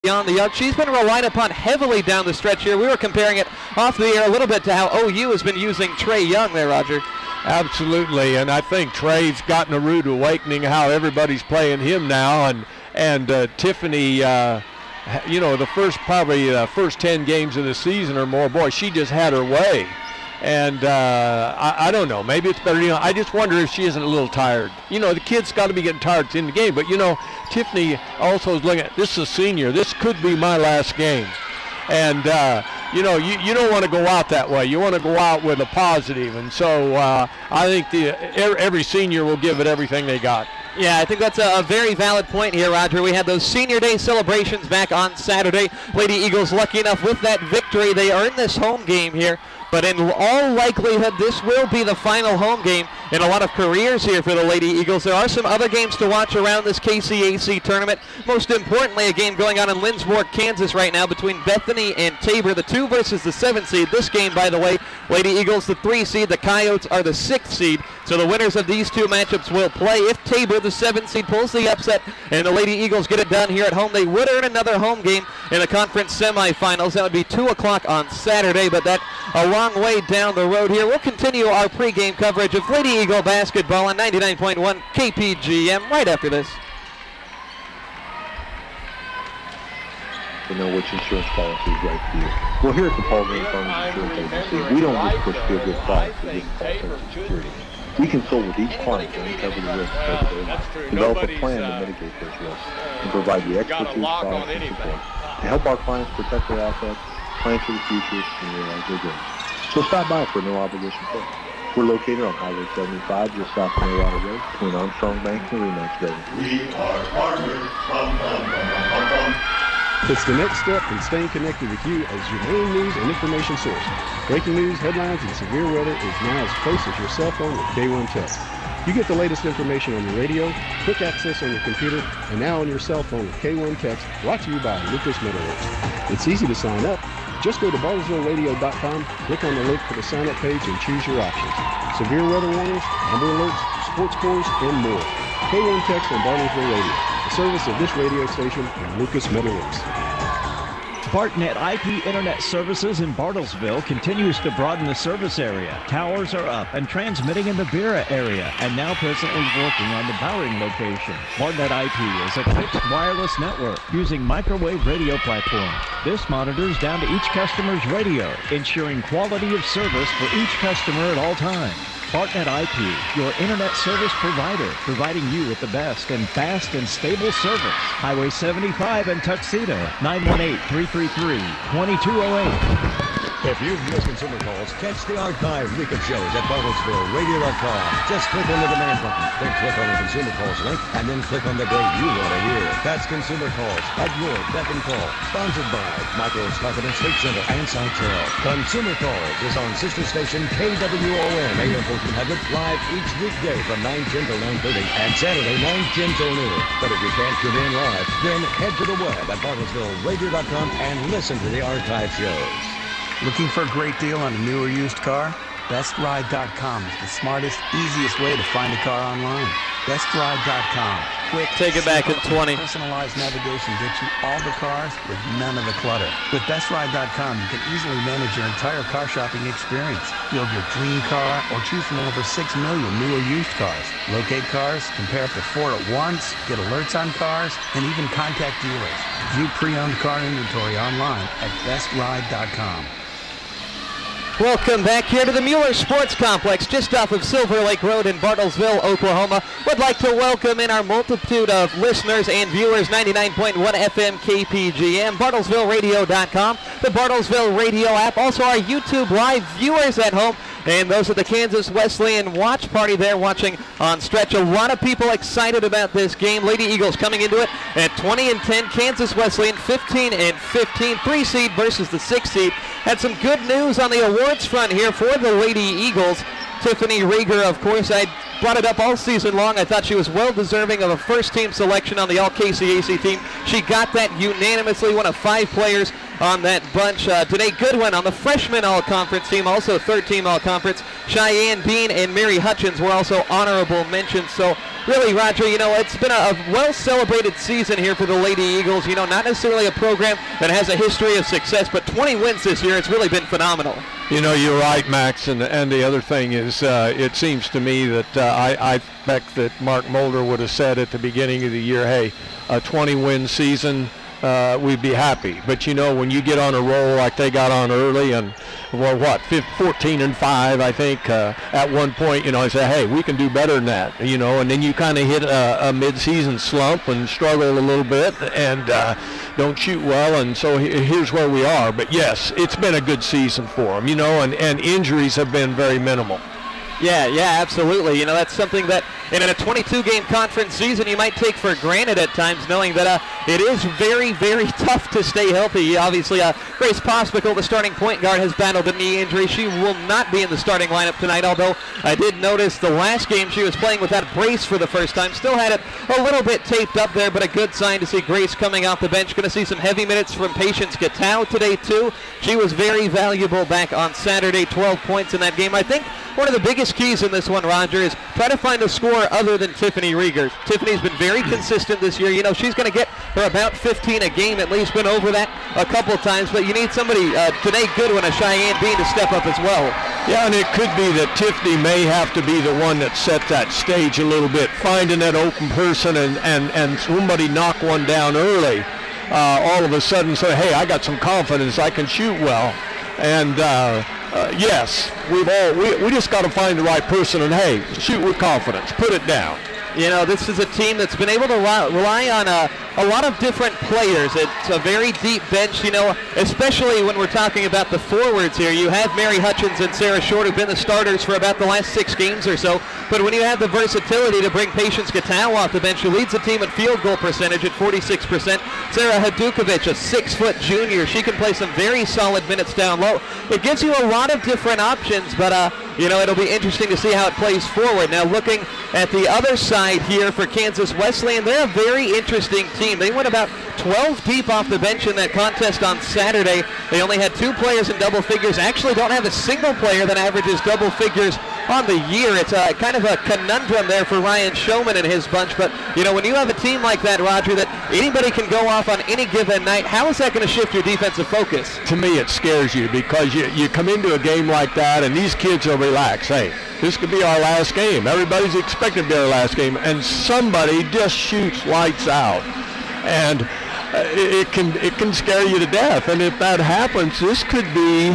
beyond the arc. She's been relied upon heavily down the stretch here. We were comparing it off the air a little bit to how OU has been using Trey Young there, Roger. Absolutely, and I think Trey's gotten a rude awakening how everybody's playing him now, and Tiffany, the first 10 games of the season or more, boy, she just had her way. And I don't know, maybe it's better. I just wonder if she isn't a little tired. The kid's got to be getting tired in the game. But, Tiffany also is looking at, this is a senior. This could be my last game. And, you don't want to go out that way. You want to go out with a positive. And so I think every senior will give it everything they got. Yeah, I think that's a very valid point here, Roger. We had those Senior Day celebrations back on Saturday. Lady Eagles lucky enough with that victory. They earned this home game here. But in all likelihood, this will be the final home game in a lot of careers here for the Lady Eagles. There are some other games to watch around this KCAC tournament. Most importantly, a game going on in Lindsborg, Kansas right now between Bethany and Tabor, the 2 versus the 7 seed. This game, by the way, Lady Eagles the 3 seed, the Coyotes are the 6th seed. So the winners of these 2 matchups will play. If Tabor, the 7 seed, pulls the upset and the Lady Eagles get it done here at home, they would earn another home game in the conference semifinals. That would be 2 o'clock on Saturday, but that a long way down the road here. We'll continue our pregame coverage of Lady Eagle basketball on 99.1 KPGM right after this. To know which insurance policy is right for you. Well, here at the Paul Green Farmers Insurance Agency, we don't just push feel good products for giving Social Security. We consult with each client to uncover the risks over their life, develop a plan to mitigate those risks, and provide the expertise, products, and support to help our clients protect their assets, plan for the future, and realize their dreams. So stop by for no obligation quote. We're located on Highway 75, just south of Maywater Road, between Armstrong Bank and Remax Building. We are partners. Bum, bum, bum, bum, bum. It's the next step in staying connected with you as your main news and information source. Breaking news, headlines, and severe weather is now as close as your cell phone with K1 Text. You get the latest information on your radio, quick access on your computer, and now on your cell phone with K1 Text, brought to you by Lucas Metalworks. It's easy to sign up. Just go to BartlesvilleRadio.com, click on the link for the sign-up page, and choose your options. Severe weather warnings, amber alerts, sports scores, and more. K1 Text on Bartlesville Radio, the service of this radio station and Lucas Metalworks. Bartnet IP Internet Services in Bartlesville continues to broaden the service area. Towers are up and transmitting in the Vera area, and now presently working on the Bowring location. Bartnet IP is a fixed wireless network using microwave radio platform. This monitors down to each customer's radio, ensuring quality of service for each customer at all times. Bartnet IP, your internet service provider, providing you with the best and fast and stable service. Highway 75 in Tuxedo, 918-333-2208. If you've missed consumer calls, catch the archive weekend shows at BartlesvilleRadio.com. Just click on the demand button, then click on the consumer calls link, and then click on the day you want to hear. That's consumer calls at your beck and call. Sponsored by Michael's Confidence Sleep Center and Sitel. Consumer calls is on sister station KWOM AM 1400, live each weekday from 9:10 to 9:30 and Saturday 9:10 till noon. But if you can't tune in live, then head to the web at BartlesvilleRadio.com and listen to the archive shows. Looking for a great deal on a new or used car? BestRide.com is the smartest, easiest way to find a car online. BestRide.com. Quick, take it back at 20. Personalized navigation gets you all the cars with none of the clutter. With BestRide.com, you can easily manage your entire car shopping experience. Build your dream car or choose from over 6 million new or used cars. Locate cars, compare up to 4 at once, get alerts on cars, and even contact dealers. View pre-owned car inventory online at BestRide.com. Welcome back here to the Mueller Sports Complex, just off of Silver Lake Road in Bartlesville, Oklahoma. Would like to welcome in our multitude of listeners and viewers, 99.1 FM KPGM, BartlesvilleRadio.com, the Bartlesville Radio app, also our YouTube Live viewers at home, and those at the Kansas Wesleyan watch party there watching on stretch. A lot of people excited about this game. Lady Eagles coming into it at 20-10. Kansas Wesleyan 15-15. 3 seed versus the 6 seed. Had some good news on the awards front here for the Lady Eagles. Tiffany Rieger, of course, I brought it up all season long. I thought she was well deserving of a first-team selection on the All-KCAC team. She got that unanimously, one of 5 players on that bunch. Today, Goodwin on the freshman all-conference team, also third-team all-conference. Cheyenne Bean and Mary Hutchins were also honorable mentions. So really, Roger, you know, it's been a well-celebrated season here for the Lady Eagles. You know, not necessarily a program that has a history of success, but 20 wins this year. It's really been phenomenal. You know, you're right, Max, and the other thing is it seems to me that I expect that Mark Mulder would have said at the beginning of the year, hey, a 20-win season, we'd be happy. But, you know, when you get on a roll like they got on early and, well, what, 14-5, I think, at one point, you know, I say, hey, we can do better than that, you know, and then you kind of hit a mid-season slump and struggle a little bit and don't shoot well, and so here's where we are. But, yes, it's been a good season for them, you know, and injuries have been very minimal. Yeah, absolutely. You know, that's something that in a 22-game conference season you might take for granted at times, knowing that it is very, very tough to stay healthy. Obviously, Grace Pospical, the starting point guard, has battled a knee injury. She will not be in the starting lineup tonight, although I did notice the last game she was playing with that brace for the first time. Still had it a little bit taped up there, but a good sign to see Grace coming off the bench. Going to see some heavy minutes from Patience Gatau today, too. She was very valuable back on Saturday, 12 points in that game. I think one of the biggest keys in this one, Roger, is try to find a scorer other than Tiffany Rieger. Tiffany's been very consistent this year. You know, she's going to get her about 15 a game at least. Been over that a couple of times, but you need somebody, today Goodwin, a Cheyenne Bean, to step up as well. Yeah, and it could be that Tiffany may have to be the one that set that stage a little bit, finding that open person and somebody knock one down early. All of a sudden say, hey, I got some confidence, I can shoot well. And yes, we just got to find the right person and, hey, shoot with confidence, put it down. You know, this is a team that's been able to rely on a lot of different players. It's a very deep bench, you know, especially when we're talking about the forwards here. You have Mary Hutchins and Sarah Short, who've been the starters for about the last 6 games or so. But when you have the versatility to bring Patience Gatau off the bench, who leads the team at field goal percentage at 46%. Sarah Hadukovic, a 6-foot junior. She can play some very solid minutes down low. It gives you a lot of different options, but, you know, it'll be interesting to see how it plays forward. Now, looking at the other side here for Kansas Wesleyan, they're a very interesting team. They went about 12 deep off the bench in that contest on Saturday. They only had 2 players in double figures. Actually don't have a single player that averages double figures on the year. It's kind of a conundrum there for Ryan Showman and his bunch. But, you know, when you have a team like that, Roger, that anybody can go off on any given night, how is that going to shift your defensive focus? To me, it scares you because you come into a game like that and these kids will relax. Hey, this could be our last game. Everybody's expecting to be our last game, and somebody just shoots lights out. And it can scare you to death. And if that happens, this could be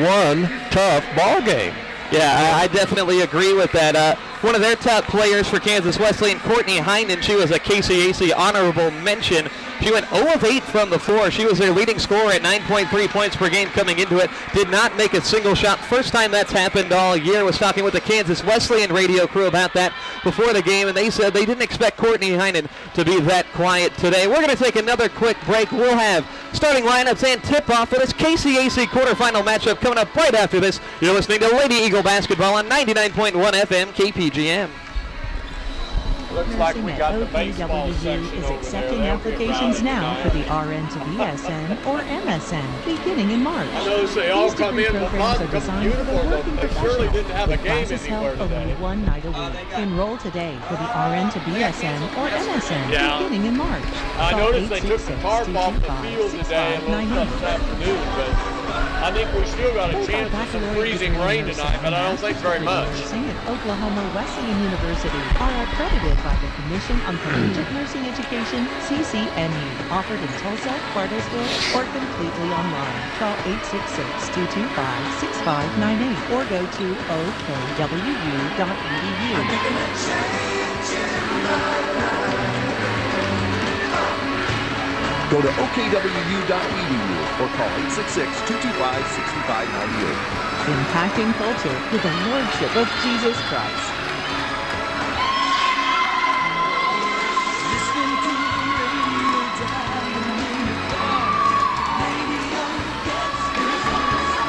one tough ball game. Yeah, I definitely agree with that. One of their top players for Kansas Wesleyan, Courtney Heinen, she was a KCAC honorable mention. She went 0 of 8 from the floor. She was their leading scorer at 9.3 points per game coming into it. Did not make a single shot. First time that's happened all year. Was talking with the Kansas Wesleyan radio crew about that before the game, and they said they didn't expect Courtney Heinen to be that quiet today. We're going to take another quick break. We'll have starting lineups and tip-off for this KCAC quarterfinal matchup coming up right after this. You're listening to Lady Eagle Basketball on 99.1 FM KPGM. Looks like we got the baseball section is accepting applications now for the RN to BSN or MSN beginning in March. I noticed they all come in with uniform, but they surely didn't have a game anywhere today. Only one night a week. Enroll today for the RN to BSN or MSN beginning in March. I noticed they took the tarp off the field today a little this afternoon, but I think we still got a chance of some freezing rain tonight, but I don't think very much. At Oklahoma Wesleyan University are accredited by the Commission on Collegiate Nursing Education, CCNU, offered in Tulsa, Bartlesville, or completely online. Call 866-225-6598 or go to OKWU.edu. Go to OKWU.edu or call 866-225-6598. Impacting culture with the Lordship of Jesus Christ.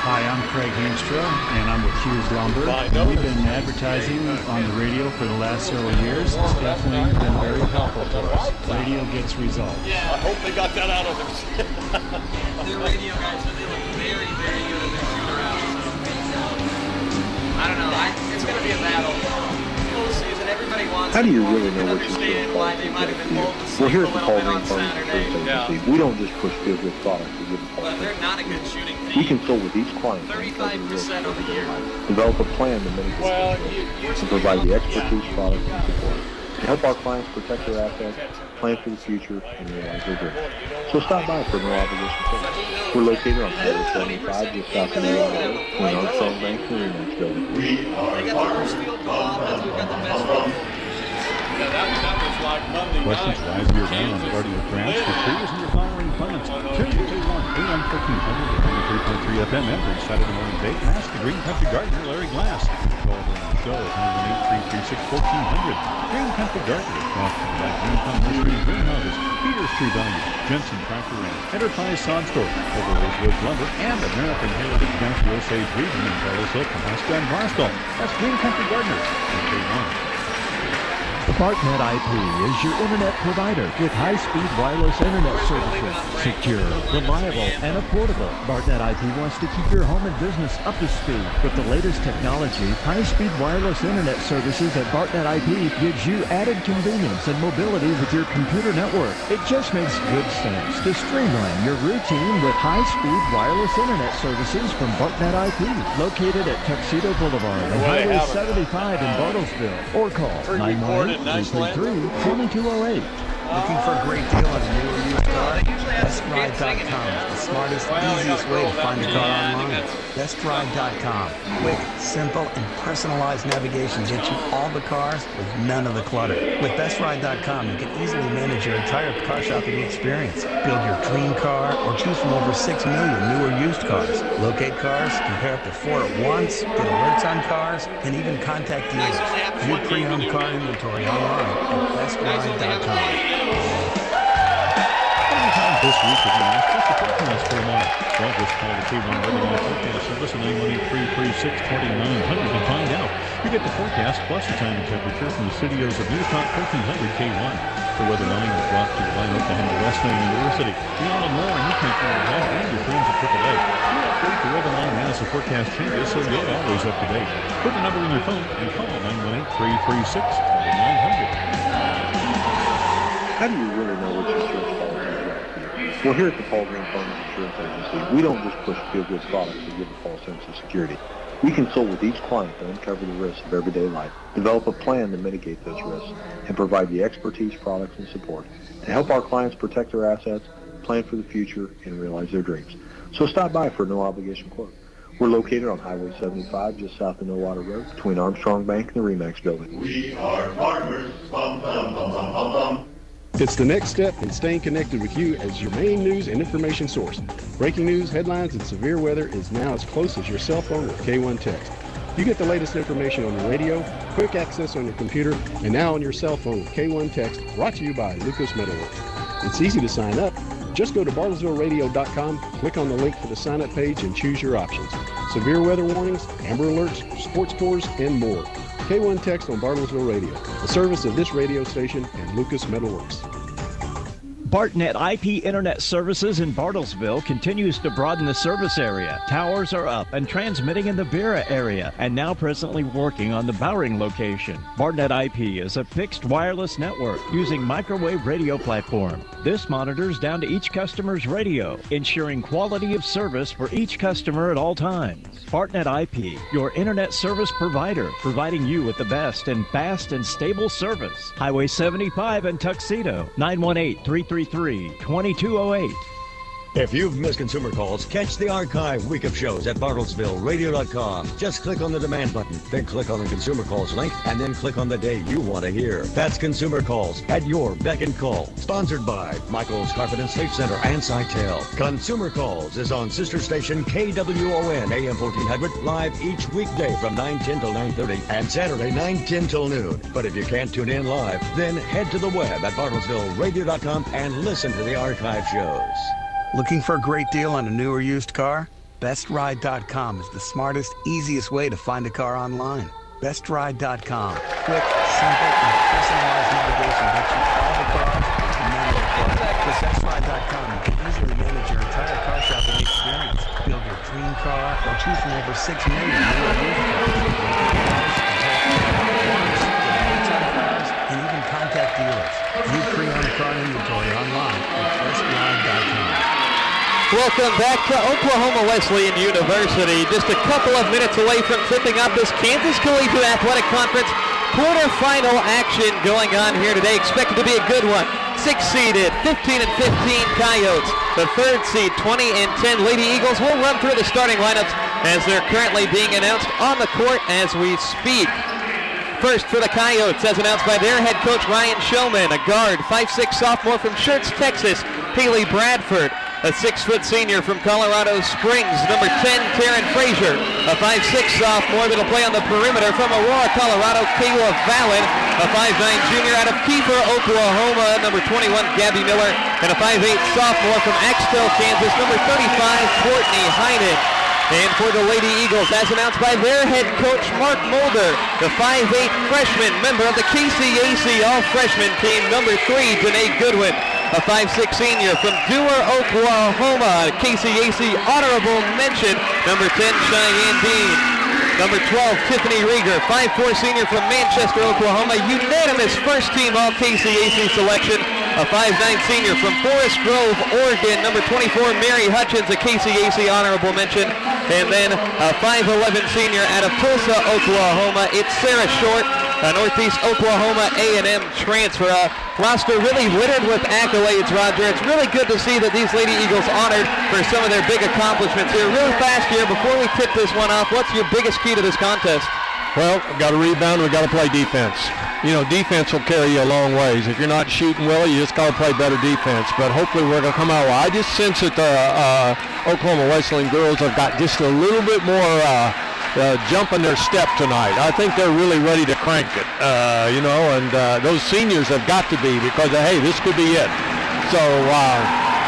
Hi, I'm Craig Heemstra, and I'm with Hughes Lumber. And we've been advertising on the radio for the last several years. It's definitely been very helpful to us. Radio gets results. Yeah, I hope they got that out of them. The radio guys, they look very, very good at their shoot-around. I don't know. It's going to be a battle. Full season, everybody wants. How do you really know what you're understand why they might have been bold to Well, sleep here a at the little bit Paul on Green Farm Saturday. Insurance Agency, we don't just push good products to give them But they're not a good shooting team. We consult with each client 35% of the year. develop a plan to mitigate and provide the expertise, products, and support to help our clients protect their assets, plan for the future, and realize their dreams. So stop by for no obligation service. We're located on Highway 75 just south of the road between Armstrong Bank and the Remax Building. They got the worst field goal offense. We've got the best field goal. Yeah, that was like Monday Questions night. live year round on the Guardian Grants for previous and your following appointments. KCAC AM 1400 and 93.3 FM every Saturday morning date. Ask the Green Country Gardener, Larry Glass. Call the show at 918-336-1400. Green Country Gardener, brought to you by Green Thumb Nursery and Greenhouses, Peters Tree Value, Jensen Tractor Ranch, Enterprise Sod Store, Overlord's Woods Lumber, and American Heritage Bank Osage Region in Carlsville, Pawhuska, and Barstow. That's Green Country Gardener. K1. Bartnet IP is your internet provider with high-speed wireless internet services. Secure, reliable, and affordable. Bartnet IP wants to keep your home and business up to speed. With the latest technology, high-speed wireless internet services at Bartnet IP gives you added convenience and mobility with your computer network. It just makes good sense to streamline your routine with high-speed wireless internet services from Bartnet IP, located at Tuxedo Boulevard and Highway 75 in Bartlesville, or call 918-333-2208. Looking for a great deal on a new or used car? BestRide.com is the smartest, easiest way to find a car online. BestRide.com. Quick, simple, and personalized navigation gets you all the cars with none of the clutter. With BestRide.com, you can easily manage your entire car shopping experience. Build your dream car or choose from over 6 million new or used cars. Locate cars, compare up to 4 at once, get alerts on cars, and even contact dealers. View pre-owned car inventory online at BestRide.com. Anytime this week with the Masters, the Quarterfinals for tomorrow. Well, just call the K1 Weather Line forecast service at 918-336-2900 and find out. You get the forecast plus the time and temperature from the studios of News Talk 1400 K1. The weather line is brought to you by Oklahoma Wesleyan University. Beyond and more, you can call ahead and your friends at AAA. You update the weather line as the forecast changes, so you're always up to date. Put the number in your phone and call 918-336-2900. How do you really know which insurance policy is right for you? Well, here at the Paul Green Farm Insurance Agency, we don't just push feel-good products to give a false sense of security. We consult with each client to uncover the risks of everyday life, develop a plan to mitigate those risks, and provide the expertise, products, and support to help our clients protect their assets, plan for the future, and realize their dreams. So stop by for a no-obligation quote. We're located on Highway 75, just south of Water Road, between Armstrong Bank and the Remax Building. We are partners. Bum, bum, bum, bum, bum, bum. It's the next step in staying connected with you as your main news and information source. Breaking news, headlines, and severe weather is now as close as your cell phone with K1 Text. You get the latest information on the radio, quick access on your computer, and now on your cell phone with K1 Text, brought to you by Lucas Metalworks. It's easy to sign up. Just go to bartlesvilleradio.com, click on the link for the sign-up page, and choose your options. Severe weather warnings, Amber Alerts, sports scores, and more. K1 Text on Bartlesville Radio, a service of this radio station and Lucas Metalworks. Bartnet IP Internet Services in Bartlesville continues to broaden the service area. Towers are up and transmitting in the Beera area and now presently working on the Bowring location. Bartnet IP is a fixed wireless network using microwave radio platform. This monitors down to each customer's radio, ensuring quality of service for each customer at all times. Bartnet IP, your internet service provider, providing you with the best and fast and stable service. Highway 75 in Tuxedo, 918-333-2208. If you've missed consumer calls, catch the archive week of shows at BartlesvilleRadio.com. Just click on the demand button, then click on the consumer calls link, and then click on the day you want to hear. That's Consumer Calls at your beck and call. Sponsored by Michael's Carpet and Safe Center and Sitel. Consumer Calls is on sister station KWON AM 1400, live each weekday from 9:10 till 9:30 and Saturday 9:10 till noon. But if you can't tune in live, then head to the web at BartlesvilleRadio.com and listen to the archive shows. Looking for a great deal on a new or used car? BestRide.com is the smartest, easiest way to find a car online. BestRide.com. Quick, simple, and personalized navigation gets you all the cars and none of the clutter. With BestRide.com, you can easily manage your entire car shopping experience. Build your dream car or choose from over 6 million new or used cars. And even contact dealers. View pre-owned car inventory online at BestRide.com. Welcome back to Oklahoma Wesleyan University. Just a couple of minutes away from tipping up this Kansas Collegiate Athletic Conference quarterfinal action going on here today. Expected to be a good one. 6-seeded, 15 and 15 Coyotes. The third seed, 20 and 10 Lady Eagles. We'll run through the starting lineups as they're currently being announced on the court as we speak. First for the Coyotes, as announced by their head coach Ryan Showman, a guard, 5'6" sophomore from Schertz, Texas, Haley Bradford. A 6-foot senior from Colorado Springs, number 10, Taryn Frazier. A 5'6" sophomore that'll play on the perimeter from Aurora, Colorado, Kayla Vallon. A 5'9" junior out of Kiefer, Oklahoma, number 21, Gabby Miller. And a 5'8" sophomore from Axtell, Kansas, number 35, Courtney Heinen. And for the Lady Eagles, as announced by their head coach Mark Mulder, the 5'8" freshman, member of the KCAC all-freshman team, number 3, Danae Goodwin. A 5'6" senior from Dewar, Oklahoma, KCAC honorable mention, number 10, Cheyenne Dean. Number 12, Tiffany Rieger, 5'4" senior from Manchester, Oklahoma, unanimous first-team all-KCAC selection. A 5'9" senior from Forest Grove, Oregon, number 24, Mary Hutchins, a KCAC honorable mention. And then a 5'11" senior out of Tulsa, Oklahoma, it's Sarah Short, a Northeast Oklahoma A&M transfer. Roster really littered with accolades, Roger. It's really good to see that these Lady Eagles honored for some of their big accomplishments here. Really fast here, before we tip this one off, what's your biggest key to this contest? Well, we've got to rebound, we've got to play defense. You know, defense will carry you a long ways. If you're not shooting well, you just got to play better defense. But hopefully we're going to come out well. I just sense that the Oklahoma Wesleyan girls have got just a little bit more jump in their step tonight. I think they're really ready to crank it, you know, and those seniors have got to be, because, hey, this could be it. So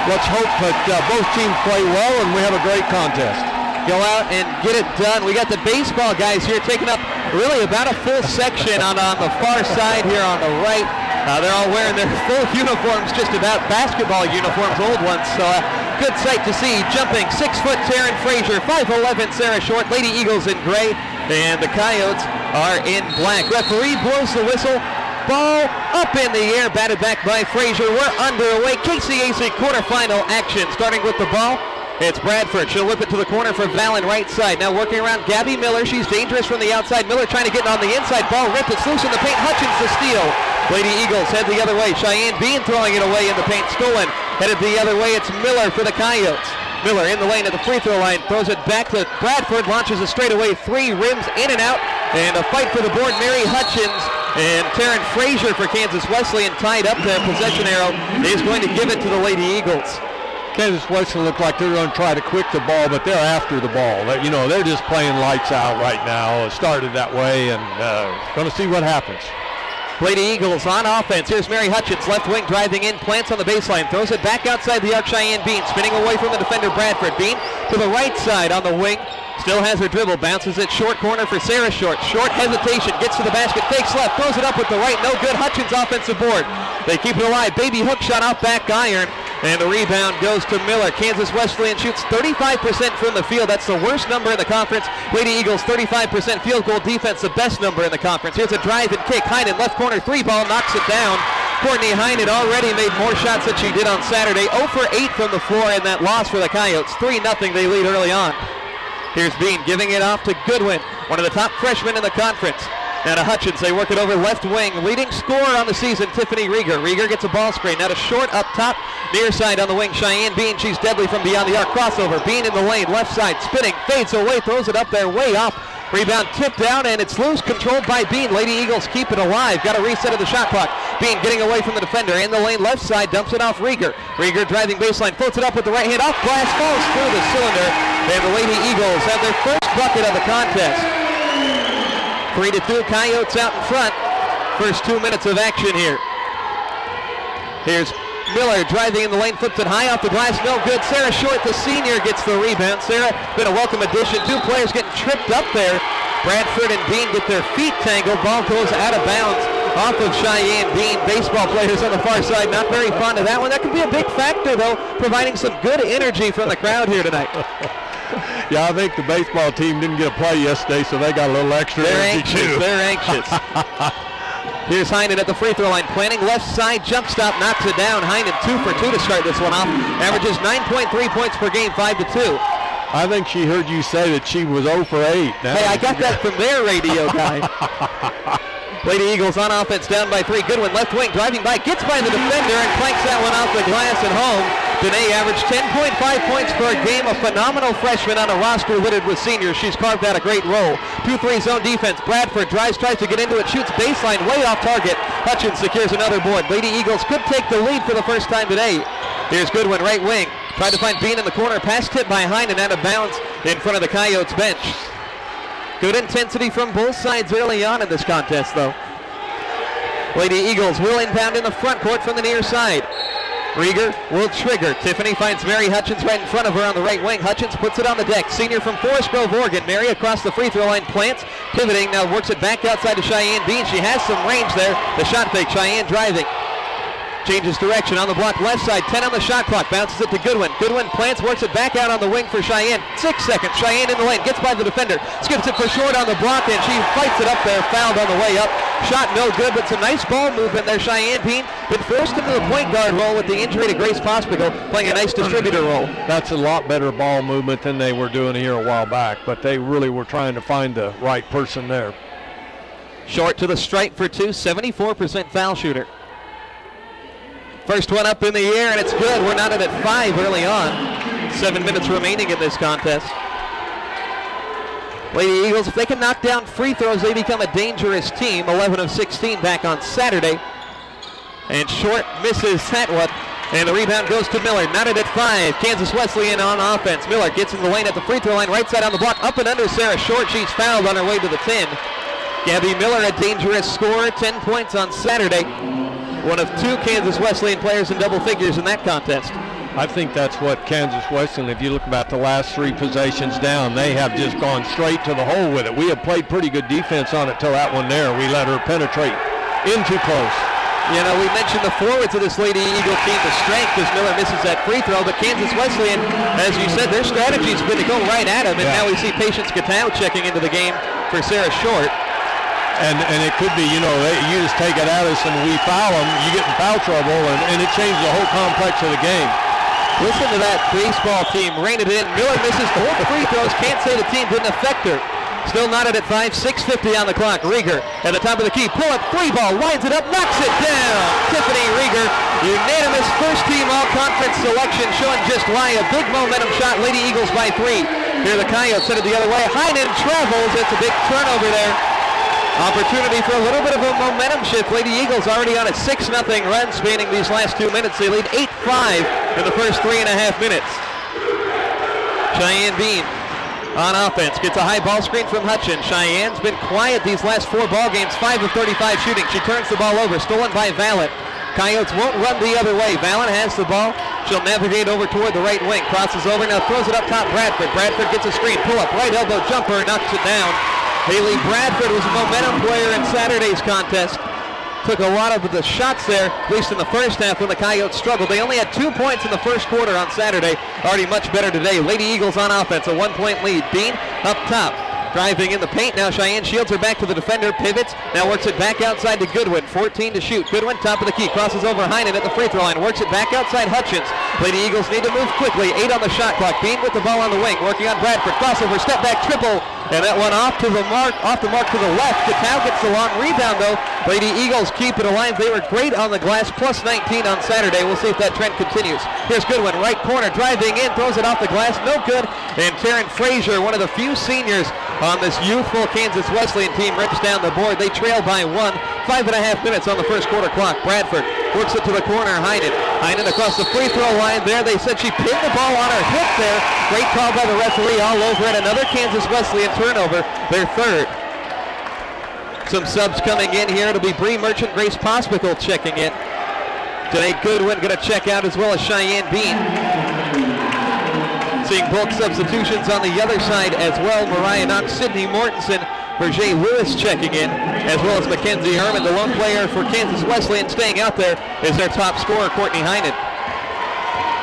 let's hope that both teams play well and we have a great contest. Go out and get it done. We got the baseball guys here taking up really about a full section on the far side here on the right. They're all wearing their full uniforms, just about basketball uniforms, old ones. So good sight to see. Jumping 6-foot Taryn Frazier, 5'11" Sarah Short, Lady Eagles in gray, and the Coyotes are in black. Referee blows the whistle. Ball up in the air, batted back by Frazier. We're underway. KCAC quarterfinal action, starting with the ball. It's Bradford. She'll whip it to the corner for Vallon, right side. Now working around Gabby Miller. She's dangerous from the outside. Miller trying to get on the inside. Ball ripped. It's loose in the paint. Hutchins the steal. Lady Eagles head the other way. Cheyenne Bean throwing it away in the paint. Stolen. Headed the other way. It's Miller for the Coyotes. Miller in the lane at the free throw line. Throws it back to Bradford. Launches a straightaway three. Rims in and out. And a fight for the board. Mary Hutchins and Taryn Frazier for Kansas Wesleyan tied up. The possession arrow is going to give it to the Lady Eagles. Kansas Wesleyan look like they're going to try to quick the ball, but they're after the ball. You know, they're just playing lights out right now. It started that way, and going to see what happens. Lady Eagles on offense. Here's Mary Hutchins, left wing driving in, plants on the baseline, throws it back outside the arc. Cheyenne Bean spinning away from the defender Bradford. Bean to the right side on the wing. Still has her dribble, bounces it short corner for Sarah Short. Short hesitation, gets to the basket, fakes left, throws it up with the right, no good. Hutchins offensive board. They keep it alive. Baby hook shot off back iron, and the rebound goes to Miller. Kansas Wesleyan shoots 35% from the field. That's the worst number in the conference. Lady Eagles 35% field goal defense, the best number in the conference. Here's a drive and kick. Heinen left corner three ball, knocks it down. Courtney Heinen already made more shots than she did on Saturday. 0 for 8 from the floor in that loss for the Coyotes. 3-0 they lead early on. Here's Bean giving it off to Goodwin, one of the top freshmen in the conference. Now to Hutchins, they work it over left wing. Leading scorer on the season, Tiffany Rieger. Rieger gets a ball screen. Now to Short up top, near side on the wing. Cheyenne Bean, she's deadly from beyond the arc. Crossover, Bean in the lane, left side, spinning, fades away, throws it up there, way off. Rebound tipped down, and it's loose, controlled by Bean. Lady Eagles keep it alive. Got a reset of the shot clock. Bean getting away from the defender. In the lane, left side, dumps it off Rieger. Rieger driving baseline, floats it up with the right hand. Off glass, falls through the cylinder. And the Lady Eagles have their first bucket of the contest. 3-2, Coyotes out in front. First 2 minutes of action here. Here's Miller driving in the lane, flips it high off the glass, no good. Sarah Short, the senior, gets the rebound. Sarah, been a welcome addition. Two players getting tripped up there. Bradford and Bean get their feet tangled. Ball goes out of bounds off of Cheyenne Bean. Baseball players on the far side not very fond of that one. That could be a big factor, though, providing some good energy from the crowd here tonight. Yeah, I think the baseball team didn't get a play yesterday, so they got a little extra energy too. They're anxious. Here's Heinen at the free throw line, planning left side, jump stop, knocks it down. Heinen 2 for 2 to start this one off. Averages 9.3 points per game, 5-2. I think she heard you say that she was 0 for 8. Hey, I got that from their radio guy. Lady Eagles on offense, down by 3. Goodwin, left wing, driving by, gets by the defender and planks that one off the glass at home. Danae averaged 10.5 points per game, a phenomenal freshman on a roster littered with seniors. She's carved out a great role. 2-3 zone defense. Bradford tries to get into it, shoots baseline, way off target. Hutchins secures another board. Lady Eagles could take the lead for the first time today. Here's Goodwin, right wing. Tried to find Bean in the corner. Pass tipped by Heinen, out of bounds in front of the Coyotes bench. Good intensity from both sides early on in this contest, though. Lady Eagles will inbound in the front court from the near side. Rieger will trigger. Tiffany finds Mary Hutchins right in front of her on the right wing. Hutchins puts it on the deck. Senior from Forest Grove, Oregon. Mary across the free throw line, plants, pivoting, now works it back outside to Cheyenne Bean. She has some range there. The shot fake, Cheyenne driving. Changes direction on the block left side, 10 on the shot clock, bounces it to Goodwin. Goodwin plants, works it back out on the wing for Cheyenne. 6 seconds, Cheyenne in the lane, gets by the defender, skips it for Short on the block, and she fights it up there, fouled on the way up. Shot no good, but some nice ball movement there. Cheyenne Bean been forced into the point guard role with the injury to Grace Pospical, playing a nice distributor role. That's a lot better ball movement than they were doing here a while back, but they really were trying to find the right person there. Short to the stripe for 2, 74% foul shooter. First one up in the air, and it's good. We're knotted at 5 early on. 7 minutes remaining in this contest. Lady Eagles, if they can knock down free throws, they become a dangerous team. 11 of 16 back on Saturday. And Short misses that one, and the rebound goes to Miller. Knotted at 5. Kansas Wesleyan on offense. Miller gets in the lane at the free throw line, right side on the block, up and under Sarah Short. She's fouled on her way to the 10. Gabby Miller, a dangerous scorer, 10 points on Saturday. One of 2 Kansas Wesleyan players in double figures in that contest. I think that's what Kansas Wesleyan, if you look about the last 3 possessions down, they have just gone straight to the hole with it. We have played pretty good defense on it till that one there. We let her penetrate in too close. You know, we mentioned the forwards of this Lady Eagle team, the strength, as Miller misses that free throw, but Kansas Wesleyan, as you said, their strategy has been to go right at him, and now we see Patience Gatow checking into the game for Sarah Short. And it could be, you know, you just take it at us and we foul them, you get in foul trouble, and it changes the whole complex of the game. Listen to that baseball team rein it in. Miller misses the whole free throws. Can't say the team didn't affect her. Still knotted at 5, 6:50 on the clock. Rieger at the top of the key. Pull up, 3 ball, winds it up, knocks it down. Tiffany Rieger, unanimous first team all-conference selection, showing just why. A big momentum shot. Lady Eagles by 3. Here the Coyotes headed the other way. Heinen travels. It's a big turnover there. Opportunity for a little bit of a momentum shift. Lady Eagles already on a 6-0 run spanning these last 2 minutes. They lead 8-5 in the first 3.5 minutes. Cheyenne Bean on offense. Gets a high ball screen from Hutchins. Cheyenne's been quiet these last 4 ball games. 5 of 35 shooting. She turns the ball over. Stolen by Valent. Coyotes won't run the other way. Valent has the ball. She'll navigate over toward the right wing. Crosses over. Now throws it up top. Bradford. Bradford gets a screen. Pull up. Right elbow jumper. Knocks it down. Haley Bradford was a momentum player in Saturday's contest. Took a lot of the shots there, at least in the first half when the Coyotes struggled. They only had 2 points in the first quarter on Saturday. Already much better today. Lady Eagles on offense, a 1-point lead. Bean up top. Driving in the paint now. Cheyenne shields her back to the defender. Pivots. Now works it back outside to Goodwin. 14 to shoot. Goodwin top of the key. Crosses over Heinen at the free throw line. Works it back outside Hutchins. Lady Eagles need to move quickly. 8 on the shot clock. Bean with the ball on the wing. Working on Bradford. Crossover. Step back. Triple. And that one off the mark to the left. Gatow gets the long rebound though. Lady Eagles keep it alive. They were great on the glass. Plus 19 on Saturday. We'll see if that trend continues. Here's Goodwin. Right corner. Driving in. Throws it off the glass. No good. And Taryn Frazier, one of the few seniors on this youthful Kansas Wesleyan team, rips down the board. They trail by 1. 5.5 minutes on the first quarter clock. Bradford works it to the corner. Heinen across the free throw line there. They said she pinned the ball on her hip there. Great call by the referee all over it. Another Kansas Wesleyan turnover, their 3rd. Some subs coming in here. It'll be Bree Merchant, Grace Pospical checking in. Today Goodwin going to check out, as well as Cheyenne Bean. Seeing both substitutions on the other side as well. Mariah Knox, Sydney Mortensen, Berger Lewis checking in, as well as Mackenzie Herman. The lone player for Kansas Wesleyan staying out there is their top scorer, Courtney Heinen.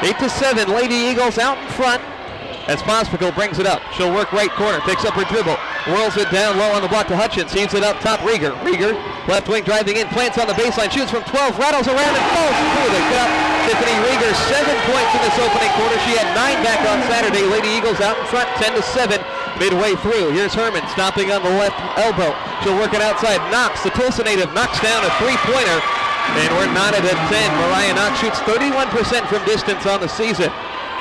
8-7, Lady Eagles out in front as Pospical brings it up. She'll work right corner, picks up her dribble, whirls it down low on the block to Hutchins, heaves it up top, Rieger. Rieger, left wing driving in, plants on the baseline, shoots from 12, rattles around and falls through the cup. Tiffany Rieger, 7 points in this opening quarter. She had 9 back on Saturday. Lady Eagles out in front, 10-7. Midway through, here's Herman stopping on the left elbow. She'll work it outside. Knox, the Tulsa native, knocks down a three-pointer. And we're knotted at 10. Mariah Knox shoots 31% from distance on the season.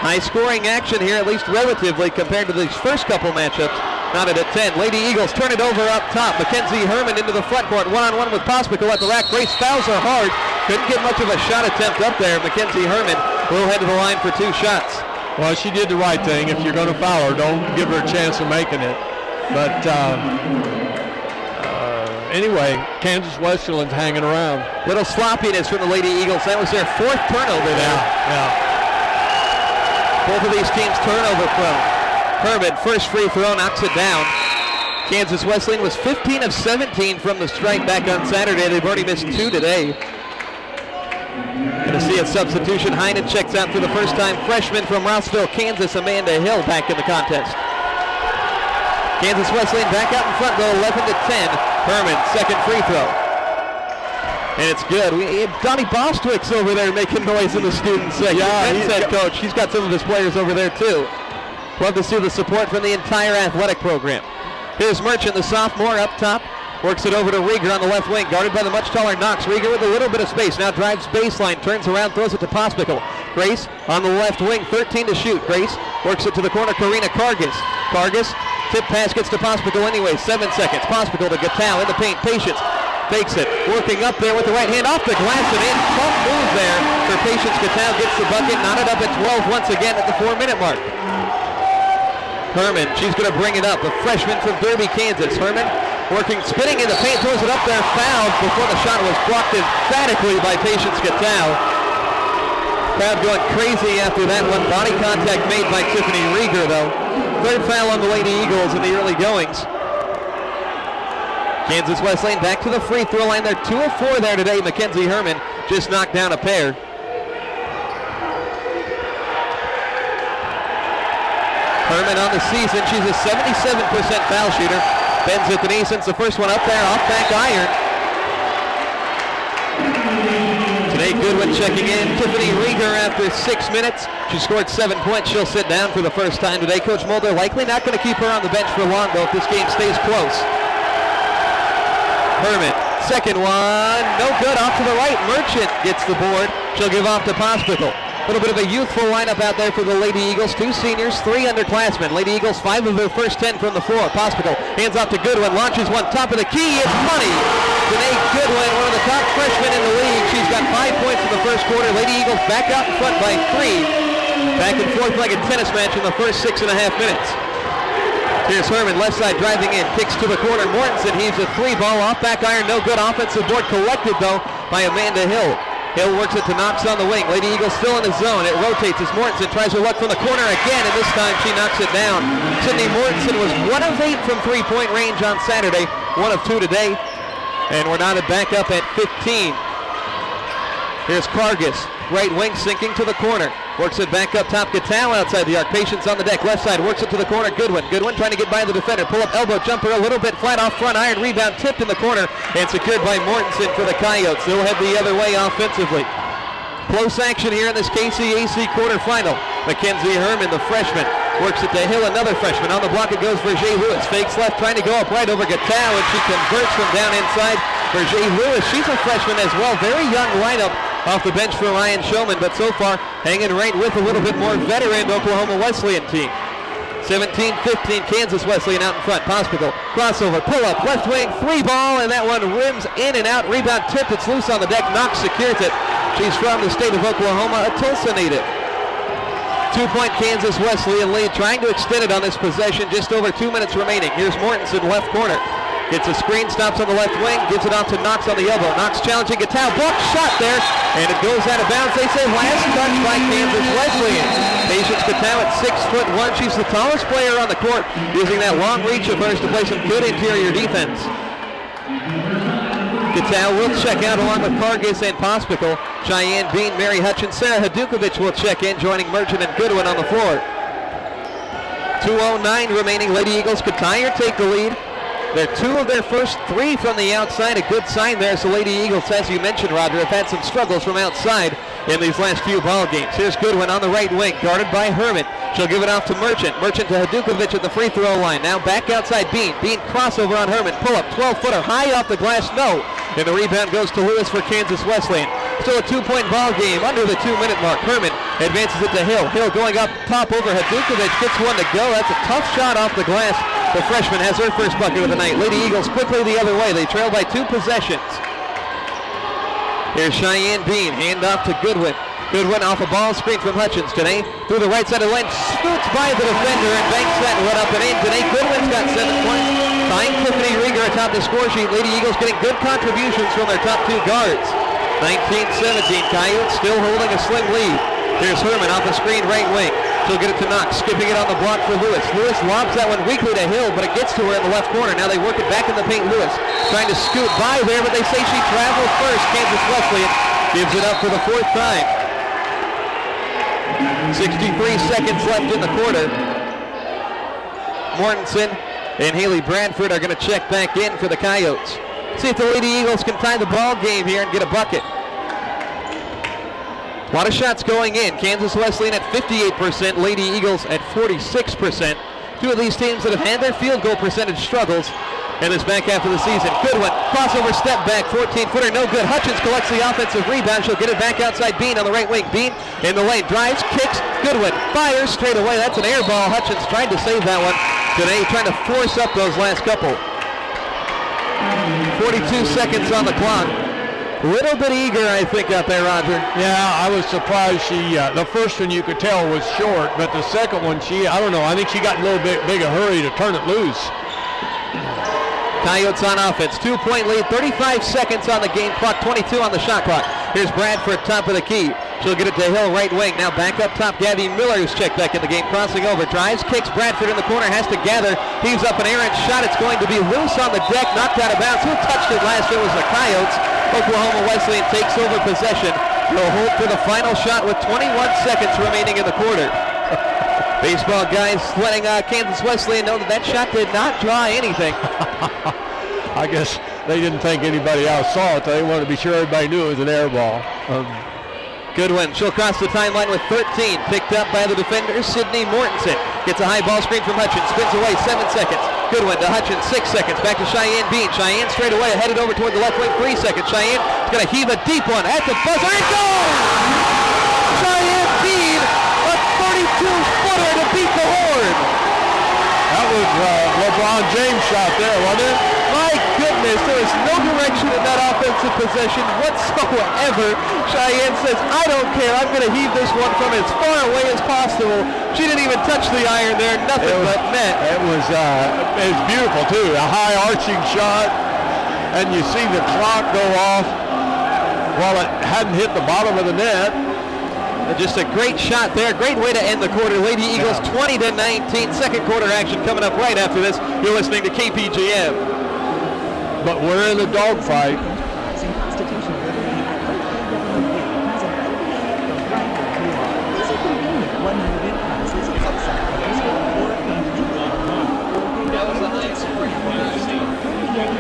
High scoring action here, at least relatively, compared to these first couple matchups. Knotted at 10. Lady Eagles turn it over up top. Mackenzie Herman into the front court. One-on-one with Pospical at the rack. Grace fouls her hard. Couldn't get much of a shot attempt up there. Mackenzie Herman will head to the line for 2 shots. Well, she did the right thing. If you're going to foul her, don't give her a chance of making it. But anyway, Kansas Wesleyan's hanging around. Little sloppiness from the Lady Eagles. That was their 4th turnover there. Yeah. Both of these teams turnover prone. Herman, first free throw, knocks it down. Kansas Wesleyan was 15 of 17 from the strike back on Saturday. They've already missed 2 today. Going to see a substitution. Heinen checks out for the first time. Freshman from Rossville, Kansas, Amanda Hill back in the contest. Kansas Wesleyan back out in front, though, 11-10. Herman, second free throw. And it's good. Donnie Bostwick's over there making noise in the student section. Yeah, he's head coach. He's got some of his players over there, too. Love to see the support from the entire athletic program. Here's Merchant, the sophomore, up top. Works it over to Rieger on the left wing, guarded by the much taller Knox. Rieger with a little bit of space, now drives baseline, turns around, throws it to Pospical. Grace on the left wing, 13 to shoot. Grace works it to the corner, Karina Kargas. Kargas, tip pass gets to Pospical anyway, 7 seconds. Pospical to Gattal in the paint, Patience. Fakes it, working up there with the right hand off the glass and in. Tough move there for Patience. Gattal gets the bucket, knotted up at 12 once again at the 4-minute mark. Herman, she's going to bring it up. A freshman from Derby, Kansas. Herman working, spinning in the paint, throws it up there, fouled before the shot was blocked emphatically by Patience Gattal. Crowd going crazy after that one. Body contact made by Tiffany Rieger, though. 3rd foul on the Lady Eagles in the early goings. Kansas Wesleyan back to the free throw line. They're 2 of 4 there today. Mackenzie Herman just knocked down a pair. Herman on the season, she's a 77% foul shooter. Bends at the knee, sends the first one up there, off back iron. Today Goodwin checking in. Tiffany Rieger after 6 minutes. She scored 7 points. She'll sit down for the first time today. Coach Mulder likely not going to keep her on the bench for long, though, if this game stays close. Herman, second one, no good, off to the right. Merchant gets the board. She'll give off to Pospical. A little bit of a youthful lineup out there for the Lady Eagles. 2 seniors, 3 underclassmen. Lady Eagles, 5 of their first 10 from the floor. Pospical hands off to Goodwin, launches one, top of the key, it's money. Janae Goodwin, one of the top freshmen in the league. She's got 5 points in the first quarter. Lady Eagles back out in front by 3. Back and forth like a tennis match in the first 6.5 minutes. Here's Herman, left side driving in, kicks to the corner. Mortensen heaves a 3 ball, off back iron, no good. Offensive board collected, though, by Amanda Hill. Hill works it to Knox on the wing. Lady Eagles still in the zone. It rotates as Mortensen tries her luck from the corner again, and this time she knocks it down. Sydney Mortensen was 1 of 8 from 3-point range on Saturday, 1 of 2 today, and we're knotted back up at 15. Here's Kargas, right wing sinking to the corner. Works it back up top. Gattal outside the arc. Patience on the deck. Left side works it to the corner. Goodwin. Goodwin trying to get by the defender. Pull up elbow jumper a little bit flat off front. Iron rebound tipped in the corner and secured by Mortensen for the Coyotes. They'll head the other way offensively. Close action here in this KCAC quarterfinal. Mackenzie Herman, the freshman, works it to Hill, another freshman. On the block it goes Berger Lewis. Fakes left, trying to go up right over Gattal, and she converts from down inside. Berger Lewis, she's a freshman as well. Very young lineup off the bench for Ryan Showman, but so far hanging right with a little bit more veteran Oklahoma Wesleyan team. 17-15, Kansas Wesleyan out in front. Pospical, crossover, pull up, left wing, 3 ball, and that one rims in and out. Rebound tipped, it's loose on the deck. Knox secures it. She's from the state of Oklahoma, a Tulsa native. 2-point Kansas Wesleyan lead, trying to extend it on this possession. Just over 2 minutes remaining. Here's Mortensen, left corner. Gets a screen, stops on the left wing, gives it off to Knox on the elbow. Knox challenging Gattal, blocked shot there. And it goes out of bounds. They say last touch by Kansas Wesleyan. Patience Katau at 6'1". She's the tallest player on the court, using that long reach of hers to play some good interior defense. Katau will check out along with Kargas and Pospical. Cheyenne Bean, Mary Hutchins, Sarah Hadukovic will check in, joining Merchant and Goodwin on the floor. 2:09 remaining. Lady Eagles could tie or take the lead. They're 2 of their first 3 from the outside. A good sign there. So Lady Eagles, as you mentioned, Roger, have had some struggles from outside in these last few ball games. Here's Goodwin on the right wing, guarded by Herman. She'll give it off to Merchant. Merchant to Hadukovic at the free throw line. Now back outside Bean. Bean crossover on Herman. Pull up, 12-footer, high off the glass, no. And the rebound goes to Lewis for Kansas Wesleyan. Still a 2-point ball game under the 2-minute mark. Herman advances it to Hill. Hill going up top over Hadukovic, gets one to go. That's a tough shot off the glass. The freshman has her first bucket of the night. Lady Eagles quickly the other way. They trail by 2 possessions. Here's Cheyenne Bean, hand off to Goodwin. Goodwin off a ball screen from Hutchins. Today through the right side of the lane, scoots by the defender and banks that one up and in. Today Goodwin's got 7 points. Tying Tiffany Rieger atop the score sheet. Lady Eagles getting good contributions from their top 2 guards. 19-17, Coyotes still holding a slim lead. Here's Herman off the screen right wing. She'll get it to Knox, skipping it on the block for Lewis. Lewis lobs that one weakly to Hill, but it gets to her in the left corner. Now they work it back in the paint. Lewis trying to scoot by there, but they say she traveled first. Kansas Wesleyan gives it up for the 4th time. 63 seconds left in the quarter. Mortensen and Haley Bradford are going to check back in for the Coyotes. See if the Lady Eagles can tie the ball game here and get a bucket. A lot of shots going in. Kansas Wesleyan at 58%, Lady Eagles at 46%. 2 of these teams that have had their field goal percentage struggles in this back half of the season. Goodwin, crossover step back, 14-footer, no good. Hutchins collects the offensive rebound. She'll get it back outside Bean on the right wing. Bean in the lane, drives, kicks, Goodwin fires straight away. That's an air ball. Hutchins tried to save that one today, trying to force up those last couple. 42 seconds on the clock. Little bit eager, I think, out there, Roger. Yeah, I was surprised she, the first one you could tell was short, but the second one, I don't know, I think she got a little bit big a hurry to turn it loose. Coyotes on offense, 2-point lead, 35 seconds on the game clock, 22 on the shot clock. Here's Bradford, top of the key. She'll get it to Hill, right wing. Now back up top, Gabby Miller, who's checked back in the game, crossing over, drives, kicks, Bradford in the corner, has to gather, heaves up an errant shot. It's going to be loose on the deck, knocked out of bounds. Who touched it last? It was the Coyotes. Oklahoma Wesleyan takes over possession. They'll hold for the final shot with 21 seconds remaining in the quarter. Baseball guys letting Kansas Wesleyan know that that shot did not draw anything. I guess they didn't think anybody else saw it. They wanted to be sure everybody knew it was an air ball. Goodwin, she'll cross the timeline with 13. Picked up by the defender, Sydney Mortensen. Gets a high ball screen from Hutchins, spins away, 7 seconds. Goodwin to Hutchins, 6 seconds. Back to Cheyenne Bean. Cheyenne straight away, headed over toward the left wing, 3 seconds. Cheyenne is going to heave a deep one at the buzzer. It goes! Cheyenne Bean, a 32-footer to beat the Horn. That was LeBron James shot there, wasn't it? My goodness, there is no direction in that offensive possession whatsoever. Cheyenne says, I don't care, I'm going to heave this one from as far away as possible. She didn't even touch the iron there, nothing but net. It was beautiful too, a high arching shot, and you see the clock go off while it hadn't hit the bottom of the net. Just a great shot there. Great way to end the quarter. Lady Eagles 20-19. Second quarter action coming up right after this. You're listening to KPGM. But we're in a dogfight.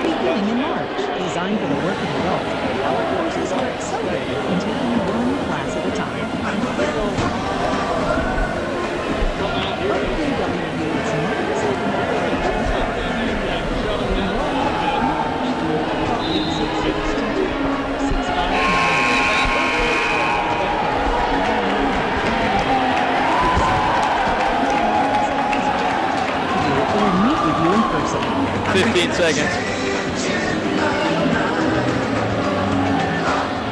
Beginning in March, designed for the working adult, our courses are accelerated and taking one class at a time. Or meet with you in person. 15 seconds.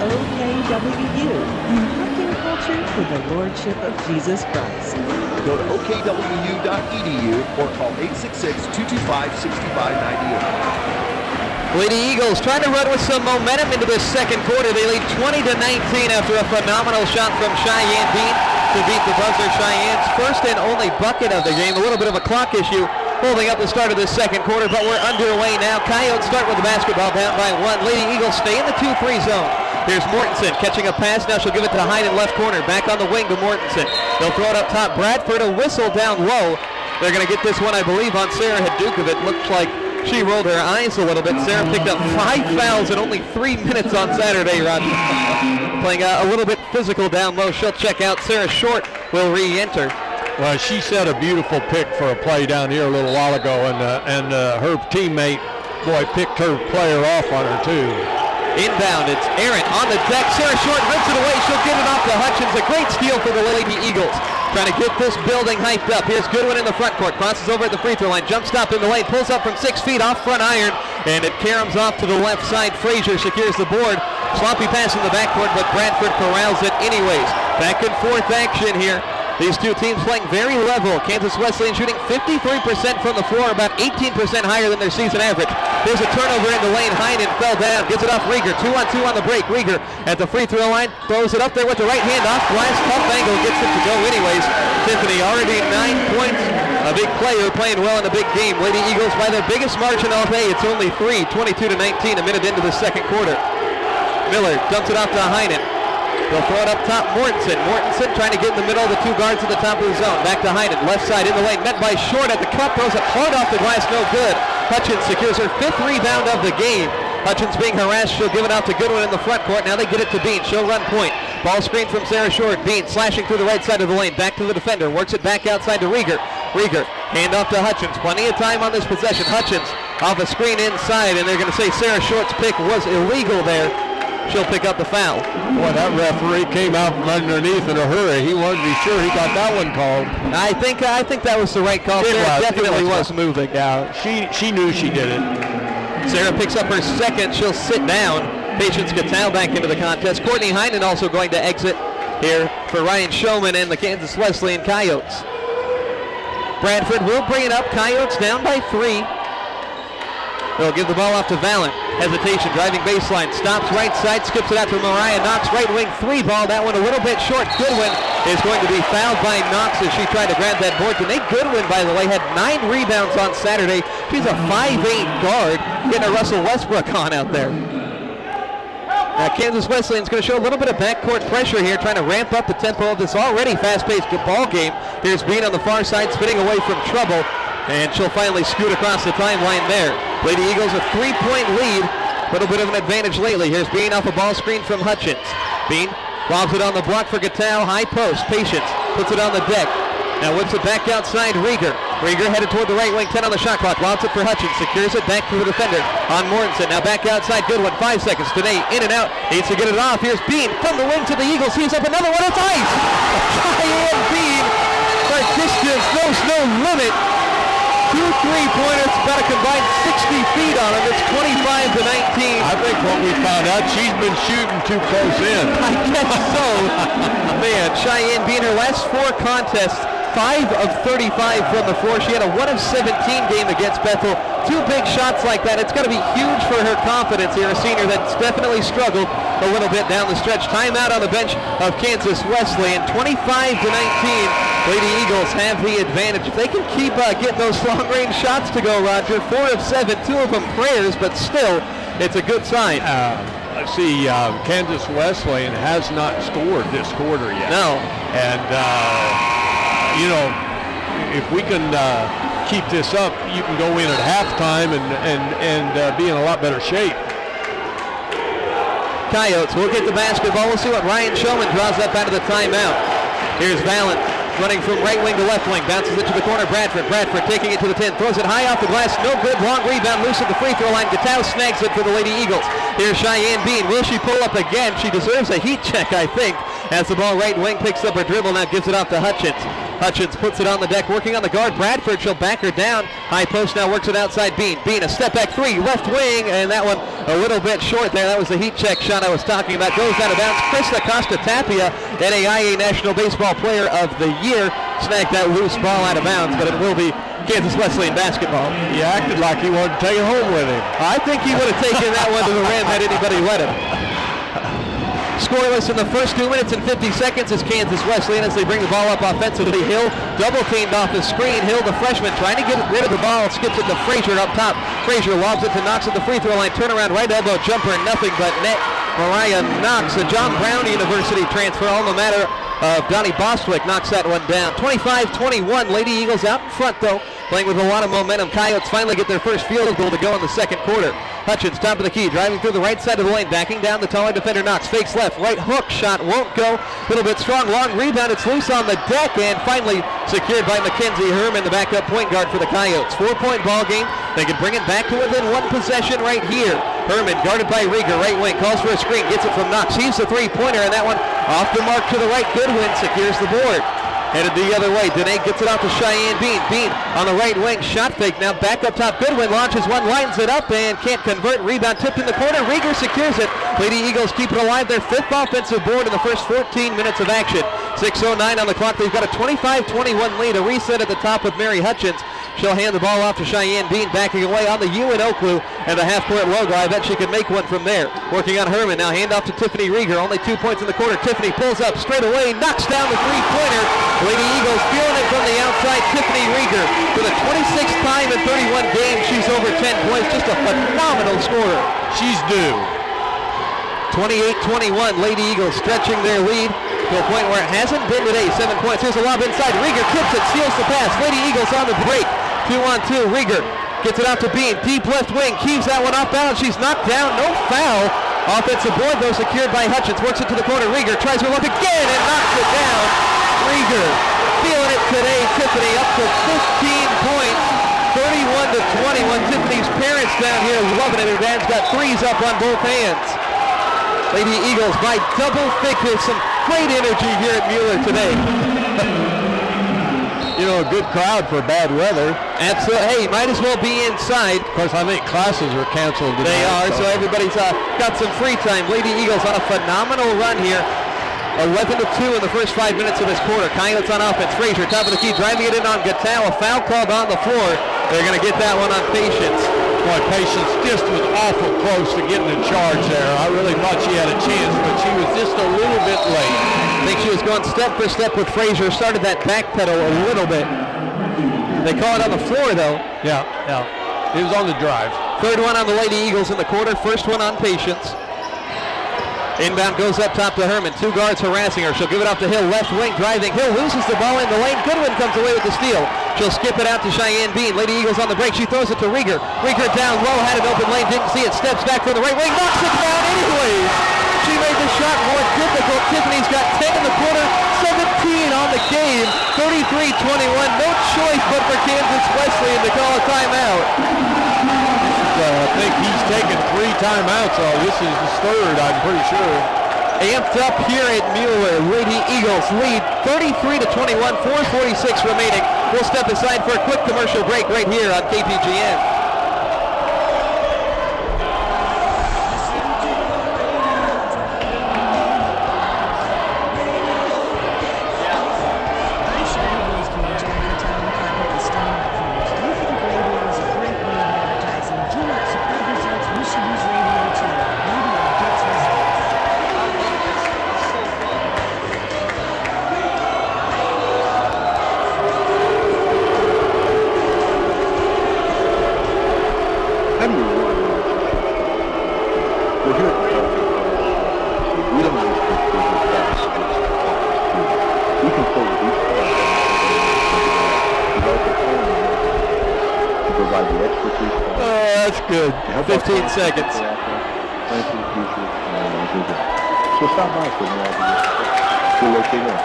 OKWU, impacting culture for the Lordship of Jesus Christ. Go to OKWU.edu or call 866-225-6598. Lady Eagles trying to run with some momentum into this second quarter. They lead 20-19 after a phenomenal shot from Cheyenne Bean to beat the buzzer. Cheyenne's first and only bucket of the game. A little bit of a clock issue holding up the start of this second quarter, but we're underway now. Coyotes start with the basketball down by 1. Lady Eagles stay in the 2-3 zone. Here's Mortensen catching a pass. Now she'll give it to Hyde in left corner. Back on the wing to Mortensen. They'll throw it up top. Bradford, a whistle down low. They're going to get this one, I believe, on Sarah Hadukovic. Looks like she rolled her eyes a little bit. Sarah picked up 5 fouls in only 3 minutes on Saturday, Roger. Playing a little bit physical down low. She'll check out. Sarah Short will re-enter. Well, she set a beautiful pick for a play down here a little while ago, and her teammate, boy, picked her player off on her, too. Inbound, it's Aaron on the deck. Sarah Short rips it away. She'll get it off to Hutchins. A great steal for the Lady Eagles. Trying to get this building hyped up. Here's Goodwin in the front court. Crosses over at the free throw line. Jump stop in the lane. Pulls up from 6 feet off front iron. And it caroms off to the left side. Frazier secures the board. Sloppy pass in the backcourt, but Bradford corrals it anyways. Back and forth action here. These two teams playing very level. Kansas Wesleyan shooting 53% from the floor, about 18% higher than their season average. There's a turnover in the lane. Heinen fell down, gives it off Rieger. 2-on-2 on the break. Rieger at the free throw line, throws it up there with the right hand off glass. Tough angle, gets it to go anyways. Tiffany already 9 points. A big player playing well in a big game. Lady Eagles by their biggest margin all day. It's only 3, 22-19, a minute into the second quarter. Miller dumps it off to Heinen. They'll throw it up top, Mortensen. Mortensen trying to get in the middle of the 2 guards at the top of the zone. Back to Heinen, left side in the lane, met by Short at the cup, throws it hard off the glass, no good. Hutchins secures her 5th rebound of the game. Hutchins being harassed, she'll give it out to Goodwin in the front court. Now they get it to Bean, she'll run point. Ball screen from Sarah Short. Bean slashing through the right side of the lane, back to the defender, works it back outside to Rieger. Rieger, hand off to Hutchins, plenty of time on this possession. Hutchins off a screen inside, and they're going to say Sarah Short's pick was illegal there. She'll pick up the foul. Boy, that referee came out from underneath in a hurry. He wanted to be sure he got that one called. I think that was the right call. Sarah definitely was moving. Yeah, she knew she did it. Sarah picks up her second. She'll sit down. Patience Gattal back into the contest. Courtney Heinen also going to exit here for Ryan Showman and the Kansas Wesleyan Coyotes. Bradford will bring it up. Coyotes down by 3. They'll give the ball off to Valen. Hesitation, driving baseline, stops right side, skips it out to Mariah Knox, right wing 3 ball. That one a little bit short. Goodwin is going to be fouled by Knox as she tried to grab that board. Danae Goodwin, by the way, had 9 rebounds on Saturday. She's a 5'8 guard, getting a Russell Westbrook on out there. Now Kansas Wesleyan's going to show a little bit of backcourt pressure here, trying to ramp up the tempo of this already fast-paced ball game. Here's Bean on the far side, spinning away from trouble. And she'll finally scoot across the timeline there. Lady Eagles a 3-point lead. A little bit of an advantage lately. Here's Bean off a ball screen from Hutchins. Bean lobs it on the block for Gattal. High post. Patience puts it on the deck. Now whips it back outside Rieger. Rieger headed toward the right wing, 10 on the shot clock. Lobs it for Hutchins. Secures it back to the defender on Mortensen. Now back outside Goodwin. 5 seconds. Danae in and out. Needs to get it off. Here's Bean from the wing to the Eagles. He's up another one. It's ice. Cheyenne Bean. Her distance knows no limit. 2 3-pointers, about a combined 60 feet on him. It's 25-19. I think what we found out, she's been shooting too close in. I guess so. Man, Cheyenne Bean, her last 4 contests, 5 of 35 from the floor. She had a 1 of 17 game against Bethel. 2 big shots like that. It's going to be huge for her confidence here, a senior that's definitely struggled a little bit down the stretch. Timeout on the bench of Kansas Wesleyan. 25-19. Lady Eagles have the advantage. If they can keep getting those long-range shots to go, Roger, 4 of 7, 2 of them prayers, but still, it's a good sign. Let's see, Kansas Wesleyan has not scored this quarter yet. No. And, you know, if we can keep this up, you can go in at halftime and be in a lot better shape. Coyotes will get the basketball. We'll see what Ryan Showman draws up out of the timeout. Here's Valen. Running from right wing to left wing, bounces it to the corner, Bradford taking it to the 10, throws it high off the glass, no good, long rebound, loose at the free throw line. Gattal snags it for the Lady Eagles. Here's Cheyenne Bean, will she pull up again? She deserves a heat check, I think, as the ball right wing picks up her dribble, now gives it off to Hutchins. Hutchins puts it on the deck, working on the guard, Bradford, she'll back her down. High post now works it outside Bean. Bean, a step back 3, left wing, and that one a little bit short there. That was the heat check shot I was talking about. Goes out of bounds. Krista Costa-Tapia, NAIA National Baseball Player of the Year, snagged that loose ball out of bounds, but it will be Kansas Wesleyan basketball. He acted like he wanted to take it home with him. I think he would have taken that one to the rim had anybody let him. Scoreless in the first 2 minutes and 50 seconds is Kansas Wesleyan as they bring the ball up offensively. Hill double teamed off the screen. Hill, the freshman, trying to get rid of the ball, skips it to Frazier up top. Frazier lobs it to Knox at the free throw line. Turnaround right elbow jumper, nothing but net. Mariah Knox, a John Brown University transfer, alma mater of Donnie Bostwick, knocks that one down. 25-21, Lady Eagles out in front though, playing with a lot of momentum. Coyotes finally get their first field goal to go in the second quarter. Hutchins, top of the key, driving through the right side of the lane, backing down the taller defender Knox. Fakes left, right hook shot won't go. A little bit strong, long rebound. It's loose on the deck and finally secured by Mackenzie Herman, the backup point guard for the Coyotes. 4-point ball game. They can bring it back to within one possession right here. Herman guarded by Rieger, right wing, calls for a screen, gets it from Knox. He's the three-pointer, and that one off the mark to the right. Goodwin secures the board. Headed the other way. Dene gets it off to Cheyenne Bean. Bean on the right wing. Shot fake. Now back up top. Goodwin launches one, lines it up, and can't convert. Rebound tipped in the corner. Rieger secures it. Lady Eagles keep it alive. Their 5th offensive board in the first 14 minutes of action. 6:09 on the clock. They've got a 25-21 lead. A reset at the top with Mary Hutchins. She'll hand the ball off to Cheyenne Bean, backing away on the U in OKWU and the half-court logo. I bet she can make one from there. Working on Herman. Now hand off to Tiffany Rieger. Only 2 points in the quarter. Tiffany pulls up straight away, knocks down the three-pointer. Lady Eagles feeling it from the outside. Tiffany Rieger for the 26th time in 31 games. She's over 10 points. Just a phenomenal scorer. She's due. 28-21. Lady Eagles stretching their lead to a point where it hasn't been today. 7 points. Here's a lob inside. Rieger tips it, steals the pass. Lady Eagles on the break. 2-on-2. Rieger gets it out to Bean. Deep left wing. Keeves that one off balance. She's knocked down. No foul. Offensive board, though, secured by Hutchins. Works it to the corner. Rieger tries her look again and knocks it down. Rieger feeling it today. Tiffany up to 15 points. 31-21. Tiffany's parents down here loving it. Her dad's got threes up on both hands. Lady Eagles by double figures. Some great energy here at Mueller today. You know, a good crowd for bad weather. Absolutely. Hey, might as well be inside. Of course, I think classes are canceled today. They are, so everybody's got some free time. Lady Eagles on a phenomenal run here. 11-2 in the first 5 minutes of this quarter. Coyotes on offense. Frazier, top of the key, driving it in on Gattal. A foul called on the floor. They're going to get that one on Patience. Boy, Patience just was awful close to getting in charge there. I really thought she had a chance, but she was just a little bit late. I think she was going step for step with Frazier. Started that back pedal a little bit. They call it on the floor, though. Yeah. It was on the drive. Third one on the Lady Eagles in the quarter. First one on Patience. Inbound goes up top to Herman. 2 guards harassing her. She'll give it off to Hill. Left wing driving. Hill loses the ball in the lane. Goodwin comes away with the steal. She'll skip it out to Cheyenne Bean. Lady Eagles on the break. She throws it to Rieger. Rieger down low. Had an open lane. Didn't see it. Steps back from the right wing. Knocks it down anyways. She made the shot more difficult. Tiffany's got 10 in the quarter. 17 on the game. 33-21. No choice but for Kansas Wesleyan to call a timeout. I think he's taken 3 timeouts. This is his 3rd, I'm pretty sure. Amped up here at Mueller. Lady Eagles lead 33-21, 4:46 remaining. We'll step aside for a quick commercial break right here on KPGN. That's good. 15 seconds. So stop by for more. We'll locate us.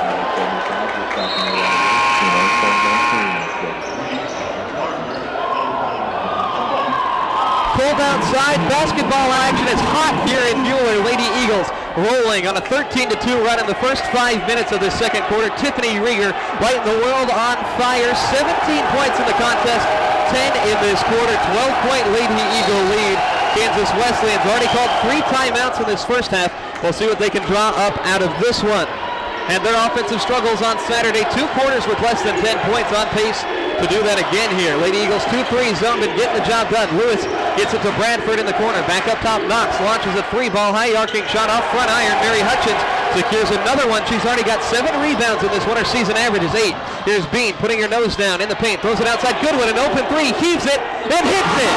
Pulled outside. Basketball action is hot here in Mueller. Lady Eagles rolling on a 13-2 run in the first 5 minutes of the second quarter. Tiffany Rieger lighting the world on fire. 17 points in the contest. 10 in this quarter, 12-point Lady Eagle lead. Kansas Wesleyan's already called 3 timeouts in this first half. We'll see what they can draw up out of this one. And their offensive struggles on Saturday, 2 quarters with less than 10 points on pace to do that again here. Lady Eagles 2-3 zone, been getting the job done. Lewis gets it to Bradford in the corner. Back up top, Knox launches a 3-ball, high arcing shot off front iron. Mary Hutchins secures another one. She's already got 7 rebounds in this one. Her season average is 8. Here's Bean putting her nose down in the paint. Throws it outside. Goodwin, an open 3. Heaves it and hits it.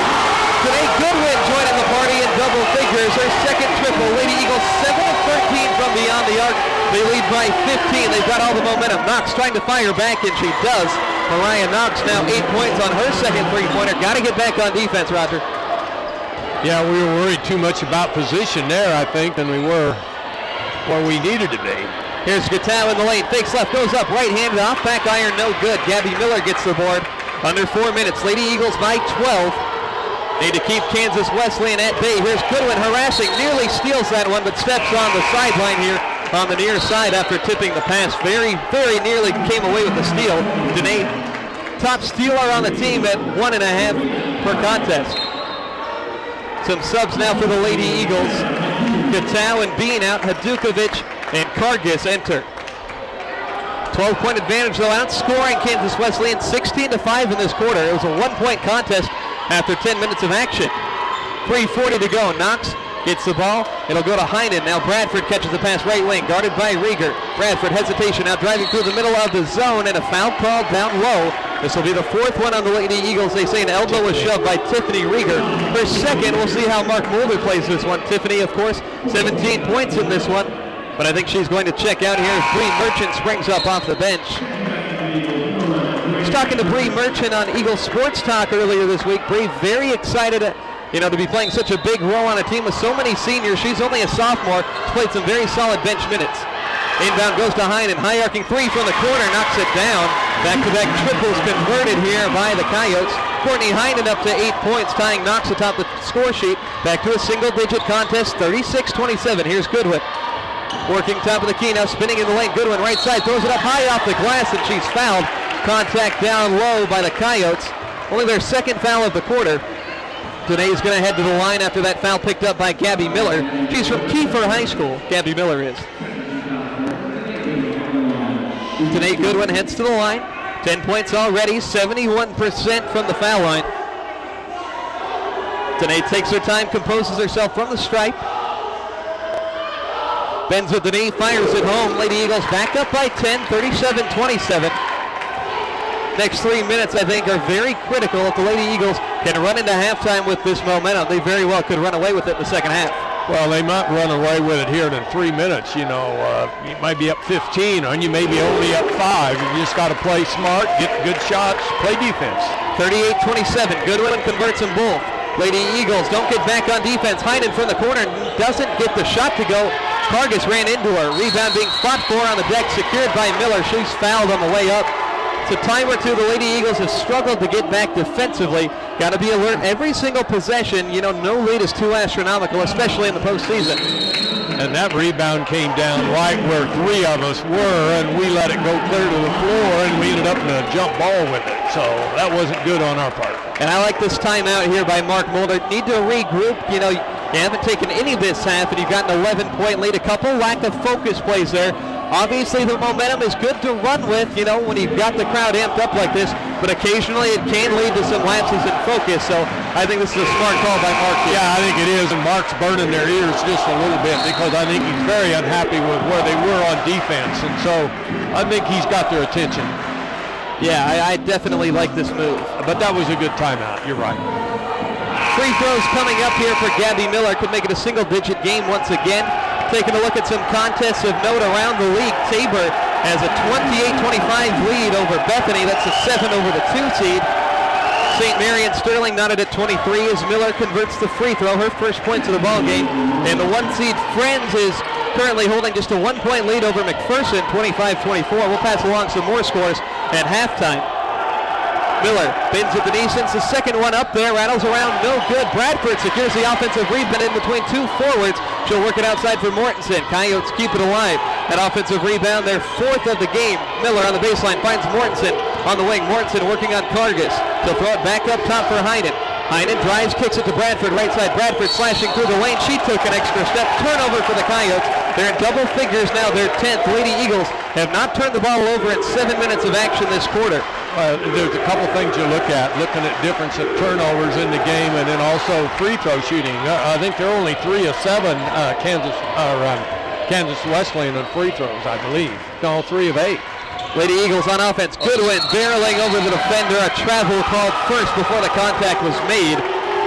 Today Goodwin joining the party in double figures. Her second triple. Lady Eagles 7 of 13 from beyond the arc. They lead by 15. They've got all the momentum. Knox trying to fire back, and she does. Mariah Knox now 8 points on her second three-pointer. Got to get back on defense, Roger. Yeah, we were worried too much about position there, I think, than we were where we needed to be. Here's Gatow in the lane. Fakes left, goes up, right-handed off, back iron, no good. Gabby Miller gets the board. Under 4 minutes. Lady Eagles by 12. Need to keep Kansas Wesleyan at bay. Here's Goodwin harassing, nearly steals that one, but steps on the sideline here on the near side after tipping the pass. Very, very nearly came away with the steal. Danae, top stealer on the team at 1.5 per contest. Some subs now for the Lady Eagles. Gatow and Bean out. Hadukovic and Kargis enter. 12-point advantage though, outscoring Kansas Wesleyan 16-5 in this quarter. It was a 1-point contest after 10 minutes of action. 3:40 to go. Knox gets the ball. It'll go to Heinen. Now Bradford catches the pass right wing, guarded by Rieger. Bradford hesitation, now driving through the middle of the zone, and a foul called down low. This will be the 4th one on the Lady Eagles. They say an elbow was shoved by Tiffany Rieger. Her second, we'll see how Mark Mulder plays this one. Tiffany, of course, 17 points in this one, but I think she's going to check out here. Bree Merchant springs up off the bench. I was talking to Bree Merchant on Eagles Sports Talk earlier this week. Bree very excited to be playing such a big role on a team with so many seniors. She's only a sophomore. She's played some very solid bench minutes. Inbound goes to Heinen. High arcing 3 from the corner, knocks it down. Back-to-back triples converted here by the Coyotes. Courtney Heinen up to 8 points, tying Knox atop the score sheet. Back to a single-digit contest, 36-27. Here's Goodwin. Working top of the key, now spinning in the lane. Goodwin right side, throws it up high off the glass, and she's fouled. Contact down low by the Coyotes. Only their second foul of the quarter. Danae's going to head to the line after that foul picked up by Gabby Miller. She's from Kiefer High School, Gabby Miller is. Danae Goodwin heads to the line. 10 points already, 71% from the foul line. Danae takes her time, composes herself from the stripe. Bends with the knee, fires it home. Lady Eagles back up by 10, 37-27. Next 3 minutes, I think, are very critical. If the Lady Eagles can run into halftime with this momentum, they very well could run away with it in the second half. Well, they might run away with it here in 3 minutes. You might be up 15, and you may be only up 5. You just got to play smart, get good shots, play defense. 38-27. Goodwin converts them both. Lady Eagles don't get back on defense. Heinen from the corner doesn't get the shot to go. Kargis ran into her. Rebound being fought for on the deck, secured by Miller. She's fouled on the way up. It's a time or two the Lady Eagles have struggled to get back defensively. Got to be alert every single possession. No lead is too astronomical, especially in the postseason. And that rebound came down right where 3 of us were, and we let it go clear to the floor, and we ended up in a jump ball with it. So that wasn't good on our part. And I like this timeout here by Mark Mulder. Need to regroup. You haven't taken any this half, and you've got an 11-point lead. A couple lack of focus plays there. Obviously, the momentum is good to run with, when you've got the crowd amped up like this, but occasionally it can lead to some lapses in focus, so I think this is a smart call by Mark. Yeah, I think it is, and Mark's burning their ears just a little bit because I think he's very unhappy with where they were on defense, and so I think he's got their attention. Yeah, I definitely like this move. But that was a good timeout, you're right. Free throws coming up here for Gabby Miller. Could make it a single-digit game once again. Taking a look at some contests of note around the league. Tabor has a 28-25 lead over Bethany. That's a 7 over the 2 seed. St. Mary and Sterling knotted at 23 as Miller converts the free throw, her first points of the ball game. And the 1 seed Friends is currently holding just a 1-point lead over McPherson, 25-24. We'll pass along some more scores at halftime. Miller bends at the knee, sends the second one up there, rattles around, no good. Bradford secures the offensive rebound in between 2 forwards. She'll work it outside for Mortensen. Coyotes keep it alive. That offensive rebound, their 4th of the game. Miller on the baseline finds Mortensen on the wing. Mortensen working on Kargis. She'll throw it back up top for Heinen. Heinen drives, kicks it to Bradford, right side. Bradford slashing through the lane. She took an extra step. Turnover for the Coyotes. They're in double figures now. They're 10th. Lady Eagles have not turned the ball over in 7 minutes of action this quarter. there's a couple things you look at, looking at difference of turnovers in the game, and then also free throw shooting. I think they're only 3 of 7 Kansas Wesleyan on free throws, I believe. No, 3 of 8. Lady Eagles on offense. Goodwin barreling over the defender. A travel called first before the contact was made.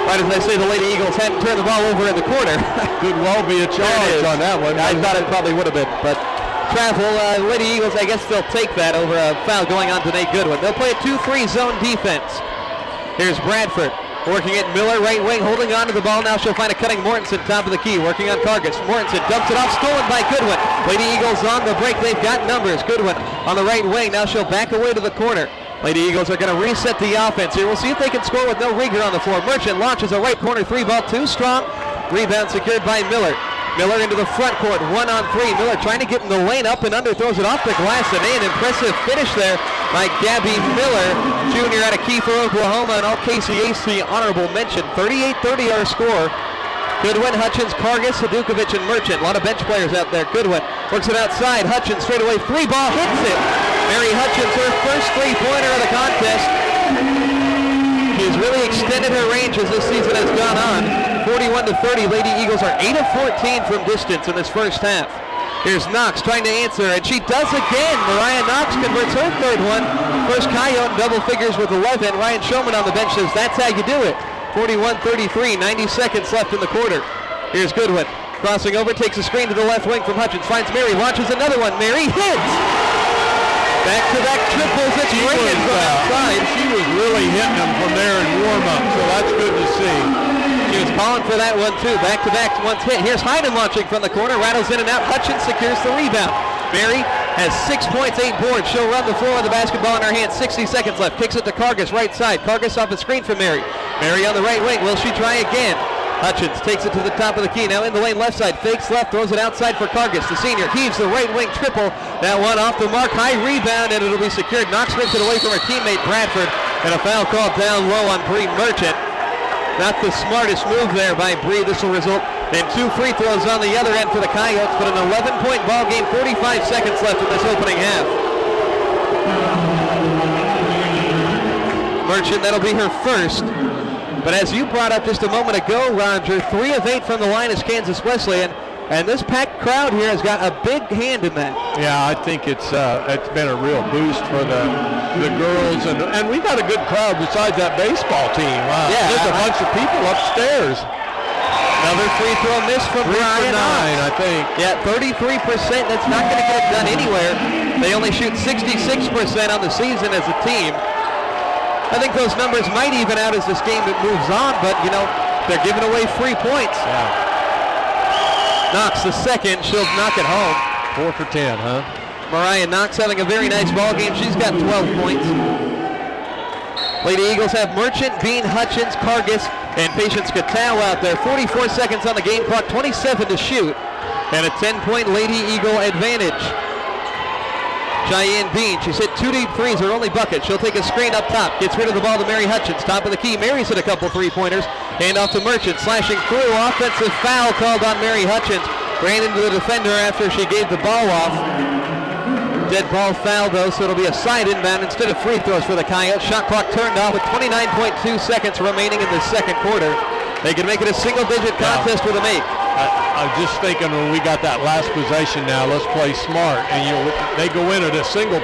Right as I say, the Lady Eagles hadn't turned the ball over in the corner. Could well be a charge on that one. I thought it probably would have been, but travel. Lady Eagles, I guess they'll take that over a foul going on to Nate Goodwin. They'll play a 2-3 zone defense. Here's Bradford. Working at Miller, right wing, holding on to the ball. Now she'll find a cutting Mortensen, top of the key. Working on Cargus. Mortensen dumps it off, stolen by Goodwin. Lady Eagles on the break. They've got numbers. Goodwin on the right wing. Now she'll back away to the corner. Lady Eagles are going to reset the offense here. We'll see if they can score with no Rieger on the floor. Merchant launches a right corner 3-ball, too strong. Rebound secured by Miller. Miller into the front court, 1-on-3. Miller trying to get in the lane, up and under, throws it off the glass, and an impressive finish there by Gabby Miller, junior out of Kiefer, Oklahoma, and all KCAC honorable mention. 38-30 our score. Goodwin, Hutchins, Kargas, Hadukovic, and Merchant. A lot of bench players out there. Goodwin works it outside. Hutchins straight away, 3-ball, hits it. Mary Hutchins, her first 3-pointer of the contest. She's really extended her range as this season has gone on. 41-30, Lady Eagles are 8 of 14 from distance in this first half. Here's Knox trying to answer, and she does again. Mariah Knox converts her third one. First Coyote in double figures with 11. Ryan Showman on the bench says that's how you do it. 41-33, 90 seconds left in the quarter. Here's Goodwin. Crossing over, takes a screen to the left wing from Hutchins. Finds Mary, launches another one. Mary hits! Back-to-back triples, it's raining from outside. She was really hitting them from there in warm-up, so that's good to see. She was calling for that one too. Back-to-back once hit. Here's Hyden launching from the corner, rattles in and out. Hutchins secures the rebound. Mary has 6 points, 8 boards. She'll run the floor with the basketball in her hand. 60 seconds left. Kicks it to Kargas, right side. Kargas off the screen for Mary. Mary on the right wing. Will she try again? Hutchins takes it to the top of the key. Now in the lane left side. Fakes left, throws it outside for Kargas. The senior heaves the right wing triple. That one off the mark. High rebound, and it'll be secured. Knox rips it away from her teammate Bradford. And a foul called down low on Bree Merchant. Not the smartest move there by Bree. This will result in 2 free throws on the other end for the Coyotes, but an 11-point ball game, 45 seconds left in this opening half. Merchant, that'll be her first. But as you brought up just a moment ago, Roger, 3 of 8 from the line is Kansas Wesleyan, and this packed crowd here has got a big hand in that. Yeah, I think it's been a real boost for the girls, and we got a good crowd besides that baseball team. Yeah, there's a bunch of people upstairs. Another free throw miss from 3 for 9, Brian. I think. Yeah, 33%. That's not going to get it done anywhere. They only shoot 66% on the season as a team. I think those numbers might even out as this game moves on, but, you know, they're giving away free points. Yeah. Knox the second. She'll knock it home. 4 for 10, huh? Mariah Knox having a very nice ball game. She's got 12 points. Lady Eagles have Merchant, Bean, Hutchins, Kargas, and Patience Katow out there. 44 seconds on the game clock, 27 to shoot, and a 10-point Lady Eagle advantage. Cheyenne Bean, she's hit 2 deep threes, her only bucket. She'll take a screen up top, gets rid of the ball to Mary Hutchins, top of the key. Mary's hit a couple 3-pointers, hand off to Merchant, slashing through. Offensive foul called on Mary Hutchins. Ran into the defender after she gave the ball off. Dead ball foul though, so it'll be a side inbound instead of free throws for the Coyotes. Shot clock turned off with 29.2 seconds remaining in the second quarter. They can make it a single-digit contest with a make. I'm just thinking when we got that last possession now, let's play smart. And you know, they go in at a single-digit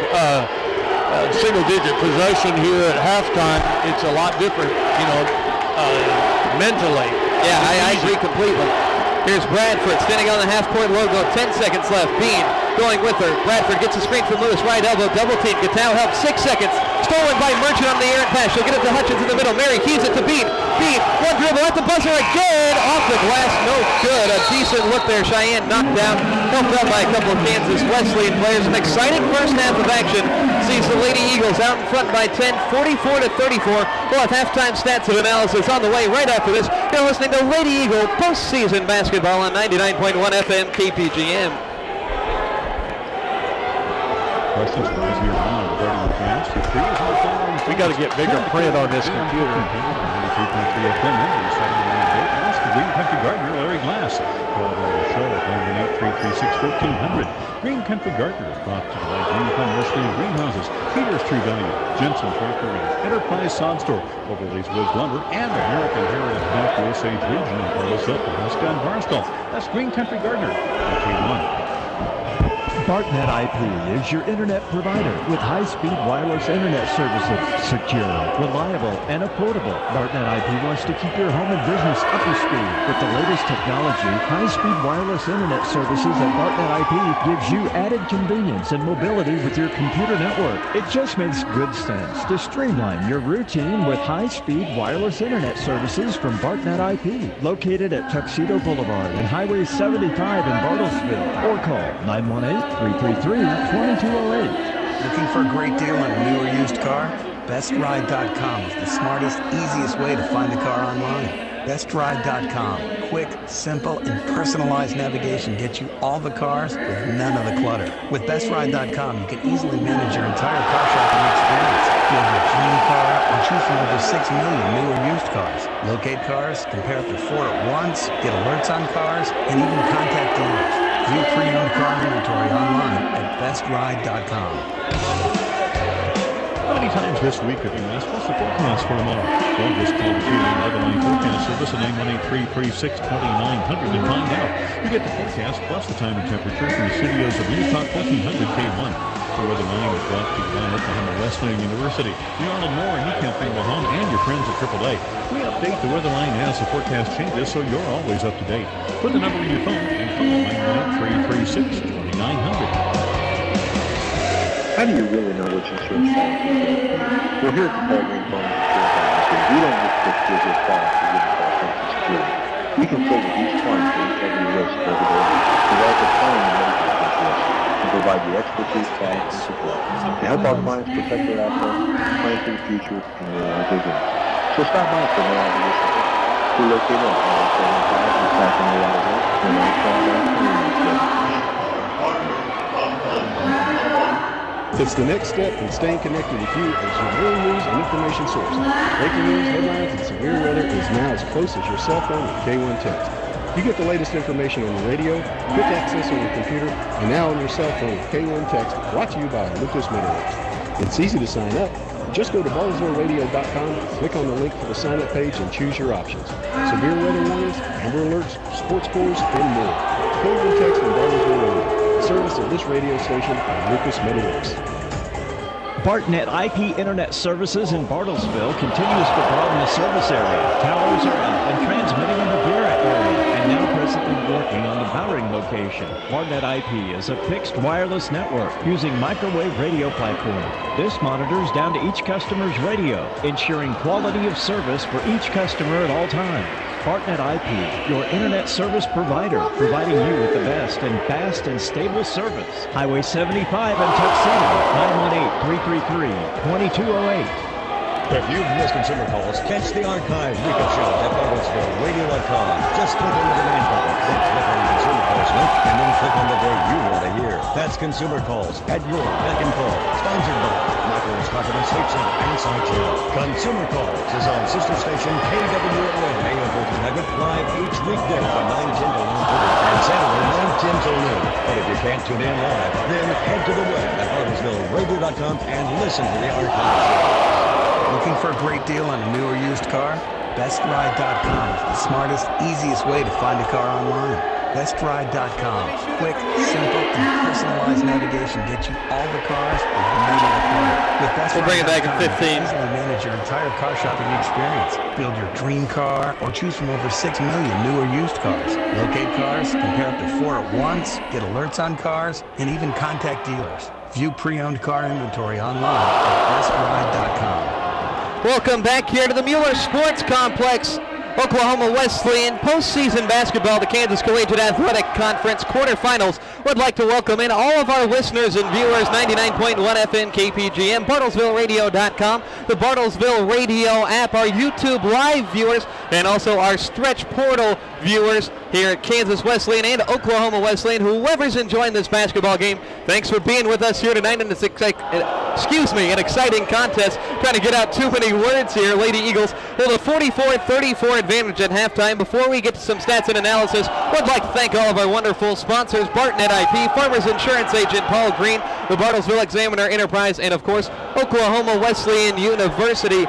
possession here at halftime. It's a lot different, you know, mentally. Yeah, I agree completely. Here's Bradford standing on the half-court logo. 10 seconds left. Bean going with her. Bradford gets a screen from Lewis. Right elbow. Double team. Katow helps. 6 seconds. Stolen by Merchant on the errant pass. She'll get it to Hutchins in the middle. Mary keys it to Bean. Bean, one dribble at the buzzer again. Off the glass. No good. A decent look there. Cheyenne knocked down. Helped out by a couple of Kansas Wesleyan players. An exciting first half of action sees the Lady Eagles out in front by 10, 44-34. We'll have halftime stats and analysis on the way right after this. You're listening to Lady Eagle postseason basketball on 99.1 FM KPGM. Questions for those here on regarding the camps. We got to get bigger print on this computer. 93.3 FM. Green Country Gardener, Larry Glass. Call the show at 918-336-1400. Green Country Gardener is brought to you by Green Thumb Wesleyan Greenhouses, Peter's True Value, Jensen Tractor, Enterprise Sod Store, Overlays Woods Lumber, and American Heritage Bank Osage Region in Bartlesville, Nebraska, and Barstow. That's Green Country Gardener, KC1. Bartnet IP is your internet provider with high-speed wireless internet services. Secure, reliable, and affordable. Bartnet IP wants to keep your home and business up to speed. With the latest technology, high-speed wireless internet services at Bartnet IP gives you added convenience and mobility with your computer network. It just makes good sense to streamline your routine with high-speed wireless internet services from Bartnet IP, located at Tuxedo Boulevard and Highway 75 in Bartlesville, or call 918-333-2208. Looking for a great deal on a new or used car? BestRide.com is the smartest, easiest way to find a car online. BestRide.com. Quick, simple, and personalized navigation gets you all the cars with none of the clutter. With BestRide.com, you can easily manage your entire car shopping experience. Build your dream car or choose from over 6 million new or used cars. Locate cars, compare up to 4 at once, get alerts on cars, and even contact dealers. View pre-owned car inventory online at BestRide.com. How many times this week have you asked, what's the forecast for tomorrow? Well, just call the Weatherline Forecast Service at 918-336-2900 and find out. You get the forecast plus the time and temperature from the studios of News Talk 1400 K1. The Weatherline is brought to you by Oklahoma Wesleyan University, the Arnold Moore and Ecamping Bahama, and your friends at AAA. We update the Weatherline as the forecast changes, so you're always up to date. Put the number in your phone and call 918-336-2900. How do you really know which insurance policy is right? Well, here at the Paul Green Farm Insurance Agency, we don't just give your policy to give Paul Social Security. We consult with each client to cover your risk every day, develop a plan to mitigate this risk, and provide the expertise, guidance, and support to help our clients protect their assets, plan for the future, and realize their dreams. So stop by for more obligation. We're located at 975 in Sacramento, Arizona, and 975 It's the next step in staying connected with you as your main news and information source. Breaking news, headlines, and severe weather is now as close as your cell phone with K1 Text. You get the latest information on the radio, quick access on your computer, and now on your cell phone with K1 Text, brought to you by Lucas Metalworks. It's easy to sign up. Just go to BartlesvilleRadio.com, click on the link for the sign-up page, and choose your options. Severe weather warnings, Amber alerts, sports scores, and more. K1 Text and Bartlesville Radio. Service of this radio station by Lucas Metalworks. Bartnet IP Internet Services in Bartlesville continues to broaden the service area. Towers are up and transmitting in the Vera area, and now presently working on the Bowring location. Bartnet IP is a fixed wireless network using microwave radio platform. This monitors down to each customer's radio, ensuring quality of service for each customer at all times. Bartnet IP, your internet service provider, providing you with the best and fast and stable service. Highway 75 in Tuxedo, 918-333-2208. If you've missed consumer calls, catch the archive weekend show at BartlesvilleRadio.com. Just click on the demand button, then click on the consumer calls link, and then click on the day you want to hear. That's Consumer Calls at your beck and call. Sponsored by Michael's Confidence Sleep Center and Sideshow. Consumer Calls is on sister station KWON AM 1400 live each weekday from 9:10 to 1:30 and Saturday 9:10 till noon. But if you can't tune in live, then head to the web at BartlesvilleRadio.com and listen to the archive show. Looking for a great deal on a new or used car? BestRide.com is the smartest, easiest way to find a car online. BestRide.com. Quick, simple, and personalized navigation gets you all the cars with none of the clutter. With BestRide.com, we'll bring it back at 15. You can easily manage your entire car shopping experience. Build your dream car or choose from over 6 million new or used cars. Locate cars, compare up to 4 at once, get alerts on cars, and even contact dealers. View pre-owned car inventory online at BestRide.com. Welcome back here to the Mueller Sports Complex. Oklahoma Wesleyan postseason basketball, the Kansas Collegiate Athletic Conference quarterfinals. would like to welcome in all of our listeners and viewers, 99.1 FM KPGM, BartlesvilleRadio.com, the Bartlesville Radio app, our YouTube Live viewers, and also our Stretch Portal viewers here at Kansas Wesleyan and Oklahoma Wesleyan. Whoever's enjoying this basketball game, thanks for being with us here tonight in this an exciting contest. Trying to get out too many words here. Lady Eagles hold a 44-34 advantage at halftime. Before we get to some stats and analysis, would like to thank all of our wonderful sponsors, Bartnet IP, Farmers Insurance Agent Paul Green, the Bartlesville Examiner Enterprise, and of course, Oklahoma Wesleyan University.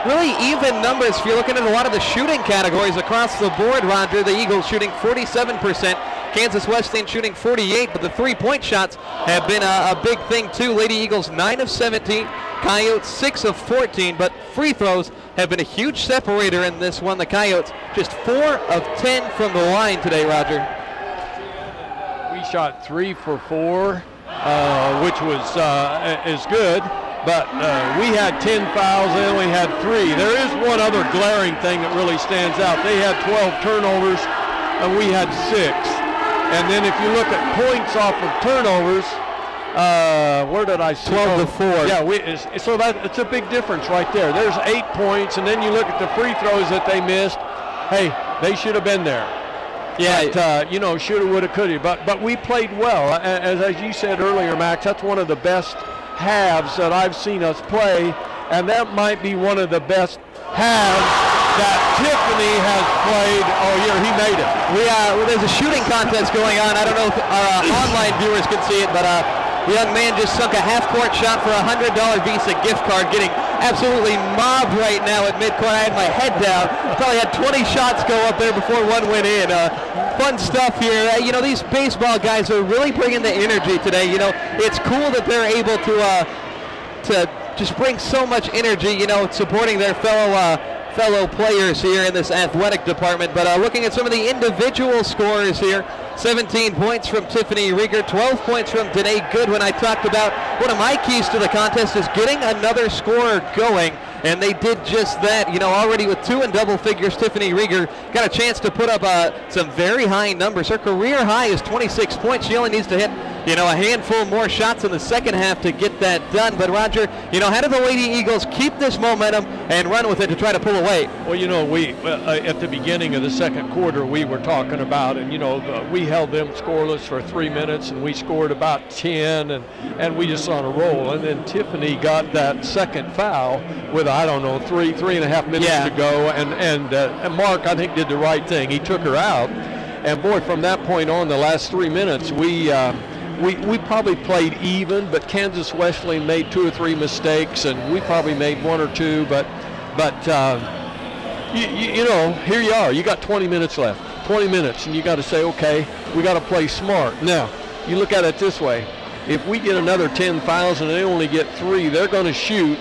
Really even numbers if you're looking at a lot of the shooting categories across the board, Roger. The Eagles shooting 47%, Kansas Wesleyan shooting 48%, but the three-point shots have been a big thing too. Lady Eagles 9 of 17, Coyotes 6 of 14, but free throws have been a huge separator in this one. The Coyotes just 4 of 10 from the line today, Roger. We shot 3 for 4, which was is good. But we had 10 fouls, and we had 3. There is one other glaring thing that really stands out. They had 12 turnovers, and we had 6. And then if you look at points off of turnovers, where did I see? 12 to 4. Yeah, so it's a big difference right there. There's 8 points, and then you look at the free throws that they missed. Hey, they should have been there. Yeah, but, shoulda, woulda, coulda. But we played well. As you said earlier, Max, that's one of the best halves that I've seen us play, and that might be one of the best halves that Tiffany has played all year. He made it. There's a shooting contest going on. I don't know if our online viewers can see it, but the young man just sunk a half-court shot for a $100 Visa gift card, getting absolutely mobbed right now at midcourt. I had my head down. Probably had 20 shots go up there before one went in. Fun stuff here. These baseball guys are really bringing the energy today. It's cool that they're able to just bring so much energy, supporting their fellow players here in this athletic department. But looking at some of the individual scores here, 17 points from Tiffany Rieger, 12 points from Danae Goodwin. I talked about one of my keys to the contest is getting another scorer going, and they did just that. Already with 2 in double figures, Tiffany Rieger got a chance to put up some very high numbers. Her career high is 26 points. She only needs to hit a handful more shots in the second half to get that done. But Roger, how do the Lady Eagles keep this momentum and run with it to try to pull away? Well, we at the beginning of the second quarter, we were talking about, and we held them scoreless for 3 minutes, and we scored about 10, and we just on a roll. And then Tiffany got that second foul with, I don't know, three and a half minutes to go, and Mark, I think, did the right thing. He took her out, and boy, from that point on, the last 3 minutes, we probably played even, but Kansas Wesleyan made 2 or 3 mistakes, and we probably made 1 or 2. But here you are. You got 20 minutes left. 20 minutes, and you got to say, okay, we got to play smart. Now, you look at it this way: if we get another 10 fouls and they only get 3, they're going to shoot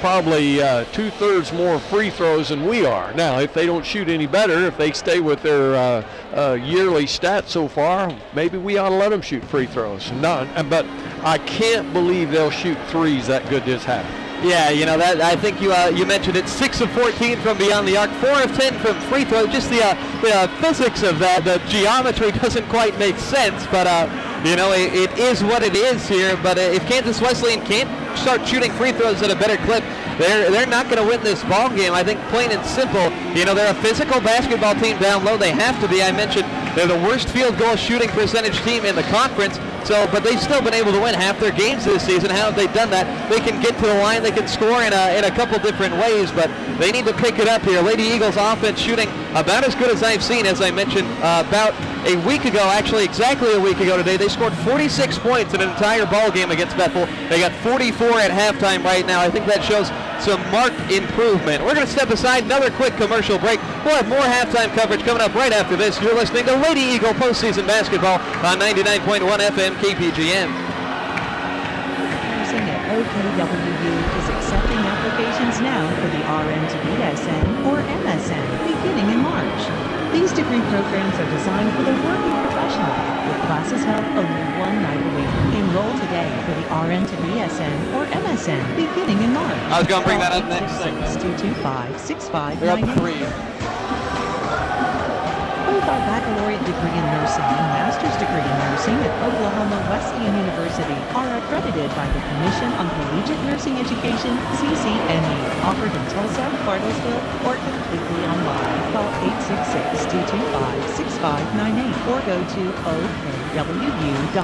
probably 2/3 more free throws than we are. Now, if they don't shoot any better, if they stay with their yearly stats so far, maybe we ought to let them shoot free throws. But I can't believe they'll shoot 3s that good this half. Yeah, that I think you mentioned it. 6 of 14 from beyond the arc, 4 of 10 from free throw. Just the physics of that, the geometry doesn't quite make sense, but it is what it is here. But if Kansas Wesleyan can't start shooting free throws at a better clip, they're not going to win this ball game. I think plain and simple. They're a physical basketball team down low. They have to be. I mentioned they're the worst field goal shooting percentage team in the conference. But they've still been able to win half their games this season. How have they done that? They can get to the line. They can score in a couple different ways, but they need to pick it up here. Lady Eagles offense shooting about as good as I've seen, as I mentioned about a week ago, actually exactly a week ago today. They scored 46 points in an entire ball game against Bethel. They got 44 at halftime right now. I think that shows some marked improvement. We're going to step aside, another quick commercial break. We'll have more halftime coverage coming up right after this. You're listening to Lady Eagle postseason basketball on 99.1 FM KPGM. Housing at OKWU is accepting applications now for the RN to BSN or MSN beginning in March. These degree programs are designed for the working professional, with classes held only 1 night a week. Enroll today for the RN to BSN or MSN beginning in March. I was going to bring that up next segment. 225-6598. They're up 3. Receive our baccalaureate degree in nursing and master's degree in nursing at Oklahoma Wesleyan University are accredited by the Commission on Collegiate Nursing Education, CCNE. Offered in Tulsa, Bartlesville, or completely online. Call 866-225-6598 or go to OKWU.edu.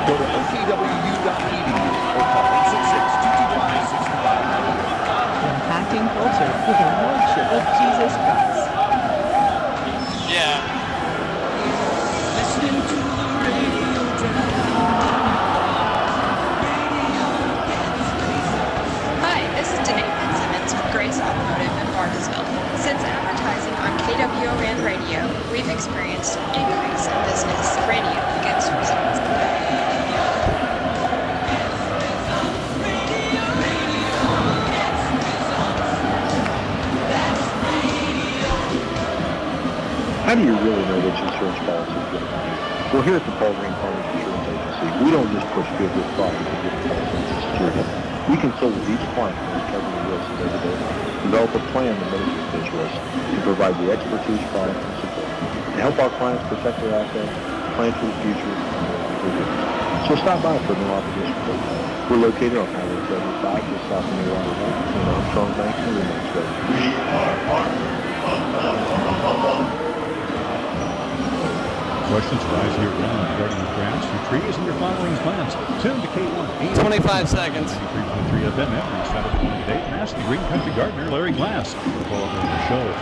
Go to OKWU.edu or call 866-225-6598. Impacting culture with the Lordship of Jesus Christ. Yeah. Listening to the radio Hi, this is Danae Fitzsimmons with Grace Automotive in Bartlesville. Since advertising on KWON radio, we've experienced an increase in business. Radio gets results. How do you really know which insurance policy is going to be? Well, here at the Paul Green Farmers Insurance Agency, we don't just push good product to get policy and security. We consult with each client who is covering the risks every day, develop a plan to mitigate those risks, and provide the expertise, product, and support to help our clients protect their assets, plan for the future, and more than. So stop by for no obligation quote. We're located on Highway 75, just south of New Orleans, in Armstrong Bank and Remix Road. We are partners. Questions arise here now regarding your grass, your trees, and your flowering plants. Tune to K1. 25 seconds. 93.3 FM every Saturday morning date. And ask the Green Country Gardener, Larry Glass. Call over the show at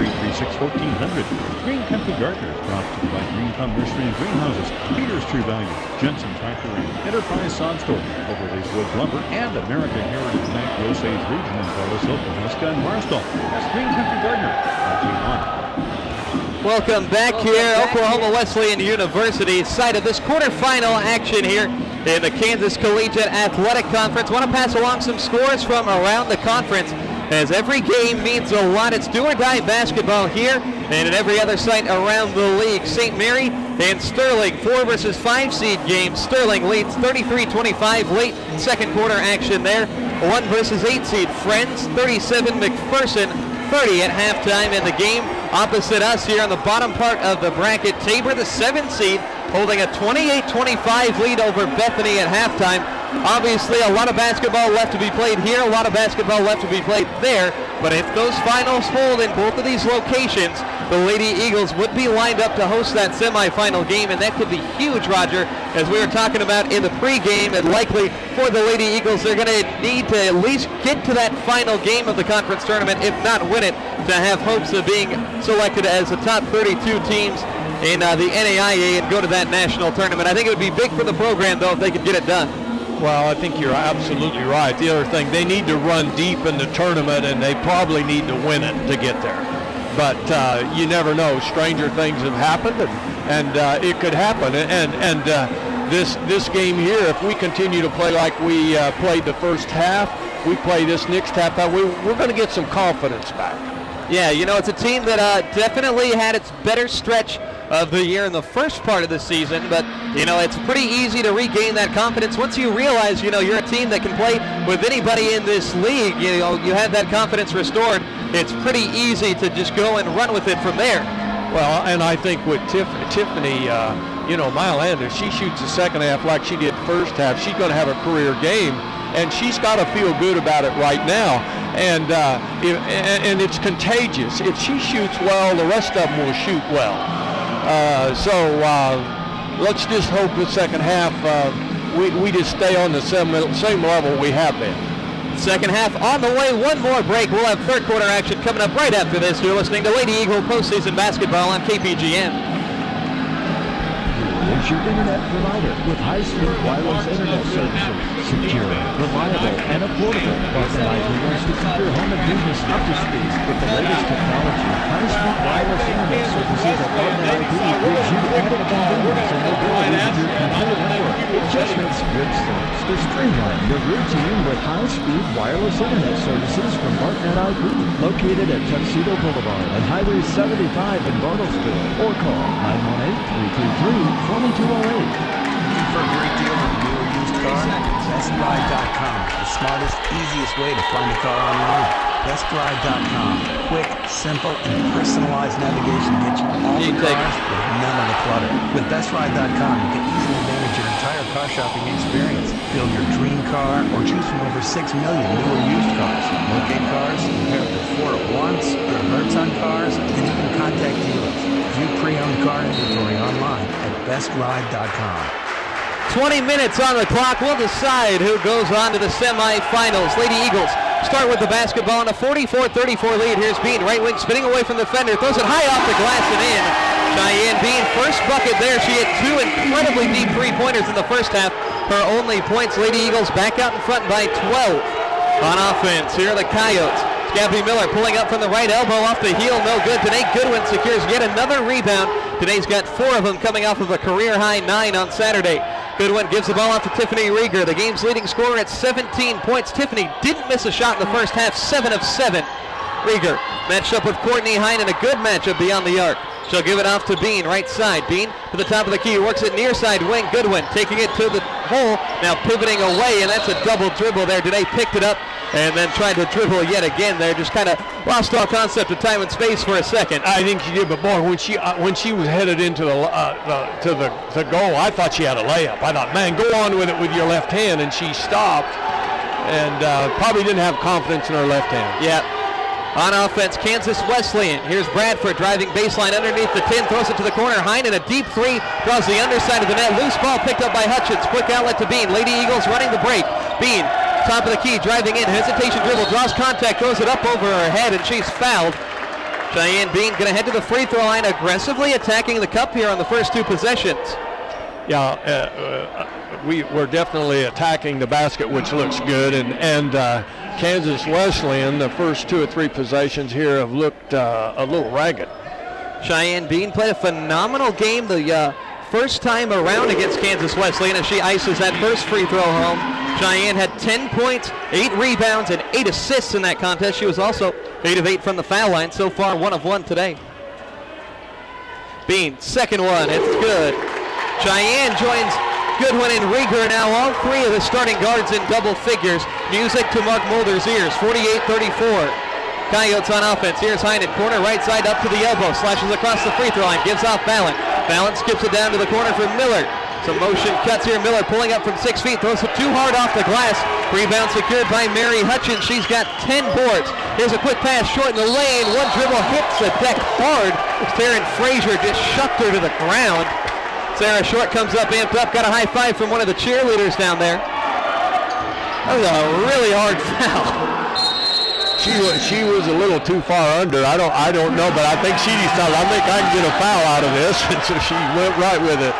918-336-1400. Green Country Gardener is brought to you by Green Thumb Nursery and Greenhouses, Peter's True Value, Jensen Tractor Range, Enterprise Sod Store, Overlays Wood Lumber, and American Heritage Bank Osage Region in Bartlesville, Alaska, and Marstall. That's Green Country Gardener on K1. Welcome back here, Oklahoma Wesleyan University, site of this quarterfinal action here in the Kansas Collegiate Athletic Conference. Want to pass along some scores from around the conference, as every game means a lot. It's do-or-die basketball here and at every other site around the league. St. Mary and Sterling, 4 versus 5 seed game. Sterling leads 33-25, late second quarter action there. 1 versus 8 seed Friends, 37, McPherson 30 at halftime in the game. Opposite us here on the bottom part of the bracket, Tabor, the 7 seed, holding a 28-25 lead over Bethany at halftime. Obviously, a lot of basketball left to be played here, a lot of basketball left to be played there, but if those finals hold in both of these locations, the Lady Eagles would be lined up to host that semifinal game, and that could be huge, Roger, as we were talking about in the pregame, and likely for the Lady Eagles, they're going to need to at least get to that final game of the conference tournament, if not win it, to have hopes of being selected as the top 32 teams in the NAIA and go to that national tournament. I think it would be big for the program, though, if they could get it done. Well, I think you're absolutely right. The other thing, they need to run deep in the tournament, and they probably need to win it to get there. But you never know. Stranger things have happened, and it could happen. And this game here, if we continue to play like we played the first half, we play this next half, we're going to get some confidence back. Yeah, you know, it's a team that definitely had its better stretch of the year in the first part of the season, but, you know, it's pretty easy to regain that confidence once you realize, you know, you're a team that can play with anybody in this league. You know, you have that confidence restored. It's pretty easy to just go and run with it from there. Well, and I think with Tiffany, you know, Mylander, she shoots the second half like she did first half. She's going to have a career game, and she's got to feel good about it right now. And it's contagious. If she shoots well, the rest of them will shoot well. So let's just hope the second half we just stay on the same level we have been. Second half on the way. One more break. We'll have third quarter action coming up right after this. You're listening to Lady Eagle postseason basketball on KPGN. Is your internet provider with high-speed wireless internet services. Secure, reliable, and affordable. Barton IP wants to keep your home and business up to speed with the latest technology. High-speed wireless internet services at Barton IP gives you added convenience and mobility with your complete network. It just makes good sense to streamline your routine with high-speed wireless internet services from Barton IP, located at Tuxedo Boulevard and Highway 75 in Bartlesville, or call 918-333-2208. Looking for a great deal on a new or used car? BestBuy.com, the smartest, easiest way to find a car online. BestRide.com. Quick, simple, and personalized navigation gets you all the cars with none of the clutter. With BestRide.com, you can easily manage your entire car shopping experience. Build your dream car or choose from over 6 million new or used cars. Locate cars, compare up to 4 at once, get alerts on cars, and even contact dealers. View pre-owned car inventory online at BestRide.com. 20 minutes on the clock. We'll decide who goes on to the semifinals. Lady Eagles start with the basketball in a 44-34 lead. Here's Bean, right wing, spinning away from the defender, throws it high off the glass and in. Cheyenne Bean, first bucket there. She hit 2 incredibly deep three-pointers in the first half. Her only points. Lady Eagles back out in front by 12 on offense. Here are the Coyotes. Gabby Miller pulling up from the right elbow off the heel, no good. Danae Goodwin secures yet another rebound. Danae's got 4 of them coming off of a career-high 9 on Saturday. Goodwin gives the ball off to Tiffany Rieger, the game's leading scorer at 17 points. Tiffany didn't miss a shot in the first half, 7 of 7. Rieger matched up with Courtney Heinen, a good matchup beyond the arc. She'll give it off to Bean, right side. Bean to the top of the key, works it near side wing. Goodwin taking it to the hole, now pivoting away, and that's a double dribble there. Danae picked it up and then tried to dribble yet again there. Just kind of lost all concept of time and space for a second. I think she did, but boy, when she was headed into the goal, I thought she had a layup. I thought, man, go on with it with your left hand, and she stopped and probably didn't have confidence in her left hand. Yeah. On offense, Kansas Wesleyan. Here's Bradford driving baseline underneath the 10, throws it to the corner. Heinen, a deep 3, draws the underside of the net. Loose ball picked up by Hutchins. Quick outlet to Bean. Lady Eagles running the break. Bean, top of the key, driving in. Hesitation dribble, draws contact, throws it up over her head, and she's fouled. Cheyenne Bean going to head to the free throw line, aggressively attacking the cup here on the first 2 possessions. Yeah, we're definitely attacking the basket, which looks good, and Kansas Wesleyan, the first 2 or 3 possessions here have looked a little ragged. Cheyenne Bean played a phenomenal game the first time around against Kansas Wesleyan as she ices that first free throw home. Cheyenne had 10 points, 8 rebounds, and 8 assists in that contest. She was also 8 of 8 from the foul line. So far, 1 of 1 today. Bean, second one, it's good. Cheyenne joins Goodwin and Rieger now, all 3 of the starting guards in double figures. Music to Mark Mulder's ears, 48-34. Coyotes on offense. Here's Heinen, corner right side up to the elbow, slashes across the free throw line, gives off Fallon. Fallon skips it down to the corner for Miller. Some motion cuts here. Miller pulling up from 6 feet, throws it too hard off the glass. Rebound secured by Mary Hutchins. She's got 10 boards. Here's a quick pass short in the lane. One dribble hits the deck hard. Taryn Frazier just shucked her to the ground. Sarah Short comes up, amped up, got a high five from one of the cheerleaders down there. That was a really hard foul. She was a little too far under. I don't know, but I think she decided, I think I can get a foul out of this, and so she went right with it.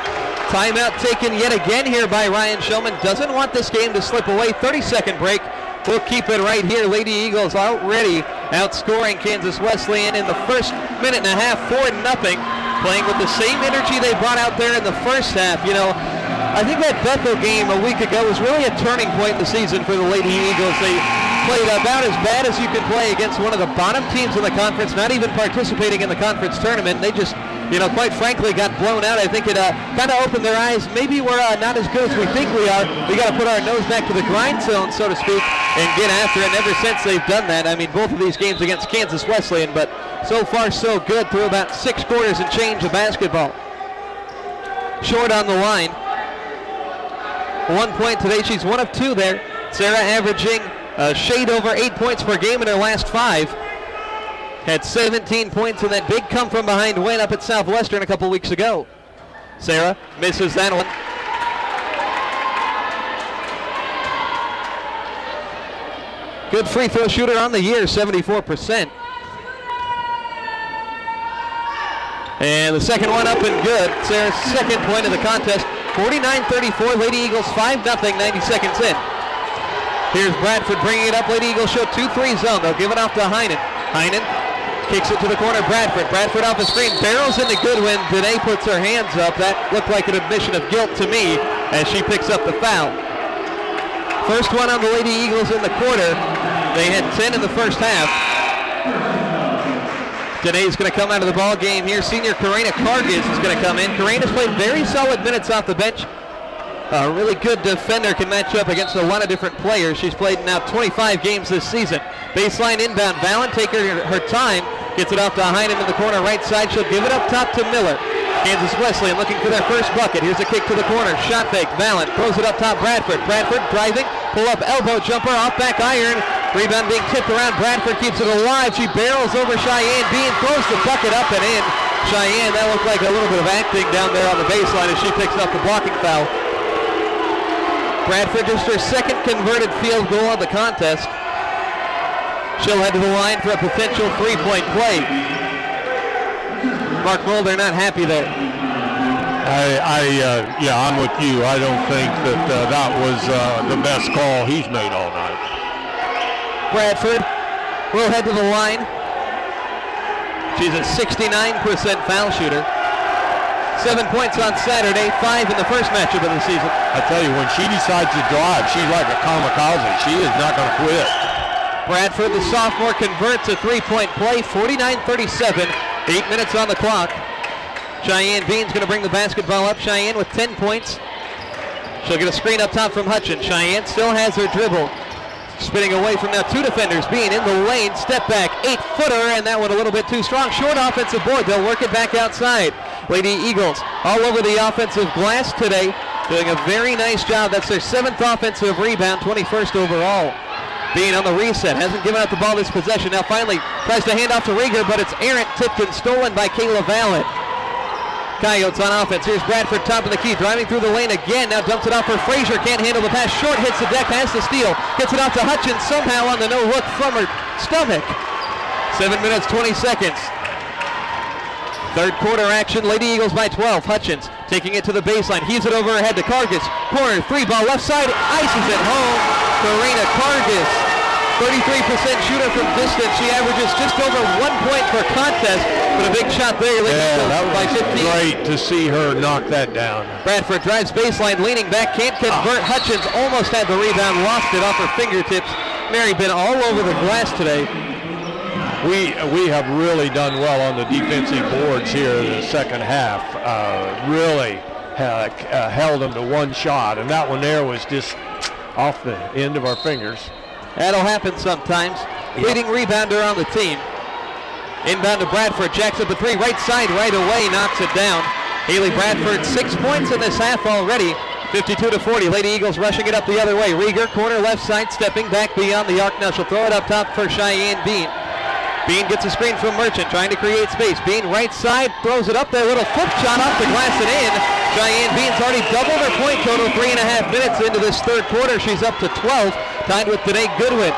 Timeout taken yet again here by Ryan Shulman. Doesn't want this game to slip away. 30-second break. We'll keep it right here. Lady Eagles already outscoring Kansas Wesleyan in the first minute and a half, 4-0. Playing with the same energy they brought out there in the first half. You know, I think that Bethel game a week ago was really a turning point in the season for the Lady Eagles. They played about as bad as you could play against one of the bottom teams in the conference, not even participating in the conference tournament. They just, you know, quite frankly, got blown out. I think it kind of opened their eyes. Maybe we're not as good as we think we are. We got to put our nose back to the grindstone, so to speak, and get after it. And ever since they've done that, I mean, both of these games against Kansas Wesleyan, but so far so good through about 6 quarters and change of basketball. Short on the line. 1 point today. She's 1 of 2 there. Sarah averaging a shade over 8 points per game in her last 5. Had 17 points in that big come-from-behind win up at Southwestern a couple weeks ago. Sarah misses that one. Good free throw shooter on the year, 74%. And the second one up and good. Sarah's second point of the contest. 49-34, Lady Eagles 5-0, 90 seconds in. Here's Bradford bringing it up. Lady Eagles show 2-3 zone. They'll give it off to Heinen. Heinen kicks it to the corner. Bradford off the screen. Barrels into Goodwin. Danae puts her hands up. That looked like an admission of guilt to me as she picks up the foul. First one on the Lady Eagles in the quarter. They had 10 in the first half. Danae's going to come out of the ball game here. Senior Karina Cargis is going to come in. Karina's played very solid minutes off the bench. A really good defender, can match up against a lot of different players. She's played now 25 games this season. Baseline inbound, Valen take her time, gets it off to Heinen in the corner right side. She'll give it up top to Miller. Kansas Wesleyan looking for their first bucket. Here's a kick to the corner, shot fake, Valen throws it up top, Bradford. Bradford driving, pull up elbow jumper, off back iron. Rebound being tipped around, Bradford keeps it alive. She barrels over Cheyenne Bean, throws the bucket up and in. Cheyenne, that looked like a little bit of acting down there on the baseline as she picks up the blocking foul. Bradford just her second converted field goal of the contest. She'll head to the line for a potential three-point play. Mark Mulder not happy there. Yeah, I'm with you. I don't think that that was the best call he's made all night. Bradford will head to the line. She's a 69% foul shooter. 7 points on Saturday, 5 in the first matchup of the season. I tell you, when she decides to drive, she's like a kamikaze. She is not going to quit. Bradford, the sophomore, converts a three-point play, 49-37, 8 minutes on the clock. Cheyenne Bean's going to bring the basketball up. Cheyenne with 10 points. She'll get a screen up top from Hutchins. Cheyenne still has her dribble. Spinning away from now two defenders. Bean in the lane, step back, 8-footer, and that one a little bit too strong. Short offensive board, they'll work it back outside. Lady Eagles all over the offensive glass today, doing a very nice job. That's their 7th offensive rebound, 21st overall. Bean on the reset, hasn't given up the ball this possession. Now finally tries to hand off to Rieger, but it's errant, tipped and stolen by Kayla Valen. Coyotes on offense. Here's Bradford, top of the key, driving through the lane again. Now dumps it off for Frazier, can't handle the pass. Short hits the deck, has to steal. Gets it off to Hutchins, somehow on the no-look from her stomach. 7 minutes, 20 seconds. Third quarter action, Lady Eagles by 12. Hutchins taking it to the baseline, heaves it over her head to Kargas. Corner, three ball left side, ices it home. Karina Kargas, 33% shooter from distance. She averages just over 1 point per contest, but a big shot there. That was by 15. Great to see her knock that down. Bradford drives baseline, leaning back, can't convert. Hutchins almost had the rebound, lost it off her fingertips. Mary been all over the glass today. We have really done well on the defensive boards here in the second half. Really held them to one shot, and that one there was just off the end of our fingers. That'll happen sometimes. Yep. Leading rebounder on the team. Inbound to Bradford, jacks up the three, right side, right away, knocks it down. Haley Bradford, 6 points in this half already. 52-40, Lady Eagles rushing it up the other way. Rieger, corner left side, stepping back beyond the arc. Now she'll throw it up top for Cheyenne Bean. Bean gets a screen from Merchant, trying to create space. Bean right side, throws it up there, little flip shot off the glass and in. Cheyenne Bean's already doubled her point total, 3.5 minutes into this third quarter. She's up to 12, tied with Danae Goodwin.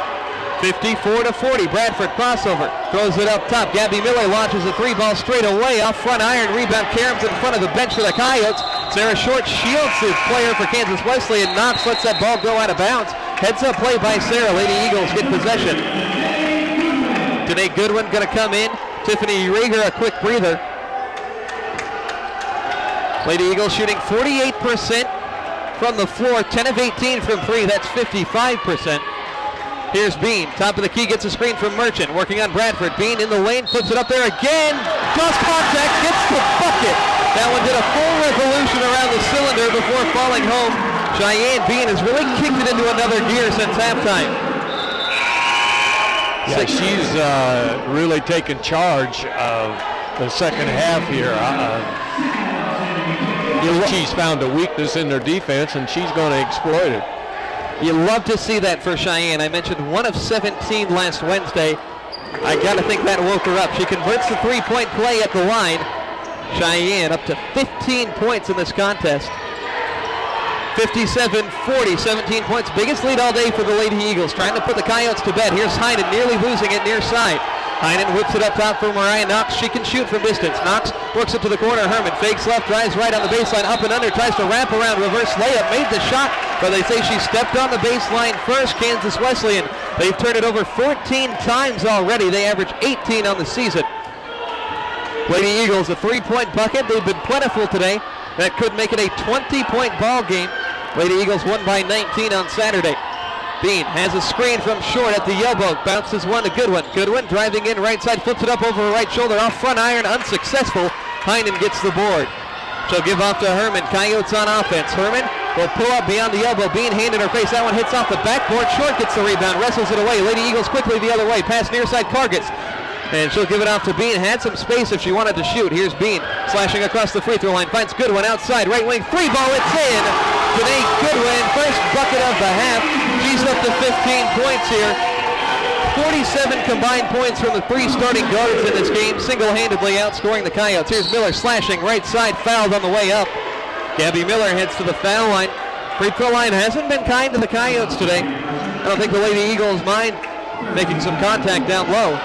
54-40, Bradford crossover, throws it up top. Gabby Miller launches a three ball straight away, off front iron, rebound Karams in front of the bench for the Coyotes. Sarah Short shields the player for Kansas Wesleyan. Knox lets that ball go out of bounds. Heads up play by Sarah. Lady Eagles get possession. Danae Goodwin going to come in. Tiffany Rieger a quick breather. Lady Eagles shooting 48% from the floor, 10 of 18 from three. That's 55%. Here's Bean, top of the key, gets a screen from Merchant, working on Bradford. Bean in the lane, flips it up there again. Cross contact, gets the bucket. That one did a full revolution around the cylinder before falling home. Cheyenne Bean has really kicked it into another gear since halftime. Yeah, she's really taken charge of the second half here. She's found a weakness in their defense, and she's going to exploit it. You love to see that for Cheyenne. I mentioned 1 of 17 last Wednesday. I got to think that woke her up. She converts the three-point play at the line. Cheyenne up to 15 points in this contest. 57-40, 17 points. Biggest lead all day for the Lady Eagles. Trying to put the Coyotes to bed. Here's Heinen nearly losing it near side. Heinen whips it up top for Mariah Knox. She can shoot from distance. Knox works it to the corner. Herman fakes left, drives right on the baseline, up and under, tries to wrap around, reverse layup, made the shot, but they say she stepped on the baseline first. Kansas Wesleyan, they've turned it over 14 times already. They average 18 on the season. Lady Eagles, a three-point bucket. They've been plentiful today. That could make it a 20-point ball game. Lady Eagles won by 19 on Saturday. Bean has a screen from Short at the elbow, bounces one to Goodwin. Goodwin driving in right side, flips it up over her right shoulder, off front iron, unsuccessful. Heinen gets the board. She'll give off to Herman. Coyotes on offense. Herman will pull up beyond the elbow. Bean hand in her face. That one hits off the backboard. Short gets the rebound, wrestles it away. Lady Eagles quickly the other way. Pass near side Cargis. And she'll give it off to Bean. Had some space if she wanted to shoot. Here's Bean slashing across the free throw line. Finds Goodwin outside. Right wing free ball. It's in. Janae Goodwin, first bucket of the half. She's up to 15 points here. 47 combined points from the three starting guards in this game, single-handedly outscoring the Coyotes. Here's Miller slashing right side, fouled on the way up. Gabby Miller heads to the foul line. Free throw line hasn't been kind to the Coyotes today. I don't think the Lady Eagles mind making some contact down low.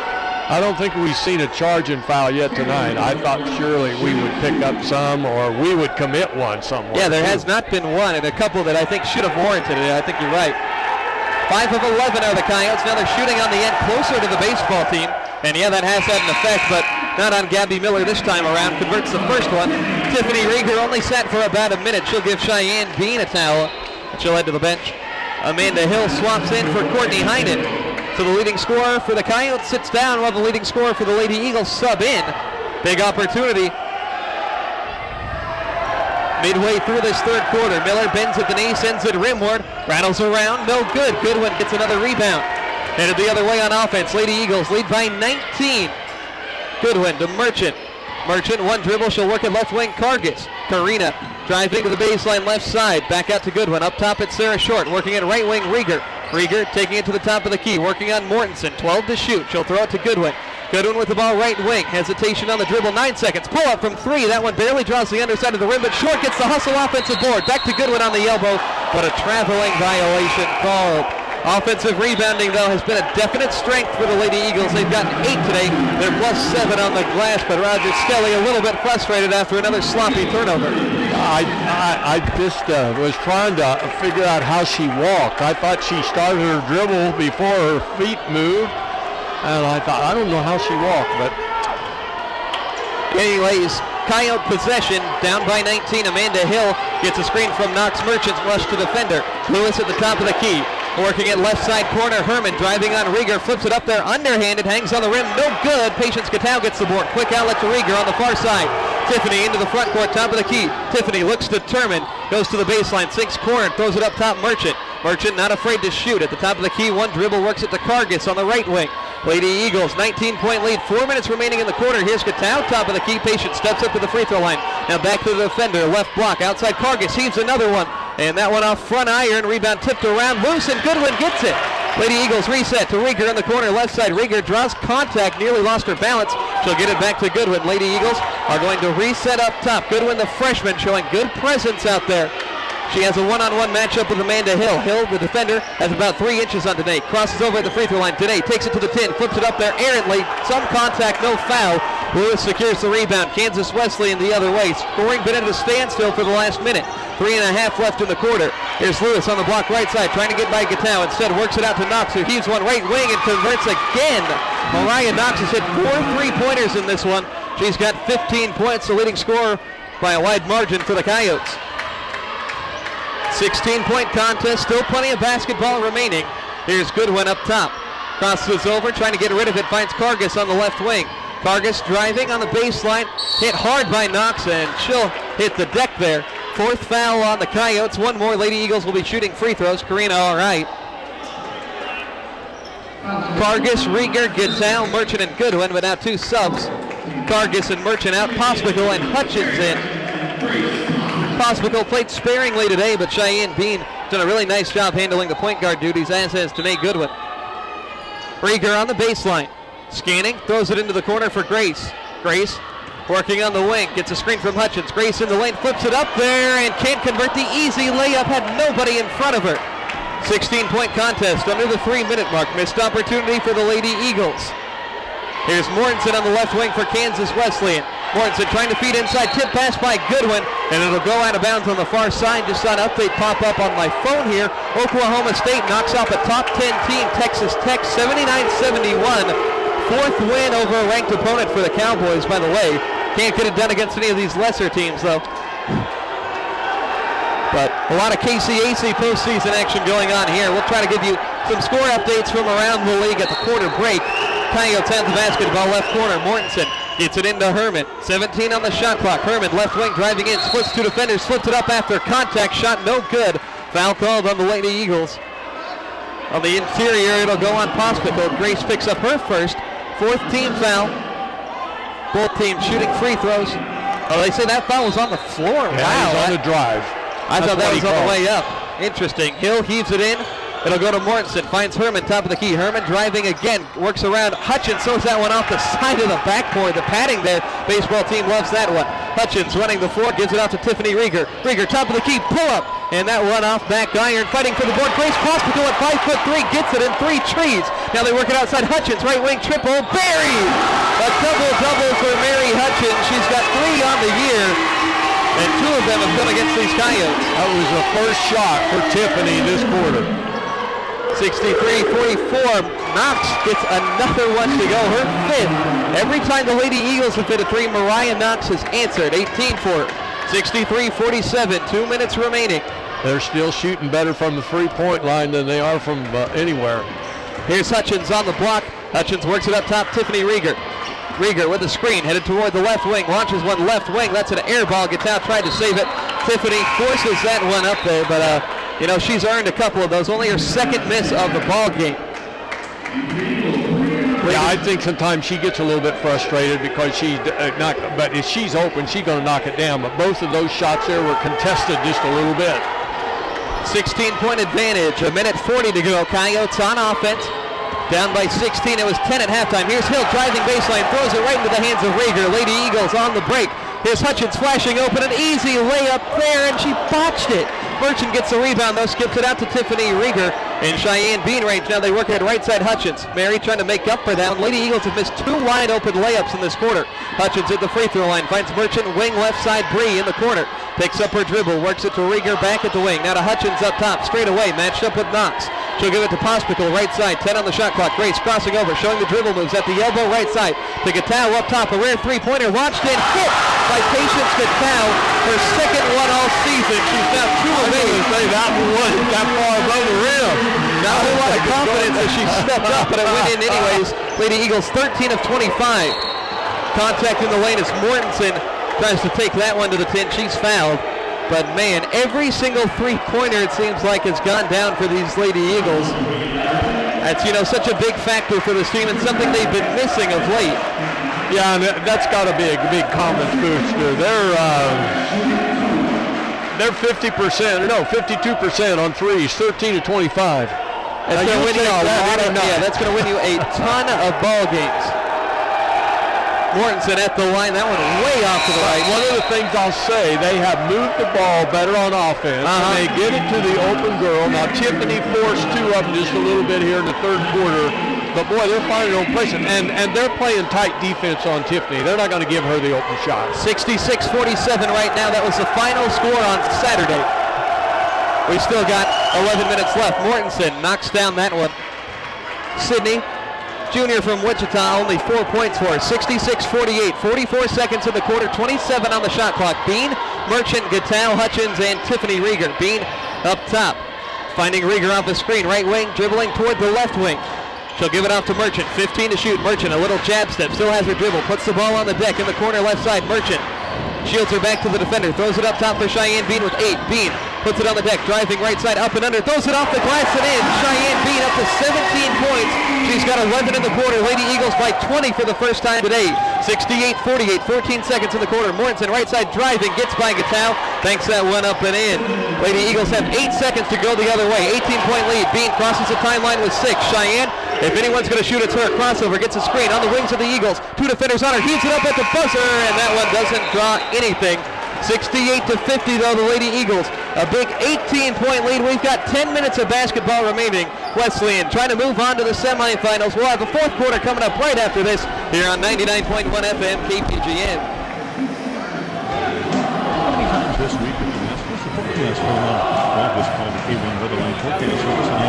I don't think we've seen a charging foul yet tonight. I thought surely we would pick up some, or we would commit one somewhere. Yeah, there has not been one, and a couple that I think should have warranted it. I think you're right. 5 of 11 are the Coyotes. Now they're shooting on the end closer to the baseball team. And yeah, that has had an effect, but not on Gabby Miller this time around. Converts the first one. Tiffany Rieger only sat for about a minute. She'll give Cheyenne Bean a towel. She'll head to the bench. Amanda Hill swaps in for Courtney Heinen. So the leading scorer for the Coyotes sits down while the leading scorer for the Lady Eagles sub in. Big opportunity. Midway through this third quarter, Miller bends at the knee, sends it rimward, rattles around, no good. Goodwin gets another rebound. Headed the other way on offense. Lady Eagles lead by 19. Goodwin to Merchant. Merchant, one dribble, she'll work at left wing. Cargis. Karina driving to the baseline left side. Back out to Goodwin. Up top at Sarah Short. Working at right wing, Rieger. Rieger taking it to the top of the key. Working on Mortensen. 12 to shoot. She'll throw it to Goodwin. Goodwin with the ball right wing. Hesitation on the dribble. 9 seconds. Pull up from 3. That one barely draws the underside of the rim, but Short gets the hustle offensive board. Back to Goodwin on the elbow, but a traveling violation called. Offensive rebounding, though, has been a definite strength for the Lady Eagles. They've gotten 8 today. They're +7 on the glass, but Roger Skelly a little bit frustrated after another sloppy turnover. I just was trying to figure out how she walked. I thought she started her dribble before her feet moved, and I thought, I don't know how she walked, but... Anyways, Coyote possession, down by 19. Amanda Hill gets a screen from Knox Merchant's rush to defender. Lewis at the top of the key. Working at left side corner, Herman driving on Rieger, flips it up there, underhanded, hangs on the rim, no good. Patience Katow gets the board. Quick outlet to Rieger on the far side. Tiffany into the front court, top of the key. Tiffany looks determined, goes to the baseline, sinks corner, throws it up top, Merchant. Merchant not afraid to shoot at the top of the key. One dribble, works it to Cargis on the right wing. Lady Eagles, 19-point lead, 4 minutes remaining in the quarter. Here's Katow, top of the key. Patience steps up to the free throw line. Now back to the defender, left block, outside Cargis, heaves another one. And that one off front iron, rebound tipped around loose, and Goodwin gets it. Lady Eagles reset to Rieger in the corner, left side. Rieger draws contact, nearly lost her balance. She'll get it back to Goodwin. Lady Eagles are going to reset up top. Goodwin, the freshman, showing good presence out there. She has a one-on-one matchup with Amanda Hill. Hill, the defender, has about 3 inches on Danae. Crosses over at the free throw line. Danae takes it to the 10, flips it up there errantly. Some contact, no foul. Lewis secures the rebound. Kansas Wesleyan the other way. Scoring been at a standstill for the last minute. 3.5 left in the quarter. Here's Lewis on the block right side, trying to get by Katow. Instead works it out to Knox, who heaves one right wing and converts again. Mariah Knox has hit 4 3-pointers in this one. She's got 15 points, the leading scorer by a wide margin for the Coyotes. 16-point contest, still plenty of basketball remaining. Here's Goodwin up top. Crosses over, trying to get rid of it, finds Cargis on the left wing. Cargis driving on the baseline, hit hard by Knox, and she'll hit the deck there. 4th foul on the Coyotes. One more. Lady Eagles will be shooting free throws. Karina all right. Cargis, Rieger, Gitzel, Merchant, and Goodwin, but now 2 subs. Cargis and Merchant out, Pospical and Hutchins in. Pospical played sparingly today, but Cheyenne Bean done a really nice job handling the point guard duties, as has Danae Goodwin. Rieger on the baseline. Scanning, throws it into the corner for Grace. Grace working on the wing, gets a screen from Hutchins. Grace in the lane, flips it up there, and can't convert the easy layup, had nobody in front of her. 16-point contest under the 3-minute mark. Missed opportunity for the Lady Eagles. Here's Mortensen on the left wing for Kansas Wesleyan. Mortensen trying to feed inside, tip pass by Goodwin, and it'll go out of bounds on the far side. Just saw an update pop up on my phone here. Oklahoma State knocks off a top 10 team, Texas Tech, 79-71. 4th win over a ranked opponent for the Cowboys, by the way. Can't get it done against any of these lesser teams, though. But a lot of KCAC postseason action going on here. We'll try to give you some score updates from around the league at the quarter break. Coyotes have the basketball, left corner. Mortensen Gets it into Herman. 17 on the shot clock. Herman, left wing, driving in, splits two defenders, flips it up after contact. Shot no good. Foul called on the Lady Eagles. On the interior, it'll go on Pospical. Grace picks up her first. Fourth team foul. Both teams shooting free throws. Oh, they say that foul was on the floor. Yeah, wow. He's on the drive. I thought that was on the way up. Interesting. Hill heaves it in. It'll go to Mortensen. Finds Herman, top of the key. Herman driving again. Works around. Hutchins throws that one off the side of the backboard. The padding there. Baseball team loves that one. Hutchins running the floor. Gives it out to Tiffany Rieger. Rieger, top of the key. Pull up. And that one off back iron. Fighting for the board. Grace Pospical at 5'3". Gets it in 3 trees. Now they work it outside. Hutchins, right wing triple. Buried. A double-double for Mary Hutchins. She's got 3 on the year. And 2 of them have come against these Coyotes. That was the first shot for Tiffany this quarter. 63-44. Knox gets another one to go, her 5th. Every time the Lady Eagles have hit a 3, Mariah Knox has answered. 18 for her. 63-47, 2 minutes remaining. They're still shooting better from the three-point line than they are from anywhere. Here's Hutchins on the block. Hutchins works it up top, Tiffany Rieger. Rieger with the screen, headed toward the left wing, launches one left wing. That's an air ball, gets out, tried to save it. Tiffany forces that one up there, but you know, she's earned a couple of those. Only her 2nd miss of the ball game. Yeah, I think sometimes she gets a little bit frustrated because she's but if she's open, she's going to knock it down. But both of those shots there were contested just a little bit. 16-point advantage, 1:40 to go. Coyotes on offense. Down by 16, it was 10 at halftime. Here's Hill driving baseline, throws it right into the hands of Rieger. Lady Eagles on the break. Here's Hutchins flashing open, an easy layup there, and she botched it. Merchant gets the rebound, though, skips it out to Tiffany Rieger in Cheyenne Bean range. Now they work it right side Hutchins. Mary trying to make up for that. Lady Eagles have missed 2 wide open layups in this quarter. Hutchins at the free throw line, finds Merchant, wing left side, Bree in the corner. Picks up her dribble, works it to Rieger, back at the wing. Now to Hutchins up top, straight away, matched up with Knox. She'll give it to Pospical, right side, 10 on the shot clock. Grace crossing over, showing the dribble moves at the elbow, right side. To Gatau up top, a rare three-pointer, launched in, hit by Patience Gatau. Her 2nd one all season. She's now 2 of 8. Say that one that far above the rim. Not a whole lot of confidence as she stepped up, but it went in anyways. Lady Eagles 13 of 25. Contact in the lane as Mortensen tries to take that one to the 10. She's fouled. But man, every single three-pointer it seems like has gone down for these Lady Eagles. That's, you know, such a big factor for this team and something they've been missing of late. Yeah, and that's got to be a big confidence booster. They're 50%, no, 52% on threes, 13 to 25. That's going to win you that's going to win you a ton of ball games. Mortensen at the line, that one way off to the right. One of the things I'll say, they have moved the ball better on offense. And they get it to the open girl. Now Tiffany forced 2 of them just a little bit here in the 3rd quarter. But boy, they're finding their own place. And they're playing tight defense on Tiffany. They're not going to give her the open shot. 66-47 right now. That was the final score on Saturday. We still got 11 minutes left. Mortensen knocks down that one. Sydney, junior from Wichita, only 4 points for her. 66-48, 44 seconds in the quarter, 27 on the shot clock. Bean, Merchant, Gatau, Hutchins, and Tiffany Rieger. Bean up top, finding Rieger off the screen. Right wing, dribbling toward the left wing. She'll give it off to Merchant, 15 to shoot. Merchant, a little jab step, still has her dribble, puts the ball on the deck in the corner left side. Merchant shields her back to the defender, throws it up top for Cheyenne Bean with 8. Bean puts it on the deck, driving right side, up and under, throws it off the glass and in. Cheyenne Bean up to 17 points. She's got 11 in the quarter. Lady Eagles by 20 for the first time today. 68-48, 14 seconds in the quarter. Mortensen right side driving, gets by Gatau, banks that one up and in. Lady Eagles have 8 seconds to go the other way. 18-point lead. Bean crosses the timeline with 6. Cheyenne, if anyone's going to shoot, it's her. Crossover, gets a screen on the wings of the Eagles. 2 defenders on her, heaves it up at the buzzer, and that one doesn't draw anything. 68-50 though, the Lady Eagles. A big 18-point lead. We've got 10 minutes of basketball remaining. Wesleyan trying to move on to the semifinals. We'll have the 4th quarter coming up right after this here on 99.1 FM KPGN. This week at the Masters, the forecast for well, this call the K1 Weather Line forecast service at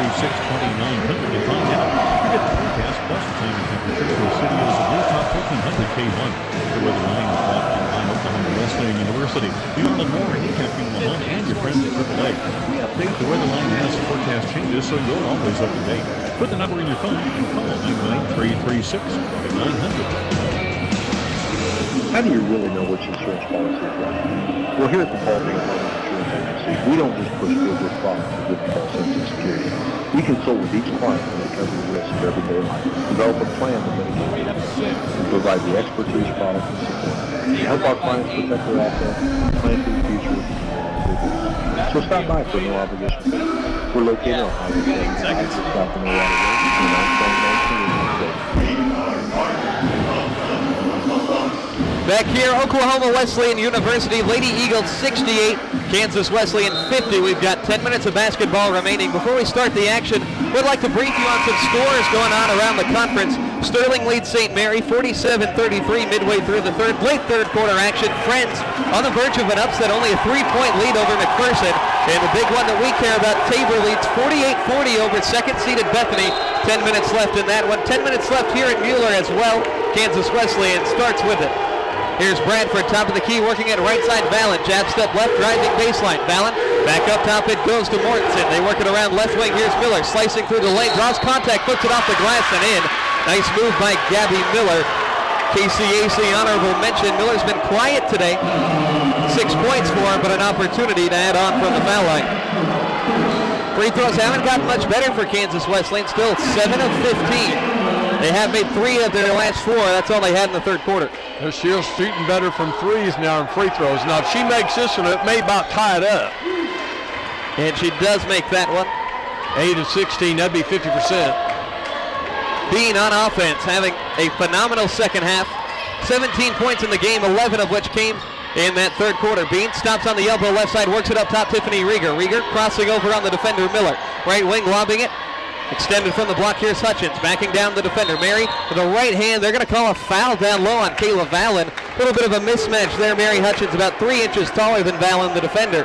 918-336-2900 to find out. You get the forecast plus the time and temperature for the city of Utah 1400 K1. The weather line is brought to you by Oklahoma Wesleyan University. Beyond the more handicapping Mahone and your friends at AAA. We update the weather line as the forecast changes, so you're always up to date. Put the number in your phone and call 918-336-2900. How do you really know which insurance policy is right? Well, here at the Paul Bingham Home Insurance Agency, we don't just push feel-good products as if false sense of security. We consult with each client on the cover the risk of everyday life, develop a plan to mitigate risk, and provide the expertise, products, and support to help our clients protect their assets, plan for the future, so stop by for no obligation. We're located on Highway 75, south of Nevada Back here, Oklahoma Wesleyan University, Lady Eagles 68, Kansas Wesleyan 50. We've got 10 minutes of basketball remaining. Before we start the action, we'd like to brief you on some scores going on around the conference. Sterling leads St. Mary 47-33 midway through the late third quarter action. Friends on the verge of an upset, only a 3-point lead over McPherson. And the big one that we care about, Tabor leads 48-40 over second-seeded Bethany. 10 minutes left in that one. 10 minutes left here at Mueller as well. Kansas Wesleyan starts with it. Here's Bradford, top of the key, working at right side. Valen, jab step left, driving baseline. Valen, back up top, it goes to Mortensen. They work it around left wing. Here's Miller, slicing through the lane, draws contact, puts it off the glass and in. Nice move by Gabby Miller. KCAC honorable mention. Miller's been quiet today. 6 points for him, but an opportunity to add on from the foul line. Free throws haven't gotten much better for Kansas Wesleyan. Still 7 of 15. They have made 3 of their last 4. That's all they had in the third quarter. They're still shooting better from threes now and free throws. Now, if she makes this one, it may about tie it up. And she does make that one. 8 of 16, that'd be 50%. Bean on offense, having a phenomenal second half. 17 points in the game, 11 of which came in that third quarter. Bean stops on the elbow, left side, works it up top, Tiffany Rieger. Rieger crossing over on the defender, Miller. Right wing lobbing it. Extended from the block, here's Hutchins, backing down the defender. Mary with a right hand, they're going to call a foul down low on Kayla Valen. A little bit of a mismatch there. Mary Hutchins about 3 inches taller than Valen, the defender.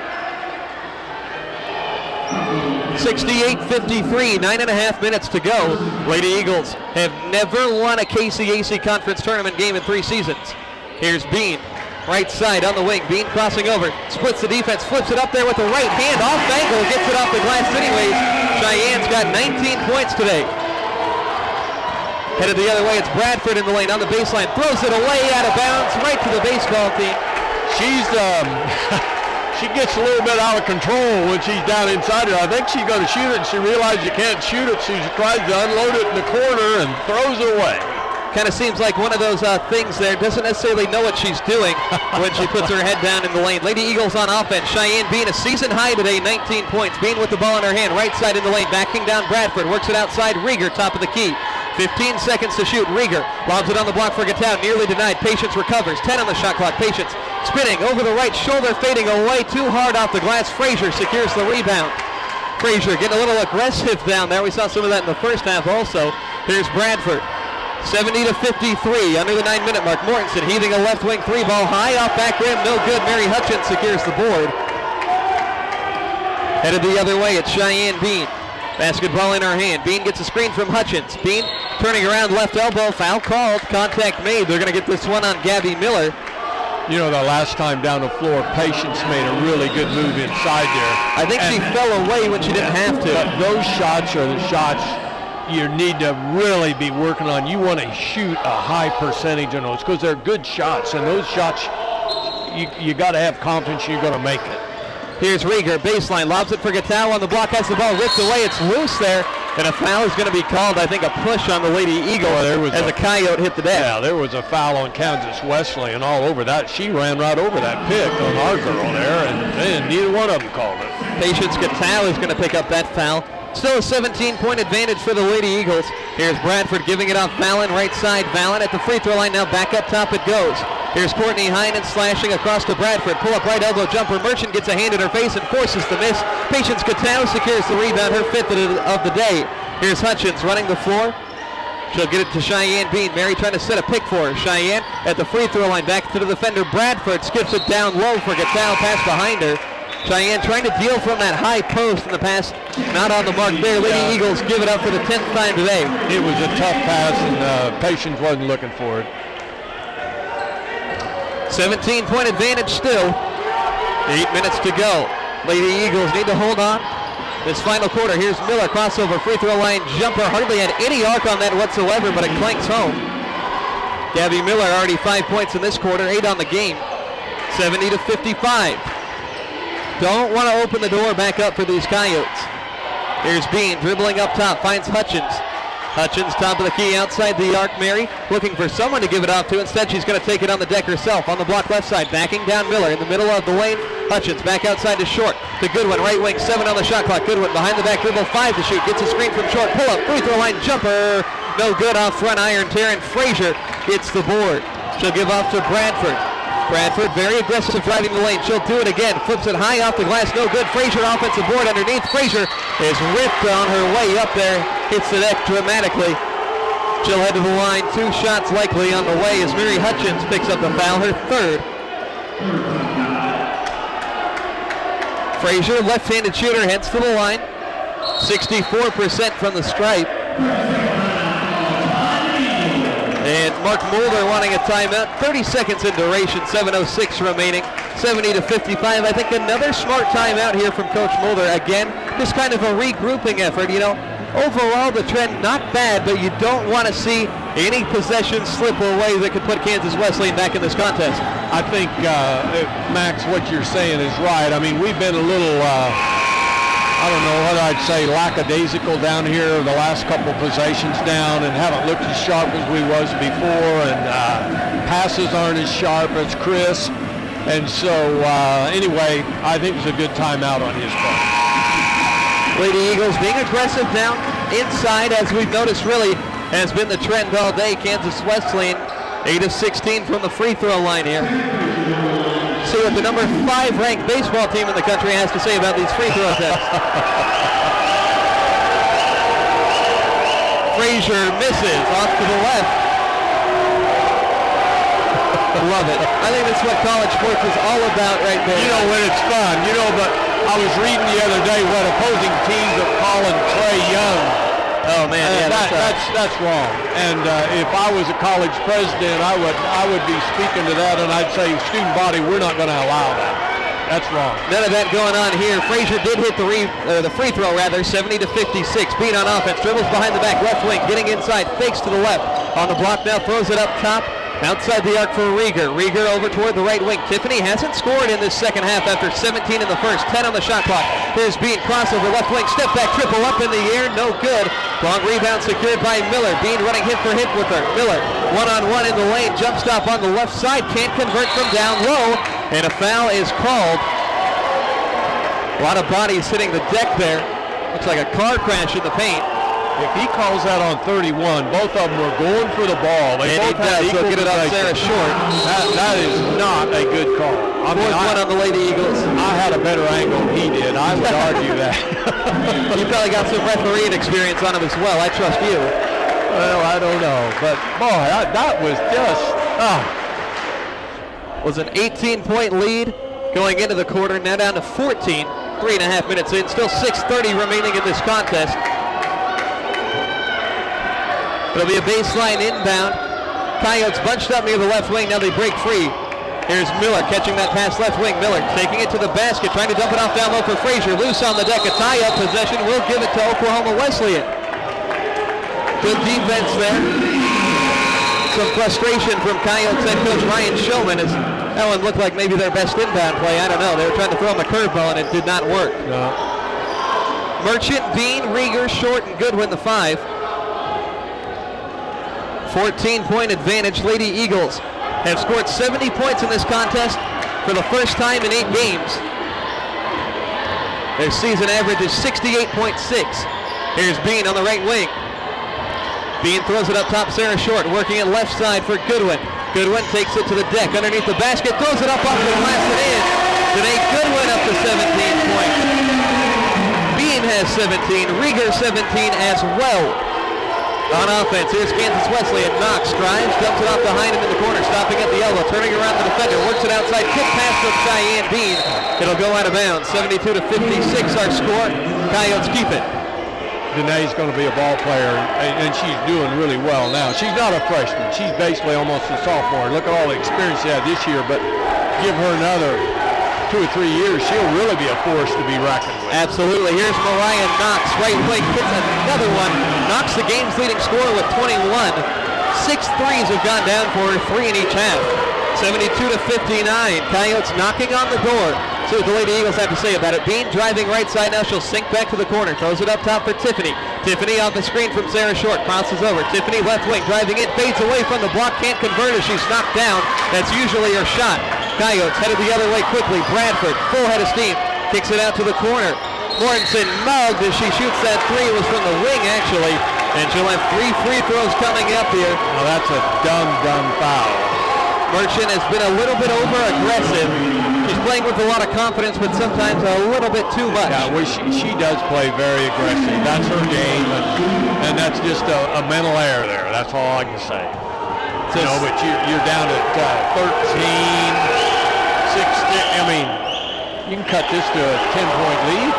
68-53, 9.5 minutes to go. Lady Eagles have never won a KCAC conference tournament game in 3 seasons. Here's Bean, right side on the wing. Bean crossing over, splits the defense, flips it up there with the right hand, off angle, gets it off the glass anyways. Cheyenne's got 19 points today. Headed the other way, it's Bradford in the lane on the baseline, throws it away out of bounds, right to the baseball team. She gets a little bit out of control when she's down inside her. I think she's going to shoot it, and she realizes you can't shoot it, so she tries to unload it in the corner and throws it away. Kind of seems like one of those things there. Doesn't necessarily know what she's doing when she puts her head down in the lane. Lady Eagles on offense. Cheyenne Bean a season high today, 19 points. Bean with the ball in her hand, right side in the lane, backing down Bradford. Works it outside. Rieger, top of the key. 15 seconds to shoot. Rieger lobs it on the block for Gatow. Nearly denied. Patience recovers. 10 on the shot clock. Patience spinning over the right shoulder, fading away too hard off the glass. Frazier secures the rebound. Frazier getting a little aggressive down there. We saw some of that in the first half also. Here's Bradford. 70-53 under the 9-minute mark. Mortensen heaving a left wing 3 ball high off back rim, no good. Mary Hutchins secures the board. Headed the other way, it's Cheyenne Bean. Basketball in her hand. Bean gets a screen from Hutchins. Bean turning around, left elbow, foul called, contact made. They're going to get this one on Gabby Miller. You know, the last time down the floor, Patience made a really good move inside there. I think she fell away when she didn't have to. But those shots are the shots you need to really be working on. You want to shoot a high percentage on those because they're good shots, and those shots you got to have confidence you're going to make it. Here's Rieger, baseline, lobs it for Gatow on the block, has the ball ripped away, it's loose there, and a foul is going to be called, I think a push on the Lady Eagle as a Coyote hit the deck. Yeah, there was a foul on Kansas Wesleyan all over that. She ran right over that pick on our girl there, and neither one of them called it. Patience Gatow is going to pick up that foul. Still a 17-point advantage for the Lady Eagles. Here's Bradford giving it off Valen, right side. Valen at the free throw line now, back up top it goes. Here's Courtney Heinen slashing across to Bradford. Pull up right elbow jumper. Merchant gets a hand in her face and forces the miss. Patience Gatow secures the rebound, her 5th of the day. Here's Hutchins running the floor. She'll get it to Cheyenne Bean. Mary trying to set a pick for her. Cheyenne at the free throw line, back to the defender. Bradford skips it down low for Gatow, pass behind her. Cheyenne trying to deal from that high post in the pass, not on the mark there. Lady Eagles give it up for the 10th time today. It was a tough pass, and Patience wasn't looking for it. 17-point advantage still. 8 minutes to go. Lady Eagles need to hold on. This final quarter, here's Miller, crossover, free throw line jumper. Hardly had any arc on that whatsoever, but it clanks home. Gabby Miller already 5 points in this quarter, 8 on the game. 70-55. Don't want to open the door back up for these Coyotes. Here's Bean dribbling up top, finds Hutchins. Hutchins top of the key outside the arc. Mary looking for someone to give it off to. Instead, she's going to take it on the deck herself. On the block left side, backing down Miller in the middle of the lane. Hutchins back outside to Short. To Goodwin, right wing, 7 on the shot clock. Goodwin behind the back dribble, 5 to shoot. Gets a screen from Short. Pull up, free throw line jumper. No good off front iron. Taryn Frazier gets the board. She'll give off to Bradford. Bradford very aggressive driving the lane. She'll do it again. Flips it high off the glass. No good. Frazier offensive board underneath. Frazier is ripped on her way up there. Hits the deck dramatically. She'll head to the line. 2 shots likely on the way as Mary Hutchins picks up the foul, her 3rd. Frazier, left-handed shooter, heads to the line. 64% from the stripe. And Mark Mulder wanting a timeout. 30 seconds in duration, 7:06 remaining. 70-55. I think another smart timeout here from Coach Mulder. Again, just kind of a regrouping effort. You know, overall the trend not bad, but you don't want to see any possessions slip away that could put Kansas Wesleyan back in this contest. I think, Max, what you're saying is right. I mean, we've been a little, I don't know what I'd say, lackadaisical down here the last couple possessions down and haven't looked as sharp as we was before, and passes aren't as sharp as Chris. And so, anyway, I think it was a good timeout on his part. Lady Eagles being aggressive down inside, as we've noticed really has been the trend all day. Kansas Wesleyan 8 of 16 from the free throw line here. See what the number 5 ranked baseball team in the country has to say about these free throw attempts. Frazier misses off to the left. Love it. I think that's what college sports is all about right there. You know, when it's fun. You know, but I was reading the other day what opposing teams are calling Trey Young. Oh man, yeah, that's wrong. And if I was a college president, I would be speaking to that, and I'd say, student body, we're not going to allow that. That's wrong. None of that going on here. Frazier did hit the free throw, rather, 70-56. Beat on offense, dribbles behind the back, left wing, getting inside, fakes to the left. On the block now, throws it up top. Outside the arc for Rieger. Rieger over toward the right wing. Tiffany hasn't scored in this second half after 17 in the first. 10 on the shot clock. Here's Bean, crossover, left wing, step back, triple up in the air, no good. Long rebound secured by Miller. Bean running hit for hit with her. Miller, one-on-one in the lane, jump stop on the left side, can't convert from down low, and a foul is called. A lot of bodies hitting the deck there. Looks like a car crash in the paint. If he calls that on 31, both of them were going for the ball. They both had equal get it on Sarah Short. That is not a good call. I mean, one on the Lady Eagles. I had a better angle than he did. I would argue that. You probably got some refereeing experience on him as well. I trust you. Well, I don't know. But, boy, that was just... Was an 18-point lead going into the quarter. Now down to 14. 3.5 minutes in. Still 6:30 remaining in this contest. It'll be a baseline inbound. Coyotes bunched up near the left wing. Now they break free. Here's Miller catching that pass left wing. Miller taking it to the basket, trying to dump it off down low for Frazier. Loose on the deck. A tie-up possession. Will give it to Oklahoma Wesleyan. Good defense there. Some frustration from Coyotes head coach Ryan Showman as that one looked like maybe their best inbound play. I don't know. They were trying to throw him a curveball and it did not work. No. Merchant, Bean, Rieger, Short, and Goodwin the 5. 14-point advantage. Lady Eagles have scored 70 points in this contest for the first time in 8 games. Their season average is 68.6. Here's Bean on the right wing. Bean throws it up top. Sarah Short working it left side for Goodwin. Goodwin takes it to the deck underneath the basket, throws it up off the glass and in. Today Goodwin up to 17 points. Bean has 17. Rieger 17 as well. On offense, here's Kansas Wesleyan. Knox drives, dumps it off behind him in the corner, stopping at the elbow, turning around the defender, works it outside, kick pass from Cheyenne Bean. It'll go out of bounds. 72-56 our score. Coyotes keep it. Danae's going to be a ball player, and she's doing really well now. She's not a freshman. She's basically almost a sophomore. Look at all the experience she had this year, but give her another 2 or 3 years, she'll really be a force to be reckoned with. Absolutely. Here's Mariah Knox, right wing, hits another one. Knox, the game's leading scorer with 21. 6 threes have gone down for her, 3 in each half. 72-59. Coyotes knocking on the door. See what the Lady Eagles have to say about it. Bean driving right side now. She'll sink back to the corner. Throws it up top for Tiffany. Tiffany off the screen from Sarah Short. Crosses over. Tiffany left wing driving it. Fades away from the block. Can't convert as she's knocked down. That's usually her shot. Coyotes headed the other way quickly. Bradford, full head of steam. Kicks it out to the corner. Mortensen mugged as she shoots that 3. It was from the wing actually. And she'll have 3 free throws coming up here. Now that's a dumb foul. Merchant has been a little bit over-aggressive. She's playing with a lot of confidence, but sometimes a little bit too much. Yeah, well, she does play very aggressive. That's her game, and that's just a mental error there. That's all I can say. You know, but you're down at 13, 16. I mean, you can cut this to a 10-point lead.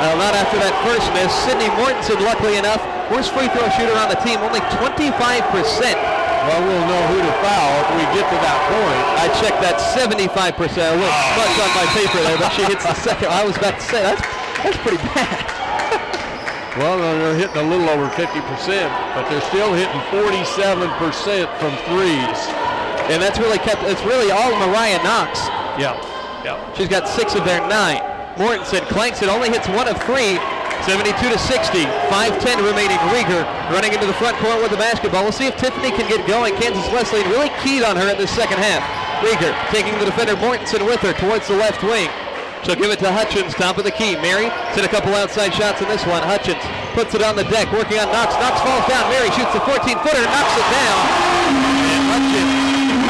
Well, not after that first miss. Sydney Mortensen, luckily enough, worst free throw shooter on the team, only 25%. Well, we'll know who to foul if we get to that point. I checked that 75%. A little smudge on my paper there, but she hits the second. I was about to say, that's pretty bad. Well, they're hitting a little over 50%, but they're still hitting 47% from threes. And that's really it's really all Mariah Knox. Yeah. She's got 6 of their 9. Mortensen clanks it, only hits 1 of 3. 72-60, 5:10 remaining. Rieger running into the front court with the basketball. We'll see if Tiffany can get going. Kansas Wesleyan really keyed on her in this second half. Rieger taking the defender Mortensen with her towards the left wing. She'll give it to Hutchins, top of the key. Mary hit a couple outside shots in this one. Hutchins puts it on the deck, working on Knox. Knox falls down. Mary shoots the 14-footer, knocks it down. And Hutchins